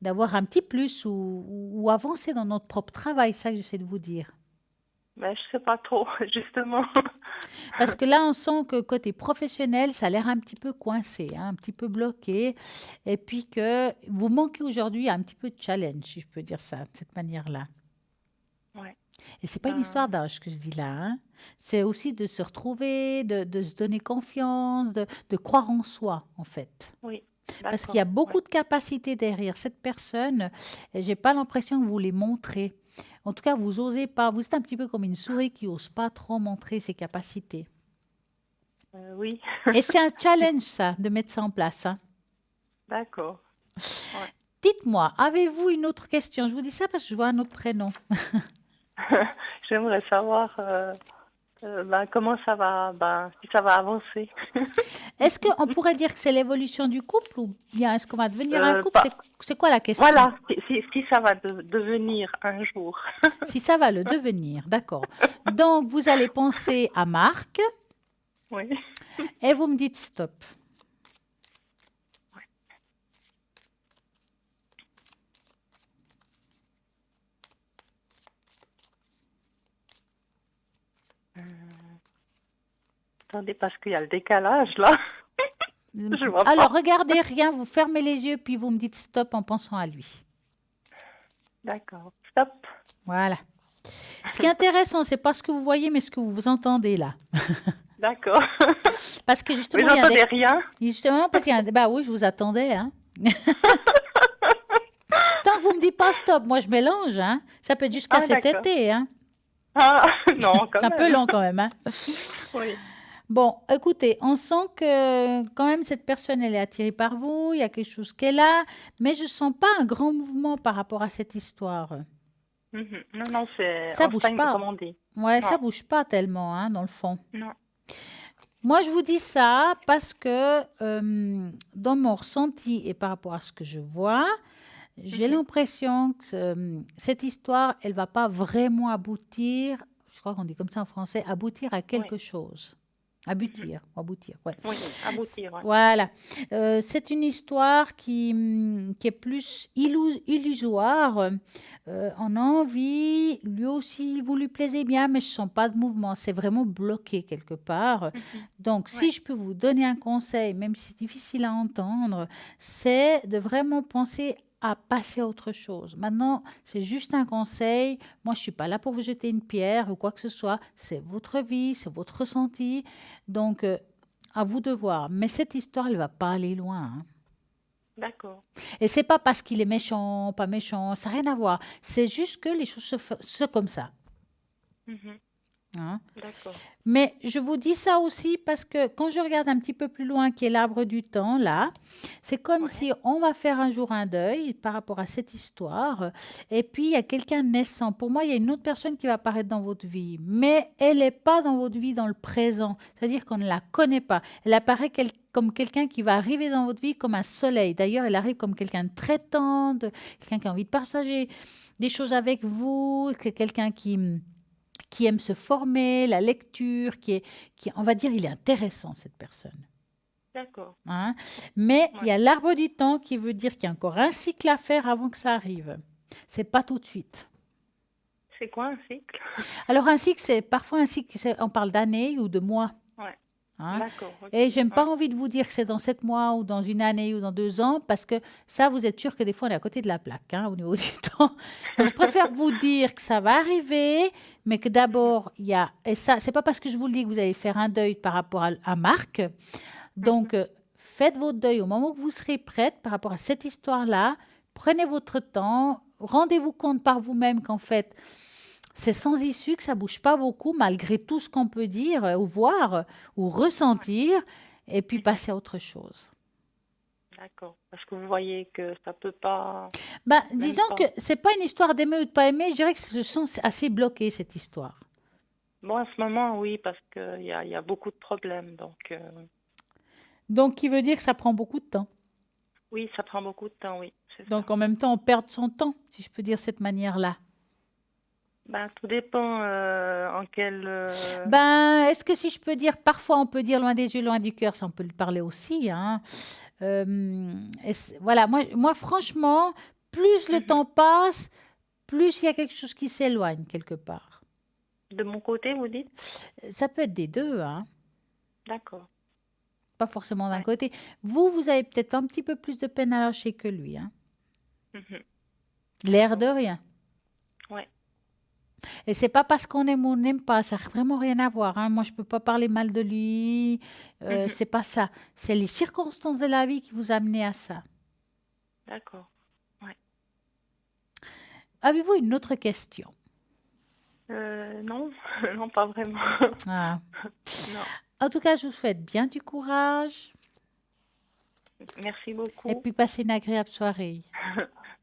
d'avoir un petit plus ou avancer dans notre propre travail, c'est ça que j'essaie de vous dire. Mais je sais pas trop, justement. Parce que là, on sent que côté professionnel, ça a l'air un petit peu coincé, hein, un petit peu bloqué. Et puis que vous manquez aujourd'hui un petit peu de challenge, si je peux dire ça, de cette manière-là. Ouais. Et c'est pas une histoire d'âge que je dis là. Hein. C'est aussi de se retrouver, de se donner confiance, de croire en soi, en fait. Oui. Parce qu'il y a D'accord. beaucoup Ouais. de capacités derrière cette personne. Et j'ai pas l'impression que vous les montrez. En tout cas, vous osez pas. Vous êtes un petit peu comme une souris qui ose pas trop montrer ses capacités. Oui. Et c'est un challenge, ça, de mettre ça en place. Hein. D'accord. Ouais. Dites-moi, avez-vous une autre question? Je vous dis ça parce que je vois un autre prénom. J'aimerais savoir comment ça va, si ça va avancer. Est-ce qu'on pourrait dire que c'est l'évolution du couple ou bien est-ce qu'on va devenir un couple? Pas- C'est quoi la question? Voilà, si ça va devenir un jour. Si ça va le devenir, d'accord. Donc, vous allez penser à Marc Oui. et vous me dites stop. Attendez, parce qu'il y a le décalage là. Je vois pas. Alors, regardez rien, vous fermez les yeux puis vous me dites stop en pensant à lui. D'accord. Stop. Voilà. Ce qui est intéressant, c'est pas ce que vous voyez, mais ce que vous entendez là. D'accord. Parce que Mais justement, il y a j'entendais rien. Justement, parce qu'il y a un... Bah oui, je vous attendais. Hein. Tant que vous me dites pas stop, moi je mélange. Hein. Ça peut être jusqu'à Ah, cet d'accord. été. Hein. Ah, non, quand C'est un même. peu long quand même. Hein. Oui. Bon, écoutez, on sent que quand même cette personne, elle est attirée par vous, il y a quelque chose qu'elle a, mais je ne sens pas un grand mouvement par rapport à cette histoire. Mhm. Non, c'est Ça on bouge stagne, pas. comme on dit. Ouais, Non. ça bouge pas tellement, hein, dans le fond. Non. Moi, je vous dis ça parce que dans mon ressenti et par rapport à ce que je vois, j'ai l'impression que cette histoire, elle va pas vraiment aboutir, je crois qu'on dit comme ça en français, aboutir à quelque chose. Aboutir, ouais. Oui, aboutir, ouais. Voilà. C'est une histoire qui est plus illusoire. On a envie, lui aussi, vous lui plaisez bien, mais je ne sens pas de mouvement. C'est vraiment bloqué quelque part. Donc, si je peux vous donner un conseil, même si c'est difficile à entendre, c'est de vraiment penser à passer à autre chose. Maintenant, c'est juste un conseil. Moi, je ne suis pas là pour vous jeter une pierre ou quoi que ce soit. C'est votre vie, c'est votre ressenti. Donc, à vous de voir. Mais cette histoire, elle ne va pas aller loin. Hein. D'accord. Et c'est pas parce qu'il est méchant, pas méchant, ça n'a rien à voir. C'est juste que les choses se comme ça. Mhm. Hein. D'accord. Mais je vous dis ça aussi parce que quand je regarde un petit peu plus loin, qui est l'arbre du temps, là, c'est comme si on va faire un jour un deuil par rapport à cette histoire. Et puis, il y a quelqu'un naissant. Pour moi, il y a une autre personne qui va apparaître dans votre vie. Mais elle n'est pas dans votre vie dans le présent. C'est-à-dire qu'on ne la connaît pas. Elle apparaît comme quelqu'un qui va arriver dans votre vie comme un soleil. D'ailleurs, elle arrive comme quelqu'un de très tendre, quelqu'un qui a envie de partager des choses avec vous, quelqu'un qui aime se former, la lecture, on va dire, il est intéressant, cette personne. D'accord. Hein? Mais il y a l'arbre du temps qui veut dire qu'il y a encore un cycle à faire avant que ça arrive. C'est pas tout de suite. C'est quoi un cycle? Alors, un cycle, c'est parfois un cycle, on parle d'années ou de mois. Ouais. Hein? D'accord. Ok. Et j'aime pas envie de vous dire que c'est dans 7 mois ou dans une année ou dans 2 ans, parce que ça, vous êtes sûr que des fois, on est à côté de la plaque, hein, au niveau du temps. Donc, je préfère vous dire que ça va arriver, mais que d'abord, il y a... Et ça, c'est pas parce que je vous le dis que vous allez faire un deuil par rapport à Marc. Donc, faites votre deuil au moment où vous serez prête par rapport à cette histoire-là. Prenez votre temps. Rendez-vous compte par vous-même qu'en fait, c'est sans issue, que ça bouge pas beaucoup, malgré tout ce qu'on peut dire ou voir ou ressentir, et puis passer à autre chose. D'accord. Parce que vous voyez que ça peut pas... Ben, Même disons pas. que c'est pas une histoire d'aimer ou de pas aimer, je dirais que je sens assez bloqué, cette histoire. Bon, en ce moment, oui, parce qu'il y a beaucoup de problèmes. Donc, Donc, qui veut dire que ça prend beaucoup de temps. oui, ça prend beaucoup de temps, oui. C'est Donc, ça. en même temps, on perd son temps, si je peux dire de cette manière-là. Ben, tout dépend en quel... Ben, est-ce que si je peux dire, parfois on peut dire loin des yeux, loin du cœur, ça on peut le parler aussi. Hein. Voilà, moi, franchement, plus le temps passe, plus il y a quelque chose qui s'éloigne quelque part. De mon côté, vous dites? Ça peut être des deux, hein. D'accord. Pas forcément d'un côté. Vous avez peut-être un petit peu plus de peine à lâcher que lui. Hein. Mhm. L'air de rien. Ouais. Et c'est pas parce qu'on aime ou on n'aime pas, ça n'a vraiment rien à voir. Hein. Moi, je peux pas parler mal de lui. C'est pas ça. C'est les circonstances de la vie qui vous amenez à ça. D'accord. Ouais. Avez-vous une autre question? Non, non, pas vraiment. Ah. Non. En tout cas, je vous souhaite bien du courage Merci beaucoup. et puis passez une agréable soirée.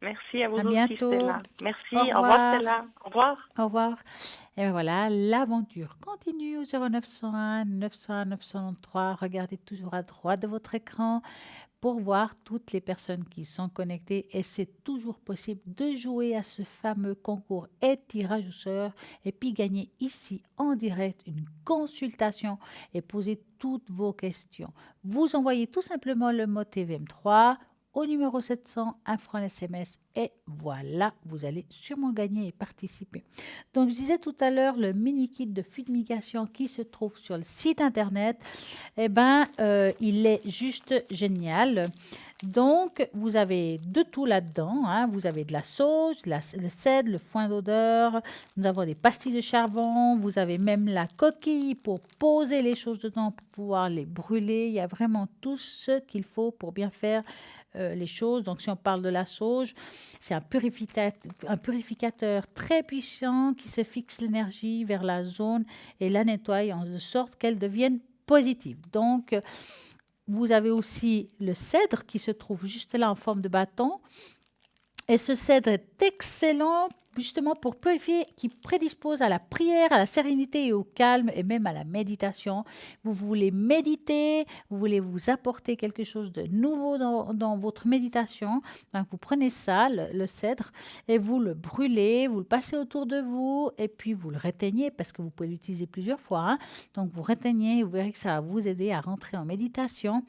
Merci à vous À aussi, bientôt. Stella. Merci. Au Au revoir, revoir. Stella. Au revoir. Au revoir. Et ben voilà, l'aventure continue au 0901 901 993. Regardez toujours à droite de votre écran pour voir toutes les personnes qui sont connectées. Et c'est toujours possible de jouer à ce fameux concours et tirage au sort et puis gagner ici en direct une consultation et poser toutes vos questions. Vous envoyez tout simplement le mot TVM3 au numéro 700, un franc SMS et voilà, vous allez sûrement gagner et participer. Donc, je disais tout à l'heure, le mini kit de fumigation qui se trouve sur le site internet, eh ben, il est juste génial. Donc, vous avez de tout là-dedans. Hein. Vous avez de la sauge, le cèdre, le foin d'odeur. Nous avons des pastilles de charbon. Vous avez même la coquille pour poser les choses dedans pour pouvoir les brûler. Il y a vraiment tout ce qu'il faut pour bien faire les choses. Donc, si on parle de la sauge, c'est un purificateur très puissant qui se fixe l'énergie vers la zone et la nettoie en sorte qu'elle devienne positive. Donc, vous avez aussi le cèdre qui se trouve juste là en forme de bâton. Et ce cèdre est excellent justement pour purifier, qui prédispose à la prière, à la sérénité et au calme et même à la méditation. Vous voulez méditer, vous voulez vous apporter quelque chose de nouveau dans votre méditation. Donc, vous prenez ça, le cèdre, et vous le brûlez, vous le passez autour de vous et puis vous le réteignez parce que vous pouvez l'utiliser plusieurs fois. Hein. Donc, vous réteignez et vous verrez que ça va vous aider à rentrer en méditation.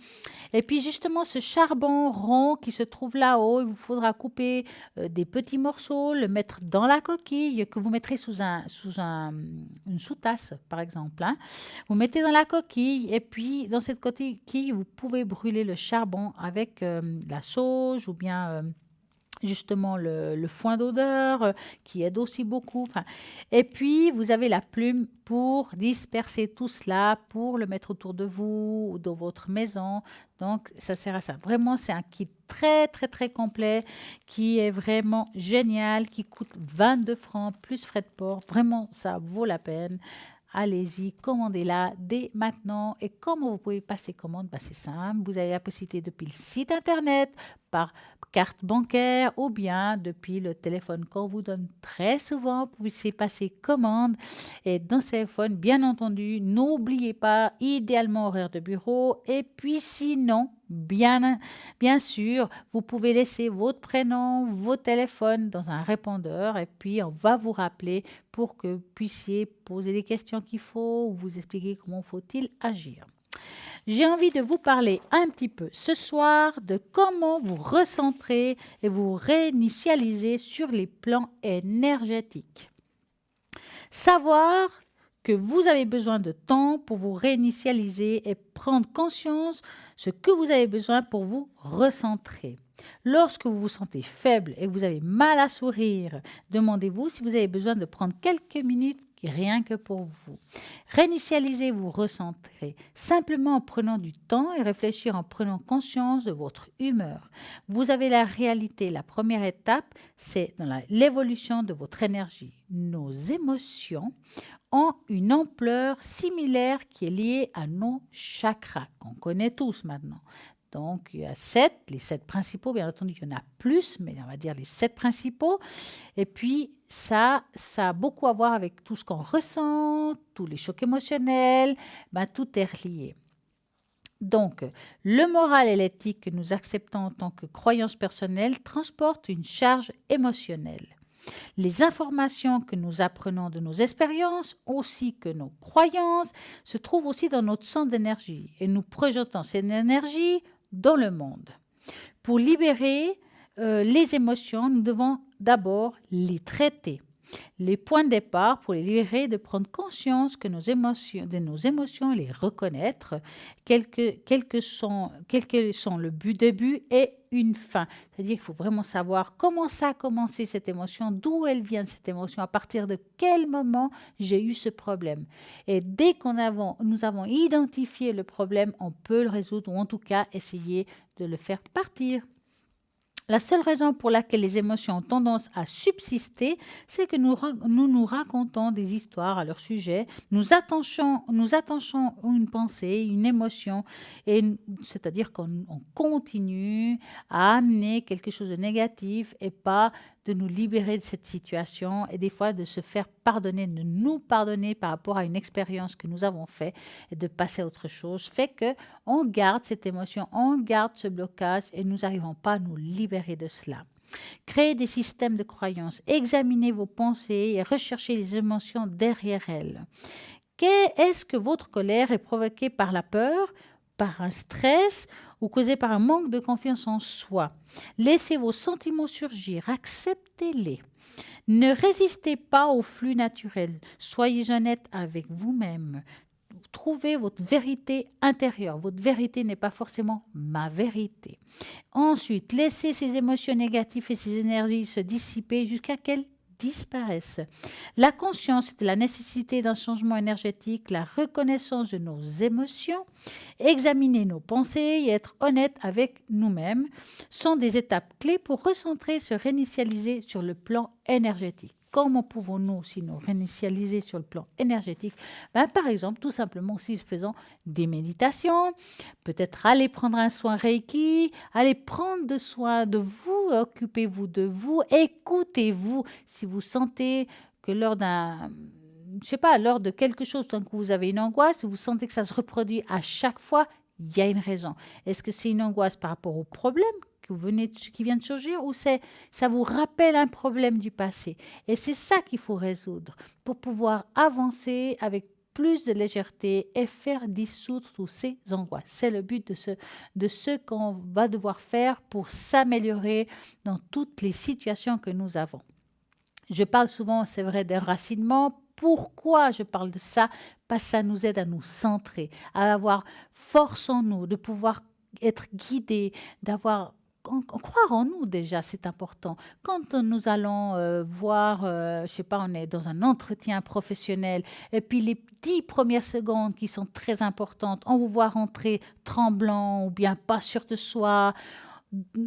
Et puis, justement, ce charbon rond qui se trouve là-haut, il vous faudra couper des petits morceaux, le mettre dans la coquille que vous mettrez sous une sous-tasse, par exemple. Hein. Vous mettez dans la coquille et puis dans cette coquille, vous pouvez brûler le charbon avec la sauge ou bien justement le foin d'odeur qui aide aussi beaucoup. Enfin, et puis, vous avez la plume pour disperser tout cela, pour le mettre autour de vous ou dans votre maison. Donc, ça sert à ça. Vraiment, c'est un kit très, très, très complet qui est vraiment génial, qui coûte 22 francs plus frais de port. Vraiment, ça vaut la peine. Allez-y, commandez-la dès maintenant. Et comment vous pouvez passer commande? C'est simple, vous avez la possibilité depuis le site internet, par carte bancaire ou bien depuis le téléphone qu'on vous donne très souvent. Vous pouvez passer commande. Et dans ce téléphone, bien entendu, n'oubliez pas, idéalement horaire de bureau. Et puis sinon, bien sûr, vous pouvez laisser votre prénom, vos téléphones dans un répondeur et puis on va vous rappeler pour que vous puissiez poser les questions qu'il faut ou vous expliquer comment faut-il agir. J'ai envie de vous parler un petit peu ce soir de comment vous recentrer et vous réinitialiser sur les plans énergétiques. Savoir que vous avez besoin de temps pour vous réinitialiser et prendre conscience ce que vous avez besoin pour vous recentrer. Lorsque vous vous sentez faible et que vous avez mal à sourire, demandez-vous si vous avez besoin de prendre quelques minutes rien que pour vous. Réinitialisez, vous recentrer simplement en prenant du temps et réfléchir en prenant conscience de votre humeur. Vous avez la réalité. La première étape, c'est dans l'évolution de votre énergie. Nos émotions ont une ampleur similaire qui est liée à nos chakras, qu'on connaît tous maintenant. Donc, il y a les 7 principaux, bien entendu, il y en a plus, mais on va dire les 7 principaux. Et puis, ça a beaucoup à voir avec tout ce qu'on ressent, tous les chocs émotionnels, tout est relié. Donc, le moral et l'éthique que nous acceptons en tant que croyance personnelle transportent une charge émotionnelle. Les informations que nous apprenons de nos expériences, aussi que nos croyances, se trouvent aussi dans notre centre d'énergie et nous projetons cette énergie dans le monde. Pour libérer les émotions, nous devons d'abord les traiter. Les points de départ pour les libérer, de prendre conscience de nos émotions, les reconnaître, quels sont le début et une fin. C'est-à-dire qu'il faut vraiment savoir comment ça a commencé cette émotion, d'où elle vient cette émotion, à partir de quel moment j'ai eu ce problème. Et dès nous avons identifié le problème, on peut le résoudre ou en tout cas essayer de le faire partir. La seule raison pour laquelle les émotions ont tendance à subsister, c'est que nous racontons des histoires à leur sujet, nous attachons une pensée, une émotion, c'est-à-dire qu'on continue à amener quelque chose de négatif et pas de nous libérer de cette situation et des fois de se faire pardonner, de nous pardonner par rapport à une expérience que nous avons faite et de passer à autre chose, fait qu'on garde cette émotion, on garde ce blocage et nous n'arrivons pas à nous libérer de cela. Créez des systèmes de croyances, examinez vos pensées et recherchez les émotions derrière elles. Est-ce que votre colère est provoquée par la peur, par un stress ou causée par un manque de confiance en soi? Laissez vos sentiments surgir, acceptez-les. Ne résistez pas au flux naturel. Soyez honnête avec vous-même. Trouvez votre vérité intérieure. Votre vérité n'est pas forcément ma vérité. Ensuite, laissez ces émotions négatives et ces énergies se dissiper jusqu'à qu'elles disparaissent. La conscience de la nécessité d'un changement énergétique, la reconnaissance de nos émotions, examiner nos pensées et être honnête avec nous-mêmes sont des étapes clés pour recentrer, se réinitialiser sur le plan énergétique. Comment pouvons-nous aussi nous réinitialiser sur le plan énergétique? Par exemple, tout simplement aussi faisant des méditations, peut-être aller prendre un soin Reiki, aller prendre soin de vous occupez-vous de vous, écoutez-vous. Si vous sentez que lors de quelque chose, tant que vous avez une angoisse, si vous sentez que ça se reproduit à chaque fois, il y a une raison. Est-ce que c'est une angoisse par rapport au problème qui vient de surgir ou ça vous rappelle un problème du passé? Et c'est ça qu'il faut résoudre pour pouvoir avancer avec plus de légèreté et faire dissoudre tous ces angoisses. C'est le but de ce qu'on va devoir faire pour s'améliorer dans toutes les situations que nous avons. Je parle souvent, c'est vrai, d'enracinement. Pourquoi je parle de ça? Parce que ça nous aide à nous centrer, à avoir force en nous, de pouvoir être guidés, croire en nous déjà, c'est important. Quand nous allons voir, on est dans un entretien professionnel, et puis les 10 premières secondes qui sont très importantes, on vous voit rentrer tremblant ou bien pas sûr de soi,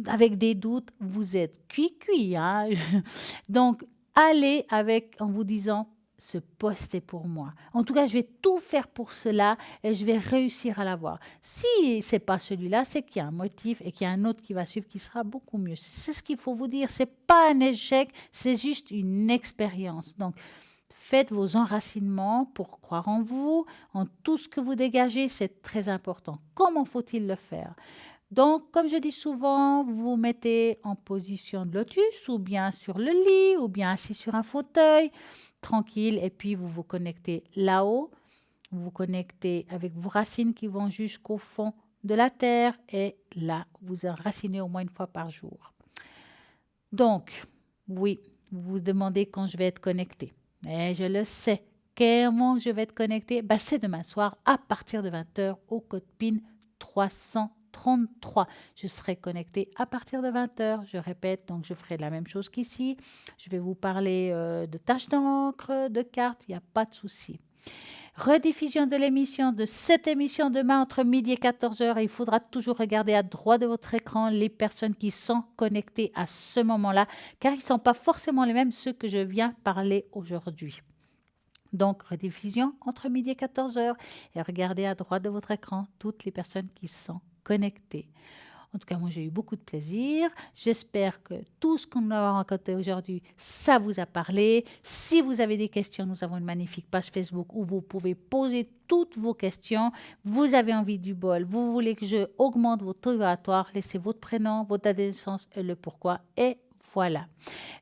avec des doutes, vous êtes cuit, hein? Donc, allez en vous disant, ce poste est pour moi. En tout cas, je vais tout faire pour cela et je vais réussir à l'avoir. Si ce n'est pas celui-là, c'est qu'il y a un motif et qu'il y a un autre qui va suivre qui sera beaucoup mieux. C'est ce qu'il faut vous dire. Ce n'est pas un échec, c'est juste une expérience. Donc, faites vos enracinements pour croire en vous, en tout ce que vous dégagez, c'est très important. Comment faut-il le faire? Donc, comme je dis souvent, vous vous mettez en position de lotus ou bien sur le lit ou bien assis sur un fauteuil, tranquille, et puis vous vous connectez là-haut. Vous vous connectez avec vos racines qui vont jusqu'au fond de la terre et là, vous enracinez au moins une fois par jour. Donc, oui, vous vous demandez quand je vais être connecté. Mais je le sais. Comment je vais être connecté? C'est demain soir à partir de 20h au code PIN 333. Je serai connectée à partir de 20h. Je répète, donc je ferai la même chose qu'ici. Je vais vous parler de tâches d'encre, de cartes, il n'y a pas de souci. Rediffusion de cette émission demain entre midi et 14h. Il faudra toujours regarder à droite de votre écran les personnes qui sont connectées à ce moment-là, car ils ne sont pas forcément les mêmes ceux que je viens parler aujourd'hui. Donc, rediffusion entre midi et 14h et regardez à droite de votre écran toutes les personnes qui sont connectées. En tout cas, moi, j'ai eu beaucoup de plaisir. J'espère que tout ce qu'on a raconté aujourd'hui, ça vous a parlé. Si vous avez des questions, nous avons une magnifique page Facebook où vous pouvez poser toutes vos questions. Vous avez envie du bol, vous voulez que je augmente votre taux vibratoire, laissez votre prénom, votre date de naissance et le pourquoi. Et voilà.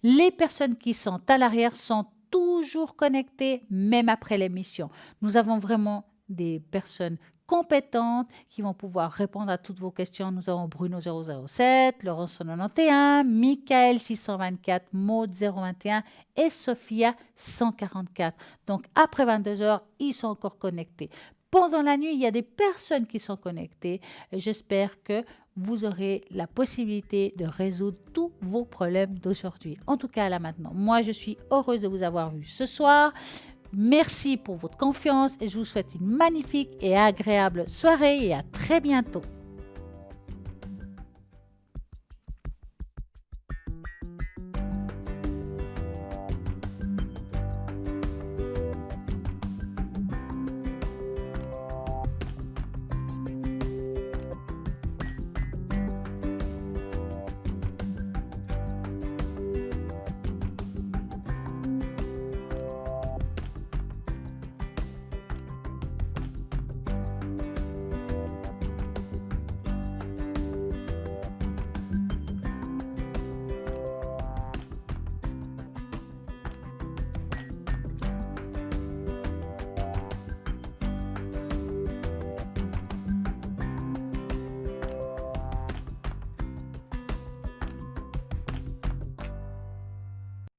Les personnes qui sont à l'arrière sont toujours connectées, même après l'émission. Nous avons vraiment des personnes compétentes qui vont pouvoir répondre à toutes vos questions. Nous avons Bruno 007, Laurence 191, Michael 624, Maud 021 et Sophia 144. Donc après 22h, ils sont encore connectés. Pendant la nuit, il y a des personnes qui sont connectées. J'espère que vous aurez la possibilité de résoudre tous vos problèmes d'aujourd'hui. En tout cas, là maintenant, moi, je suis heureuse de vous avoir vu ce soir. Merci pour votre confiance et je vous souhaite une magnifique et agréable soirée et à très bientôt.